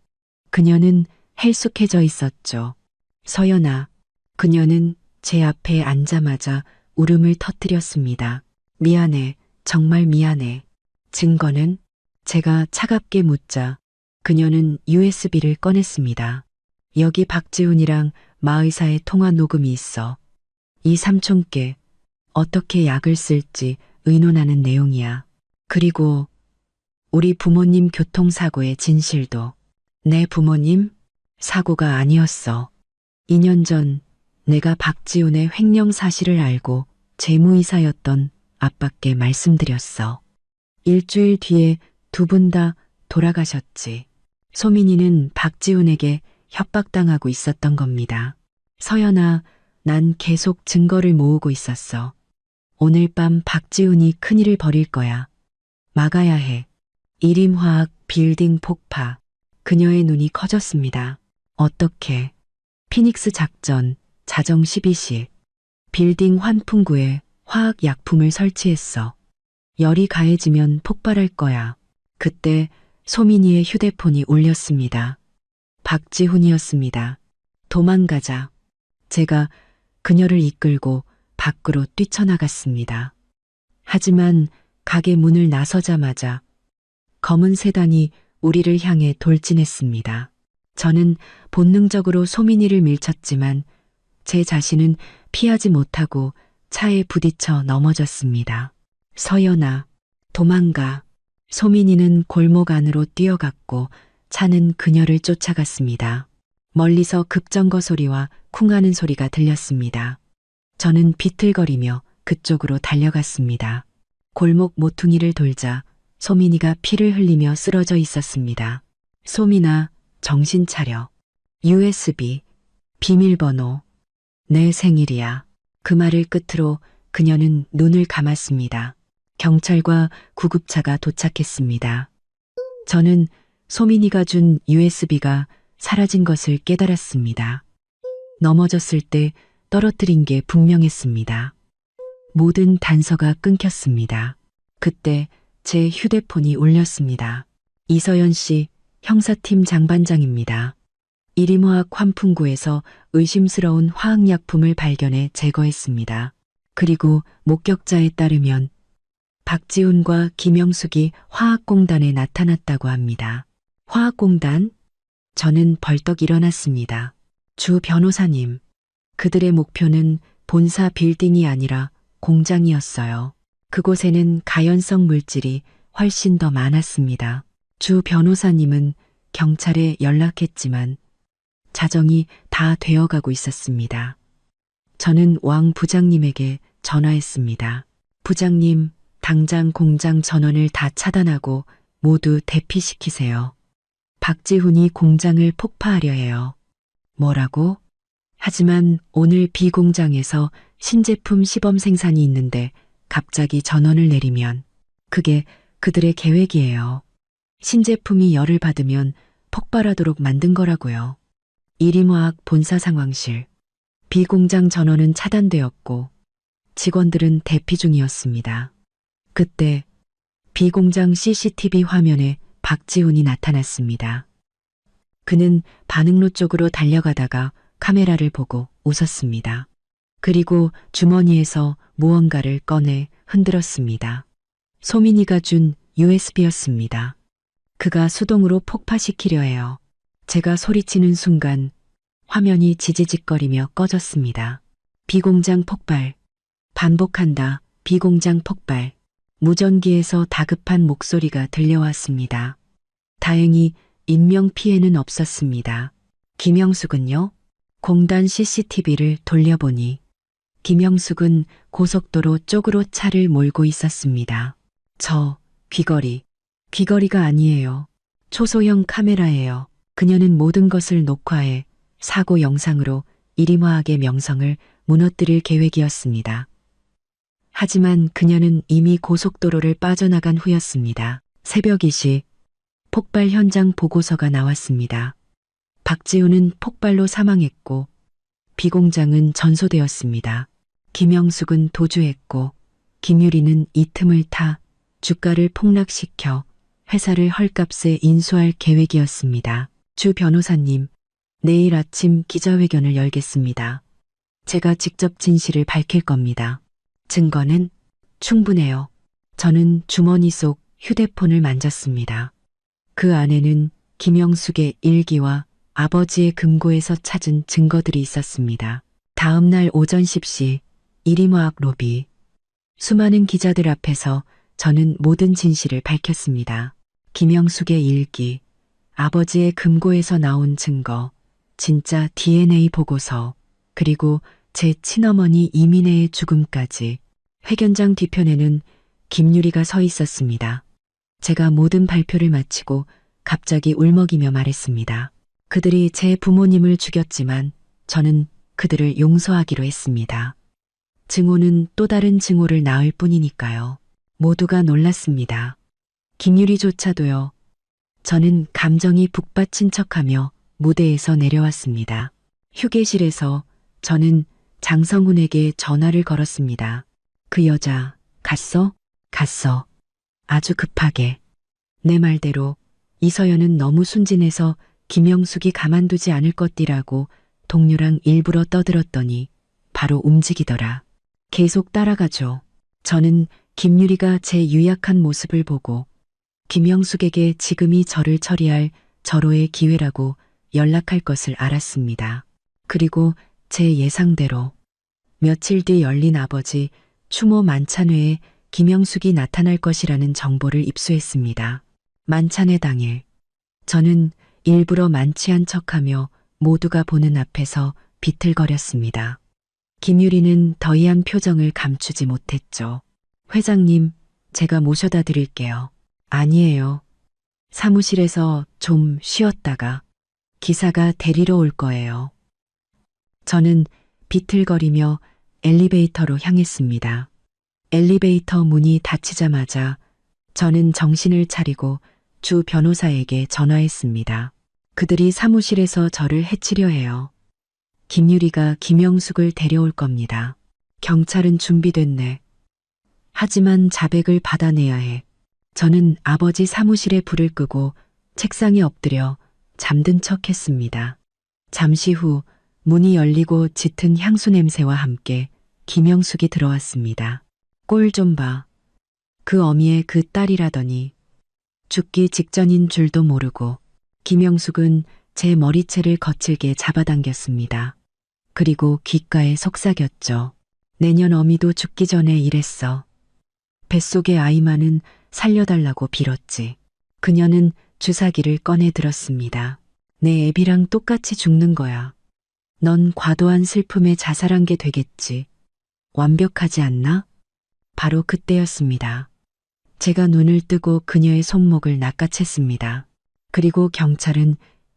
A: 그녀는 헬쑥해져 있었죠. 서연아, 그녀는 제 앞에 앉자마자 울음을 터뜨렸습니다. 미안해, 정말 미안해. 증거는? 제가 차갑게 묻자 그녀는 USB를 꺼냈습니다. 여기 박지훈이랑 마의사의 통화 녹음이 있어. 이 삼촌께 어떻게 약을 쓸지 의논하는 내용이야. 그리고 우리 부모님 교통사고의 진실도. 내 부모님? 사고가 아니었어. 2년 전 내가 박지훈의 횡령 사실을 알고 재무이사였던 아빠께 말씀드렸어. 일주일 뒤에 두 분 다 돌아가셨지. 소민이는 박지훈에게 협박당하고 있었던 겁니다. 서연아, 난 계속 증거를 모으고 있었어. 오늘 밤 박지훈이 큰일을 벌일 거야. 막아야 해. 이림화학 빌딩 폭파. 그녀의 눈이 커졌습니다. 어떻게? 피닉스 작전, 자정 12시. 빌딩 환풍구에 화학 약품을 설치했어. 열이 가해지면 폭발할 거야. 그때 소민이의 휴대폰이 울렸습니다. 박지훈이었습니다. 도망가자. 제가 그녀를 이끌고 밖으로 뛰쳐나갔습니다. 하지만 가게 문을 나서자마자 검은 세단이 우리를 향해 돌진했습니다. 저는 본능적으로 소민이를 밀쳤지만 제 자신은 피하지 못하고 차에 부딪혀 넘어졌습니다. 서연아, 도망가. 소민이는 골목 안으로 뛰어갔고 차는 그녀를 쫓아갔습니다. 멀리서 급정거 소리와 쿵하는 소리가 들렸습니다. 저는 비틀거리며 그쪽으로 달려갔습니다. 골목 모퉁이를 돌자 소민이가 피를 흘리며 쓰러져 있었습니다. 소민아, 정신 차려. USB, 비밀번호. 내 생일이야. 그 말을 끝으로 그녀는 눈을 감았습니다. 경찰과 구급차가 도착했습니다. 저는 소민이가 준 USB가 사라진 것을 깨달았습니다. 넘어졌을 때 떨어뜨린 게 분명했습니다. 모든 단서가 끊겼습니다. 그때 제 휴대폰이 울렸습니다. 이서연 씨, 형사팀 장반장입니다. 이림화학 환풍구에서 의심스러운 화학약품을 발견해 제거했습니다. 그리고 목격자에 따르면 박지훈과 김영숙이 화학공단에 나타났다고 합니다. 화학공단? 저는 벌떡 일어났습니다. 주 변호사님, 그들의 목표는 본사 빌딩이 아니라 공장이었어요. 그곳에는 가연성 물질이 훨씬 더 많았습니다. 주 변호사님은 경찰에 연락했지만 자정이 다 되어가고 있었습니다. 저는 왕 부장님에게 전화했습니다. 부장님, 당장 공장 전원을 다 차단하고 모두 대피시키세요. 박지훈이 공장을 폭파하려 해요. 뭐라고? 하지만 오늘 B 공장에서 신제품 시범 생산이 있는데 갑자기 전원을 내리면 그게 그들의 계획이에요. 신제품이 열을 받으면 폭발하도록 만든 거라고요. 이림화학 본사 상황실. B 공장 전원은 차단되었고 직원들은 대피 중이었습니다. 그때 B 공장 CCTV 화면에 박지훈이 나타났습니다. 그는 반응로 쪽으로 달려가다가 카메라를 보고 웃었습니다. 그리고 주머니에서 무언가를 꺼내 흔들었습니다. 소민이가 준 USB였습니다. 그가 수동으로 폭파시키려 해요. 제가 소리치는 순간 화면이 지지직거리며 꺼졌습니다. 비공장 폭발. 반복한다. 비공장 폭발. 무전기에서 다급한 목소리가 들려왔습니다. 다행히 인명피해는 없었습니다. 김영숙은요? 공단 CCTV를 돌려보니 김영숙은 고속도로 쪽으로 차를 몰고 있었습니다. 저 귀걸이가 아니에요. 초소형 카메라예요. 그녀는 모든 것을 녹화해 사고 영상으로 이림화학의 명성을 무너뜨릴 계획이었습니다. 하지만 그녀는 이미 고속도로를 빠져나간 후였습니다. 새벽 2시 폭발 현장 보고서가 나왔습니다. 박지훈은 폭발로 사망했고 비공장은 전소되었습니다. 김영숙은 도주했고 김유리는 이 틈을 타 주가를 폭락시켜 회사를 헐값에 인수할 계획이었습니다. 주 변호사님, 내일 아침 기자회견을 열겠습니다. 제가 직접 진실을 밝힐 겁니다. 증거는 충분해요. 저는 주머니 속 휴대폰을 만졌습니다. 그 안에는 김영숙의 일기와 아버지의 금고에서 찾은 증거들이 있었습니다. 다음 날 오전 10시 이림화학 로비. 수많은 기자들 앞에서 저는 모든 진실을 밝혔습니다. 김영숙의 일기, 아버지의 금고에서 나온 증거, 진짜 DNA 보고서, 그리고 제 친어머니 이민혜의 죽음까지. 회견장 뒤편에는 김유리가 서 있었습니다. 제가 모든 발표를 마치고 갑자기 울먹이며 말했습니다. 그들이 제 부모님을 죽였지만 저는 그들을 용서하기로 했습니다. 증오는 또 다른 증오를 낳을 뿐이니까요. 모두가 놀랐습니다. 김유리조차도요. 저는 감정이 북받친 척하며 무대에서 내려왔습니다. 휴게실에서 저는 장성훈에게 전화를 걸었습니다. 그 여자 갔어? 갔어. 아주 급하게. 내 말대로 이서연은 너무 순진해서 김영숙이 가만두지 않을 것디라고 동료랑 일부러 떠들었더니 바로 움직이더라. 계속 따라가죠. 저는 김유리가 제 유약한 모습을 보고 김영숙에게 지금이 저를 처리할 절호의 기회라고 연락할 것을 알았습니다. 그리고 제 예상대로 며칠 뒤 열린 아버지 추모 만찬회에 김영숙이 나타날 것이라는 정보를 입수했습니다. 만찬회 당일 저는 일부러 만취한 척하며 모두가 보는 앞에서 비틀거렸습니다. 김유리는 더이한 표정을 감추지 못했죠. 회장님, 제가 모셔다 드릴게요. 아니에요. 사무실에서 좀 쉬었다가 기사가 데리러 올 거예요. 저는 비틀거리며 엘리베이터로 향했습니다. 엘리베이터 문이 닫히자마자 저는 정신을 차리고 주 변호사에게 전화했습니다. 그들이 사무실에서 저를 해치려 해요. 김유리가 김영숙을 데려올 겁니다. 경찰은 준비됐네. 하지만 자백을 받아내야 해. 저는 아버지 사무실에 불을 끄고 책상에 엎드려 잠든 척 했습니다. 잠시 후 문이 열리고 짙은 향수 냄새와 함께 김영숙이 들어왔습니다. 꼴 좀 봐. 그 어미의 그 딸이라더니 죽기 직전인 줄도 모르고. 김영숙은 제 머리채를 거칠게 잡아당겼습니다. 그리고 귓가에 속삭였죠. 내년 어미도 죽기 전에 이랬어. 뱃속의 아이만은 살려달라고 빌었지. 그녀는 주사기를 꺼내 들었습니다. 내 애비랑 똑같이 죽는 거야. 넌 과도한 슬픔에 자살한 게 되겠지. 완벽하지 않나? 바로 그때였습니다. 제가 눈을 뜨고 그녀의 손목을 낚아챘습니다. 그리고 경찰은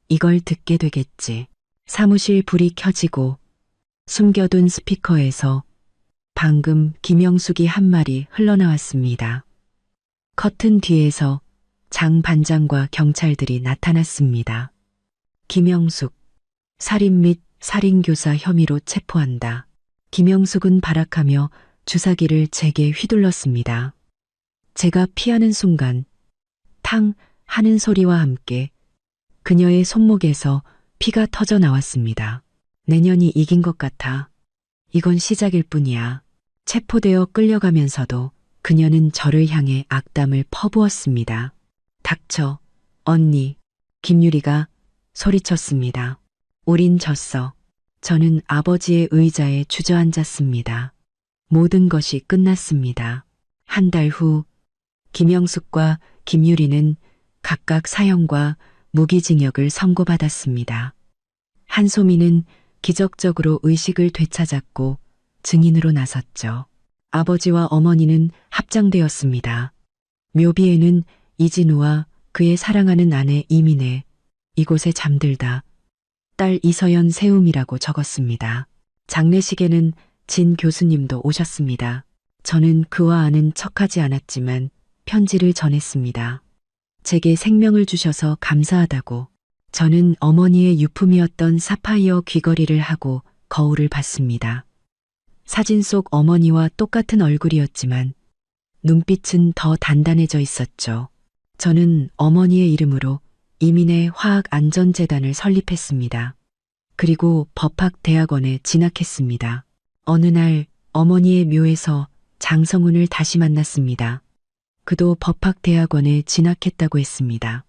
A: 이걸 듣게 되겠지. 사무실 불이 켜지고 숨겨둔 스피커에서 방금 김영숙이 한 말이 흘러나왔습니다. 커튼 뒤에서 장 반장과 경찰들이 나타났습니다. 김영숙, 살인 및 살인교사 혐의로 체포한다. 김영숙은 발악하며 주사기를 제게 휘둘렀습니다. 제가 피하는 순간 탕 하는 소리와 함께 그녀의 손목에서 피가 터져 나왔습니다. 내년이 이긴 것 같아. 이건 시작일 뿐이야. 체포되어 끌려가면서도 그녀는 저를 향해 악담을 퍼부었습니다. 닥쳐, 언니. 김유리가 소리쳤습니다. 우린 졌어. 저는 아버지의 의자에 주저앉았습니다. 모든 것이 끝났습니다. 한 달 후 김영숙과 김유리는 각각 사형과 무기징역을 선고받았습니다. 한소민은 기적적으로 의식을 되찾았고 증인으로 나섰죠. 아버지와 어머니는 합장되었습니다. 묘비에는 이진우와 그의 사랑하는 아내 이민혜, 이곳에 잠들다 딸 이서연 세움이라고 적었습니다. 장례식에는 진 교수님도 오셨습니다. 저는 그와 아는 척하지 않았지만 편지를 전했습니다. 제게 생명을 주셔서 감사하다고. 저는 어머니의 유품이었던 사파이어 귀걸이를 하고 거울을 봤습니다. 사진 속 어머니와 똑같은 얼굴이었지만 눈빛은 더 단단해져 있었죠. 저는 어머니의 이름으로 이민의 화학안전재단을 설립했습니다. 그리고 법학대학원에 진학했습니다. 어느 날 어머니의 묘에서 장성훈을 다시 만났습니다. 그도 법학대학원에 진학했다고 했습니다.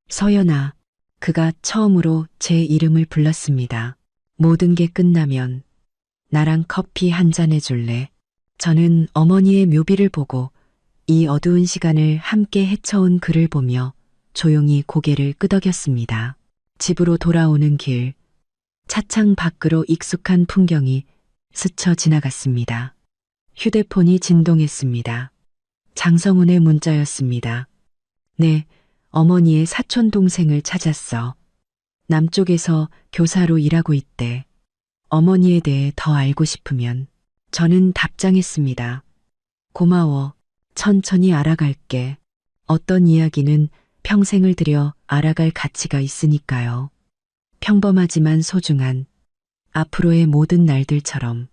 A: 서연아, 그가 처음으로 제 이름을 불렀습니다. 모든 게 끝나면 나랑 커피 한 잔 해줄래? 저는 어머니의 묘비를 보고 이 어두운 시간을 함께 헤쳐온 그를 보며 조용히 고개를 끄덕였습니다. 집으로 돌아오는 길, 차창 밖으로 익숙한 풍경이 스쳐 지나갔습니다. 휴대폰이 진동했습니다. 장성훈의 문자였습니다. 네, 어머니의 사촌 동생을 찾았어. 남쪽에서 교사로 일하고 있대. 어머니에 대해 더 알고 싶으면. 저는 답장했습니다. 고마워. 천천히 알아갈게. 어떤 이야기는 평생을 들여 알아갈 가치가 있으니까요. 평범하지만 소중한 앞으로의 모든 날들처럼.